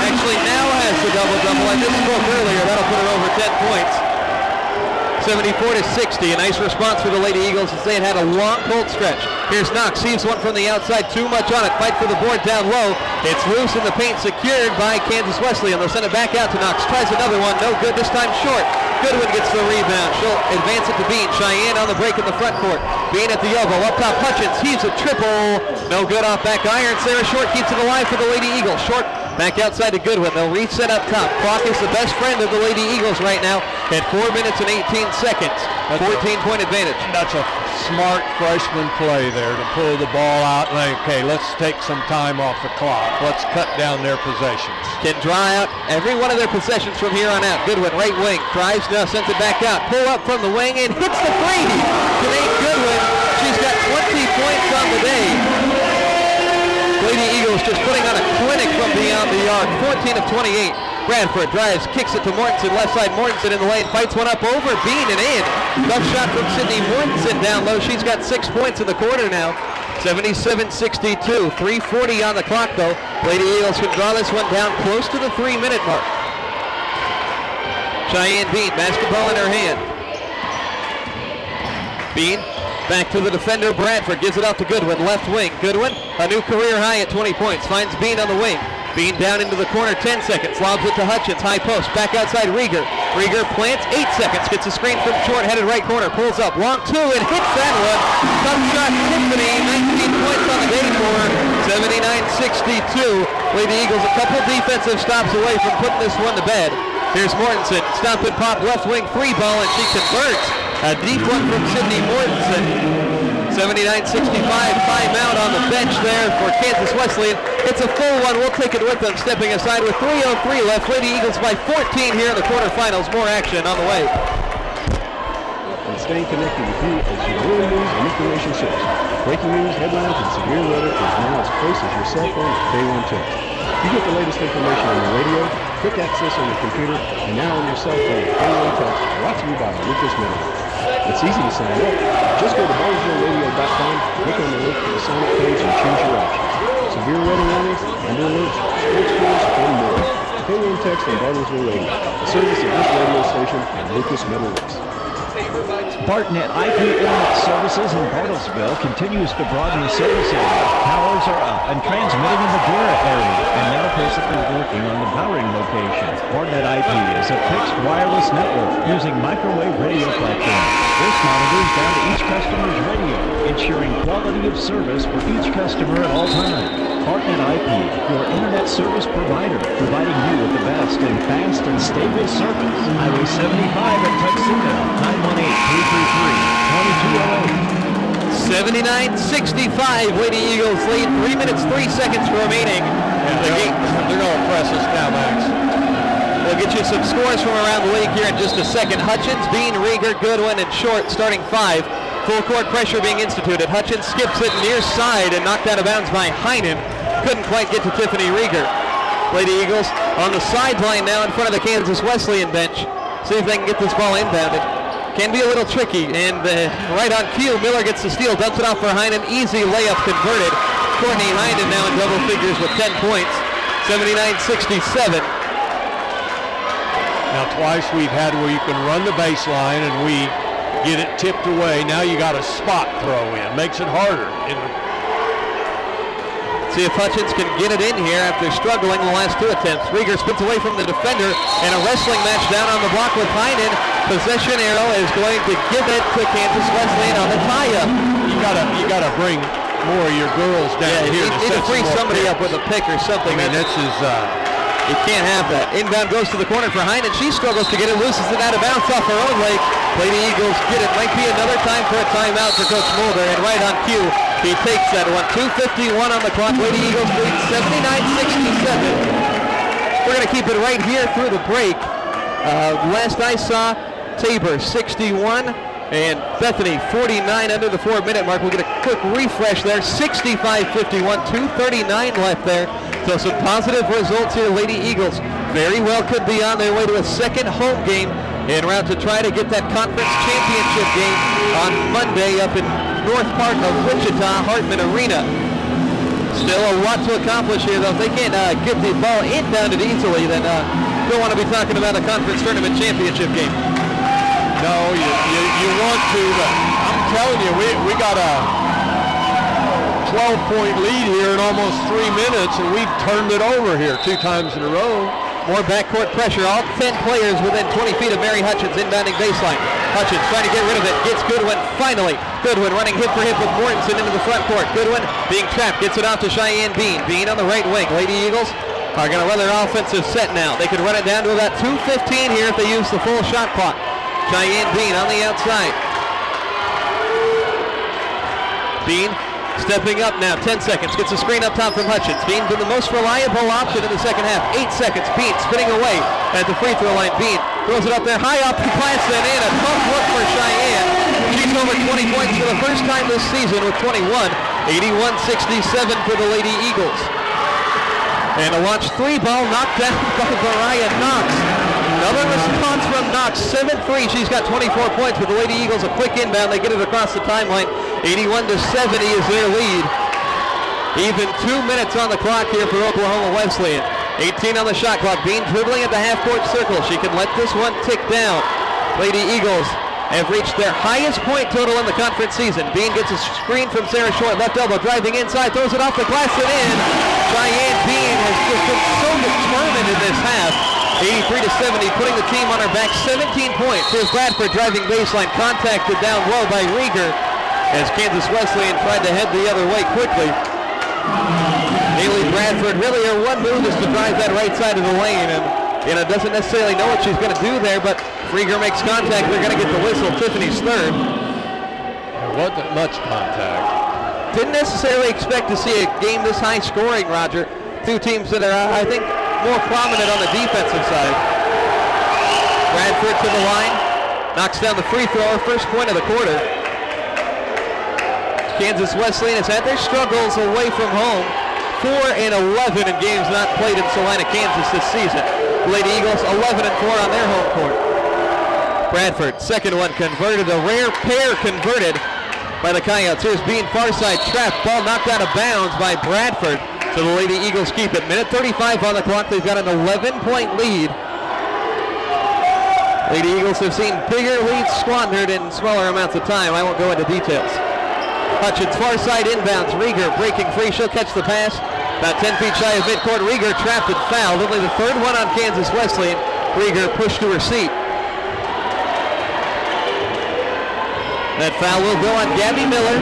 actually now has the double-double. I just spoke earlier. That'll put her over 10 points. 74-60, a nice response for the Lady Eagles as they had a long cold stretch. Here's Knox, sees one from the outside, too much on it, fight for the board down low. It's loose in the paint, secured by Kansas Wesleyan. They'll send it back out to Knox, tries another one, no good, this time short. Goodwin gets the rebound, she'll advance it to Bean. Cheyenne on the break in the front court. Bean at the elbow, up top Hutchins, heaves a triple, no good off back iron. Sarah Short keeps it alive for the Lady Eagles. Short back outside to Goodwin. They'll reset up top. Clock is the best friend of the Lady Eagles right now at 4 minutes and 18 seconds. 14-point advantage. That's a smart freshman play there to pull the ball out. Like, okay, let's take some time off the clock. Let's cut down their possessions. Can draw out every one of their possessions from here on out. Goodwin, right wing, drives now, sends it back out. Pull up from the wing and hits the 3. Janae Goodwin, she's got 20 points on the day. Lady Eagles just putting on a clinic from beyond the arc. 14 of 28. Bradford drives, kicks it to Mortensen. Left side, Mortensen in the lane. Fights one up over Bean and in. Tough shot from Sydney Mortensen down low. She's got 6 points in the quarter now. 77-62. 3:40 on the clock though. Lady Eagles can draw this one down close to the 3-minute mark. Cheyenne Bean, basketball in her hand. Bean. Back to the defender, Bradford gives it out to Goodwin, left wing. Goodwin, a new career high at 20 points, finds Bean on the wing. Bean down into the corner, 10 seconds, lobs it to Hutchins, high post, back outside Rieger. Rieger plants, 8 seconds, gets a screen from short, headed right corner, pulls up, long 2, and hits that one. Tough shot, Tiffany, 19 points on the day for her, 79-62. Lady Eagles a couple defensive stops away from putting this one to bed. Here's Mortensen, stop and pop, left wing, 3 ball, and she converts. A deep one from Sydney Mortensen. 79-65, timeout on the bench there for Kansas Wesleyan. It's a full one, we'll take it with them, stepping aside with 3:03 left. Lady Eagles by 14 here in the quarterfinals. More action on the way. And staying connected with you as your daily news and information source. Breaking news, headlines, and severe weather is now as close as your cell phone at K1 Text. You get the latest information on the radio, quick access on your computer, and now on your cell phone at K1 Text, brought to you by Lucas Middle. It's easy to sign up. Just go to BartlesvilleRadio.com, click on the link to the sign-up page, and choose your option. Severe weather warnings, thunder alerts, sports scores, and more. K1 Text and Bartlesville Radio, a service of this radio station and Lucas Middle West. Bartnet IP Internet Services in Bartlesville continues to broaden the service area. Towers are up and transmitting in the Vera area, and now presently working on the Bowring location. Bartnet IP is a fixed wireless network using microwave radio platforms. This monitors down to each customer's radio, ensuring quality of service for each customer at all times. Bartnet IP, your internet service provider, providing you with the best in fast and stable service. Highway 75 at Tuxedo, 918-333-2208. 79-65, Lady Eagles lead. 3 minutes, 3 seconds remaining. They're going to press us now, Max. We'll get you some scores from around the league here in just a second. Hutchins, Bean, Rieger, Goodwin, and Short starting 5. Full court pressure being instituted. Hutchins skips it near side and knocked out of bounds by Heinen. Couldn't quite get to Tiffany Rieger. Lady Eagles on the sideline now in front of the Kansas Wesleyan bench. See if they can get this ball inbounded. Can be a little tricky, and right on cue, Miller gets the steal, dumps it off for Heinen. Easy layup converted. Courtney Heinen now in double figures with 10 points. 79-67. Now twice we've had where you can run the baseline and we get it tipped away. Now you got a spot throw in. Makes it harder. See if Hutchins can get it in here after struggling the last 2 attempts. Rieger spins away from the defender, and a wrestling match down on the block with Heinen. Possession arrow is going to give it to Kansas Wesleyan on the tie-up. You gotta bring more of your girls down here. You need to free somebody up with a pick or something. I mean, this is... You can't have that. Inbound goes to the corner for Heinen. She struggles to get it, loses it out of bounds off her own leg. Lady Eagles get it. Might be another time for a timeout for Coach Mulder, and right on cue, he takes that one. 2:51 on the clock. Lady Eagles lead 79-67. We're going to keep it right here through the break. Last I saw, Tabor 61 and Bethany 49 under the 4-minute mark. We'll get a quick refresh there. 65-51, 2:39 left there. So some positive results here. Lady Eagles very well could be on their way to a second home game en route to try to get that conference championship game on Monday up in north part of Wichita, Hartman Arena. Still a lot to accomplish here, though. If they can't get the ball inbounded easily, then don't want to be talking about a conference tournament championship game. No, you want to, but I'm telling you, we got a 12-point lead here in almost 3 minutes, and we've turned it over here 2 times in a row. More backcourt pressure. All 10 players within 20 feet of Mary Hutchins inbounding baseline. Hutchins trying to get rid of it. Gets Goodwin finally. Goodwin running hip for hip with Mortensen into the front court. Goodwin being trapped. Gets it off to Cheyenne Bean. Bean on the right wing. Lady Eagles are going to run their offensive set now. They could run it down to about 2:15 here if they use the full shot clock. Cheyenne Bean on the outside. Bean stepping up now, 10 seconds, gets a screen up top from Hutchins. Bean been the most reliable option in the second half. 8 seconds, Bean spinning away at the free throw line. Bean throws it up there, high up the glass and in. A tough look for Cheyenne. She's over 20 points for the first time this season with 21. 81-67 for the Lady Eagles. And a launch 3 ball knocked down by Mariah Knox. Another response from Knox, 7-3. She's got 24 points with the Lady Eagles. A quick inbound. They get it across the timeline. 81-70 is their lead. Even 2 minutes on the clock here for Oklahoma Wesleyan. 18 on the shot clock. Bean dribbling at the half-court circle. She can let this one tick down. Lady Eagles have reached their highest point total in the conference season. Bean gets a screen from Sarah Short. Left elbow driving inside. Throws it off the glass and in. Cheyenne Bean has just been so determined in this half. 83-70, putting the team on her back. 17 points. Here's Bradford driving baseline, contacted down low by Rieger as Kansas Wesleyan tried to head the other way quickly. Haley Bradford, really her one move is to drive that right side of the lane, and doesn't necessarily know what she's going to do there, but if Rieger makes contact, they're going to get the whistle. Tiffany's third. There wasn't much contact. Didn't necessarily expect to see a game this high scoring, Roger. 2 teams that are, I think, more prominent on the defensive side. Bradford to the line, knocks down the free throw, first point of the quarter. Kansas Wesleyan has had their struggles away from home. 4-11 in games not played in Salina, Kansas this season. Lady Eagles 11-4 on their home court. Bradford, second one converted, a rare pair converted by the Coyotes. Here's Bean far side trapped, ball knocked out of bounds by Bradford. So the Lady Eagles keep it. Minute 35 on the clock. They've got an 11-point lead. Lady Eagles have seen bigger leads squandered in smaller amounts of time. I won't go into details. Hutchins far side inbounds. Rieger breaking free. She'll catch the pass. About 10 feet shy of midcourt. Rieger trapped and fouled. Only the third one on Kansas Wesleyan. Rieger pushed to her seat. That foul will go on Gabby Miller.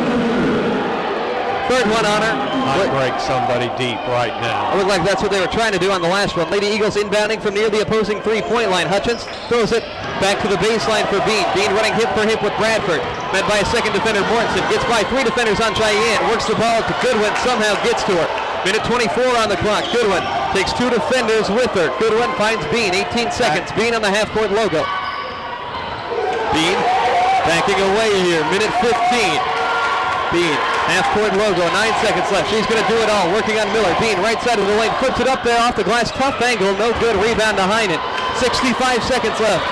Third one on her. Might break somebody deep right now. It looked like that's what they were trying to do on the last one. Lady Eagles inbounding from near the opposing three-point line. Hutchins throws it back to the baseline for Bean. Bean running hip for hip with Bradford. Met by a second defender, Mortensen. Gets by three defenders on Cheyenne. Works the ball to Goodwin. Somehow gets to her. Minute 24 on the clock. Goodwin takes two defenders with her. Goodwin finds Bean. 18 seconds. Bean on the half-court logo. Bean backing away here. Minute 15. Bean, half-court logo, 9 seconds left. She's going to do it all, working on Miller. Bean, right side of the lane, flips it up there off the glass. Tough angle, no good. Rebound to Heinen. 65 seconds left.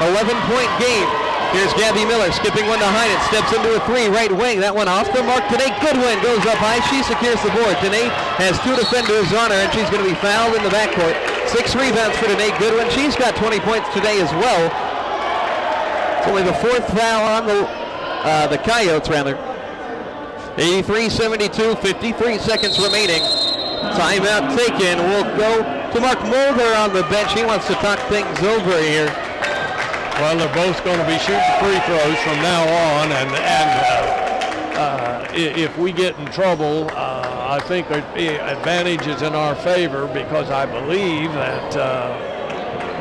11-point game. Here's Gabby Miller, skipping one to Heinen. Steps into a three, right wing. That one off the mark. Danae Goodwin goes up high. She secures the board. Danae has two defenders on her, and she's going to be fouled in the backcourt. 6 rebounds for Danae Goodwin. She's got 20 points today as well. It's only the 4th foul on the Coyotes, rather. 83-72, 53 seconds remaining. Timeout taken. We'll go to Mark Mulder on the bench. He wants to talk things over here. Well, they're both going to be shooting free throws from now on, and if we get in trouble, I think the advantage is in our favor because I believe that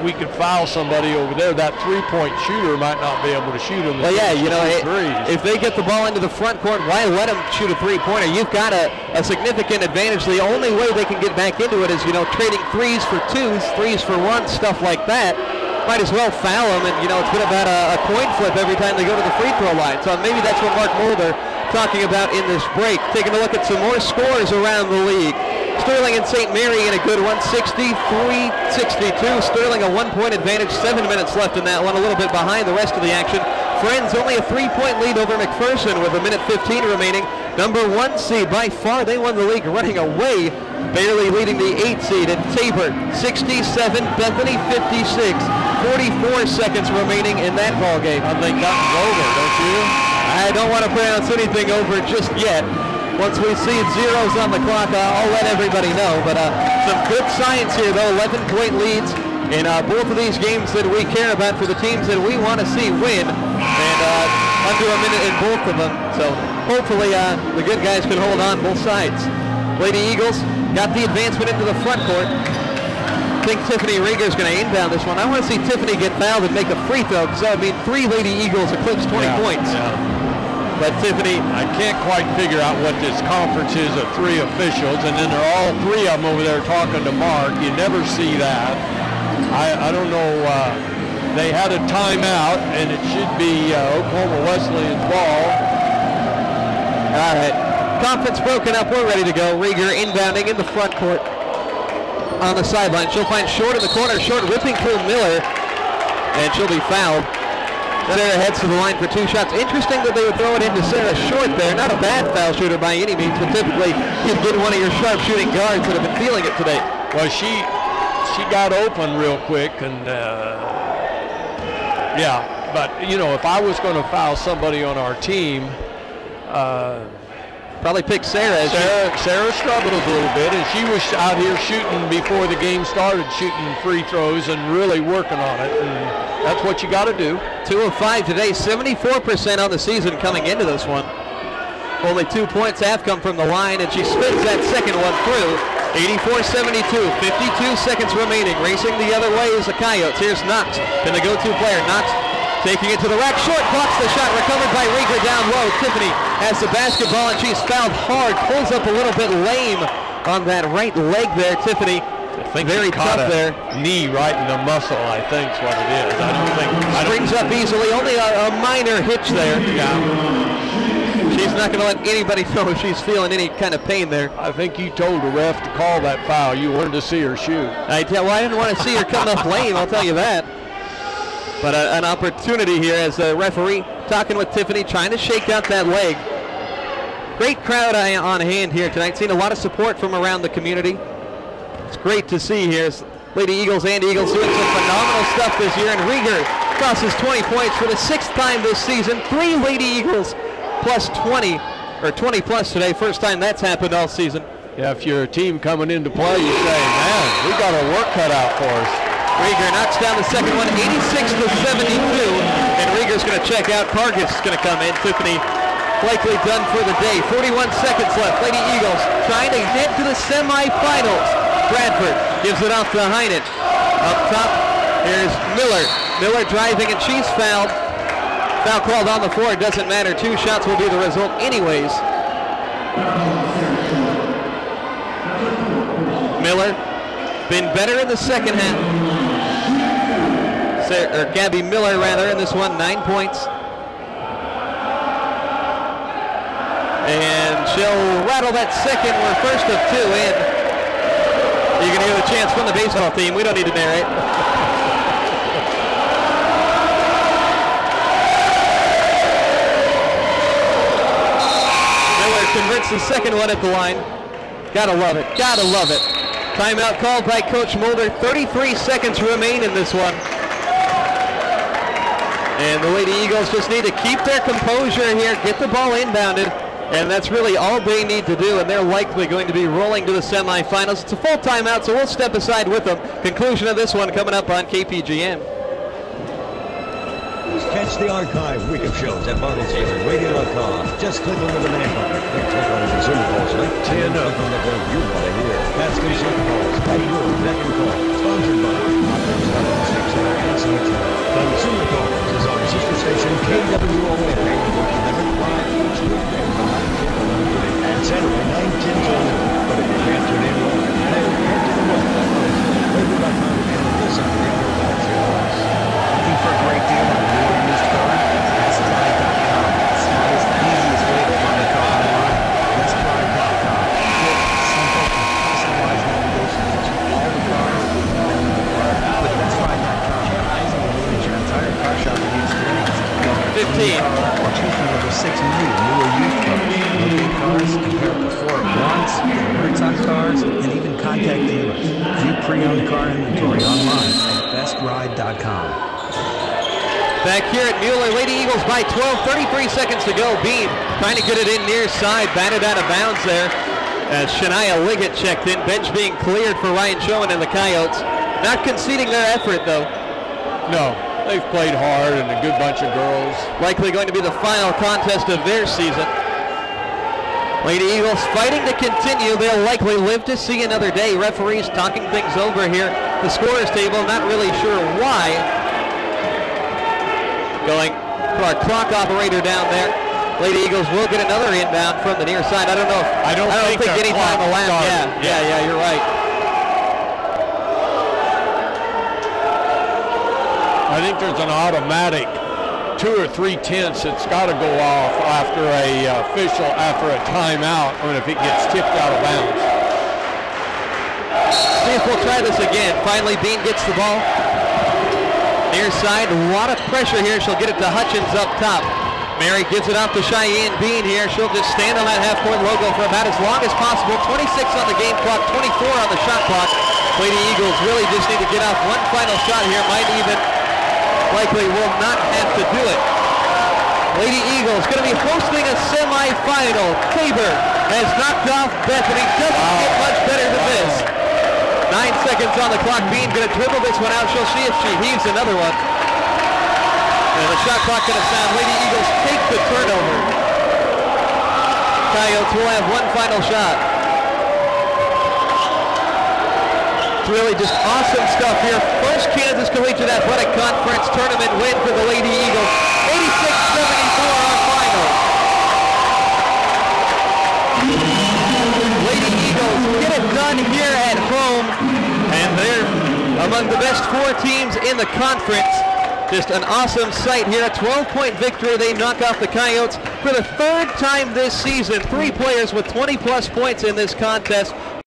we could foul somebody over there. That three-point shooter might not be able to shoot them. Well, yeah, you know, if they get the ball into the front court, why let them shoot a three-pointer? You've got a significant advantage. The only way they can get back into it is, you know, trading threes for twos, threes for ones, stuff like that. Might as well foul them, and, you know, it's been about a coin flip every time they go to the free throw line. So maybe that's what Mark Mulder talking about in this break. Taking a look at some more scores around the league. Sterling and St. Mary in a good one, 63-62. Sterling a 1-point advantage, 7 minutes left in that one, a little bit behind the rest of the action. Friends only a 3-point lead over McPherson with a minute 15 remaining. Number 1 seed by far, they won the league running away, barely leading the 8 seed at Tabor, 67, Bethany 56. 44 seconds remaining in that ball game. I think that's over, don't you? I don't want to pronounce anything over just yet. Once we see zeros on the clock, I'll let everybody know. But some good signs here, though. 11-point leads in both of these games that we care about for the teams that we want to see win. And under a minute in both of them. So hopefully the good guys can hold on both sides. Lady Eagles got the advancement into the front court. I think Tiffany Rieger is going to inbound this one. I want to see Tiffany get fouled and make a free throw, because that would mean 3 Lady Eagles eclipse 20 points. Yeah. But Tiffany, I can't quite figure out what this conference is of 3 officials, and then they're all 3 of them over there talking to Mark. You never see that. I don't know. They had a timeout, and it should be Oklahoma Wesleyan's ball. All right. Conference broken up. We're ready to go. Rieger inbounding in the front court on the sideline. She'll find Short in the corner. Short whipping through Miller, and she'll be fouled. Sarah heads to the line for 2 shots. Interesting that they would throw it into Sarah Short there. Not a bad foul shooter by any means, but typically you'd get one of your sharp shooting guards that have been feeling it today. Well, she got open real quick, and yeah. But you know, if I was going to foul somebody on our team, probably pick Sarah. Sarah struggled a little bit, and she was out here shooting before the game started, shooting free throws and really working on it. And that's what you got to do. 2 of 5 today, 74% on the season coming into this one. Only 2 points have come from the line, and she spins that second one through. 84-72, 52 seconds remaining. Racing the other way is the Coyotes. Here's Knox, and the go-to player. Knox taking it to the rack. Short blocks the shot, recovered by Rieger down low. Tiffany has the basketball, and she's fouled hard. Pulls up a little bit lame on that right leg there, Tiffany. I think very tough there. Knee right in the muscle, I think is what it is. I don't think. Springs up easily, only a minor hitch there. Yeah. She's not going to let anybody know if she's feeling any kind of pain there. I think you told the ref to call that foul. You wanted to see her shoot. I didn't want to see her come up lame, I'll tell you that. But an opportunity here as the referee talking with Tiffany, trying to shake out that leg. Great crowd on hand here tonight. Seen a lot of support from around the community. It's great to see here as Lady Eagles and Eagles doing some phenomenal stuff this year. And Rieger crosses 20 points for the 6th time this season. 3 Lady Eagles plus 20, or 20 plus today. First time that's happened all season. Yeah, if you're a team coming into play, you say, man, we got our work cut out for us. Rieger knocks down the second one, 86-72. And Rieger's going to check out. Kargas is going to come in. Tiffany likely done for the day. 41 seconds left. Lady Eagles trying to head to the semifinals. Bradford gives it off to Heinen. Up top, here's Miller. Miller driving and she's fouled. Foul called on the floor. Doesn't matter. 2 shots will be the result anyways. Miller been better in the second half. Or Gabby Miller rather in this one, 9 points. And she'll rattle that second. We're first of 2 in. You can hear the chants from the baseball team. We don't need to narrate. Miller converts the second one at the line. Gotta love it. Gotta love it. Timeout called by Coach Mulder. 33 seconds remain in this one. And the Lady Eagles just need to keep their composure here, get the ball inbounded, and that's really all they need to do, and they're likely going to be rolling to the semifinals. It's a full timeout, so we'll step aside with them. Conclusion of this one coming up on KPGM. Catch the archive week of shows at Bartlesville Radio.com. Just click on the demand button. Then click on the Consumer Calls link. And click on the break you want to hear. That's Consumer Calls by your Beck and Call. Sponsored by Consumer Calls is our sister station KWON. Working 11 each weekday from 9 to 11 and Saturday 9, 10 to 11. But if you can't tune in live, then head to the web at Radio.com and listen to the other live shows. Looking for a great deal on a new or used car? Bestbuy.com. Smartest, easiest way to find a car online. Bestbuy.com. Quick, simple, and customized navigation to all the cars with Bestbuy.com. Easily manage your entire car shopping experience. 15. Or choose from over 6 million new or used cars. Locate cars, compare before and once, words on cars, and even contact dealers. View pre-owned car inventory online at bestride.com. Back here at Mueller, Lady Eagles by 12, 33 seconds to go. Bean trying to get it in near side, batted out of bounds there as Shania Liggett checked in. Bench being cleared for Ryan Schoen and the Coyotes. Not conceding their effort though. No, they've played hard and a good bunch of girls. Likely going to be the final contest of their season. Lady Eagles fighting to continue. They'll likely live to see another day. Referees talking things over here. The scorer's table, not really sure why. Going for our clock operator down there. Lady Eagles will get another inbound from the near side. I don't know if I don't think any time elapsed. Yeah, you're right. I think there's an automatic 2 or 3 tenths that's got to go off after after a timeout, or if it gets tipped out of bounds. See if we'll try this again. Finally, Bean gets the ball. Near side, a lot of pressure here. She'll get it to Hutchins up top. Mary gives it off to Cheyenne Bean here. She'll just stand on that half-court logo for about as long as possible. 26 on the game clock, 24 on the shot clock. Lady Eagles really just need to get off one final shot here. Might even, likely will not have to do it. Lady Eagles going to be hosting a semifinal. Tabor has knocked off Bethany. Doesn't get much better than this. 9 seconds on the clock. Bean going to dribble this one out. She'll see if she heaves another one. And the shot clock going to sound. Lady Eagles take the turnover. Coyotes will have one final shot. It's really just awesome stuff here. First Kansas Collegiate Athletic Conference tournament win for the Lady Eagles. 86-74 our final. Lady Eagles get it done here at home, and they're among the best 4 teams in the conference. Just an awesome sight here. A 12-point victory. They knock off the Coyotes for the 3rd time this season. 3 players with 20-plus points in this contest.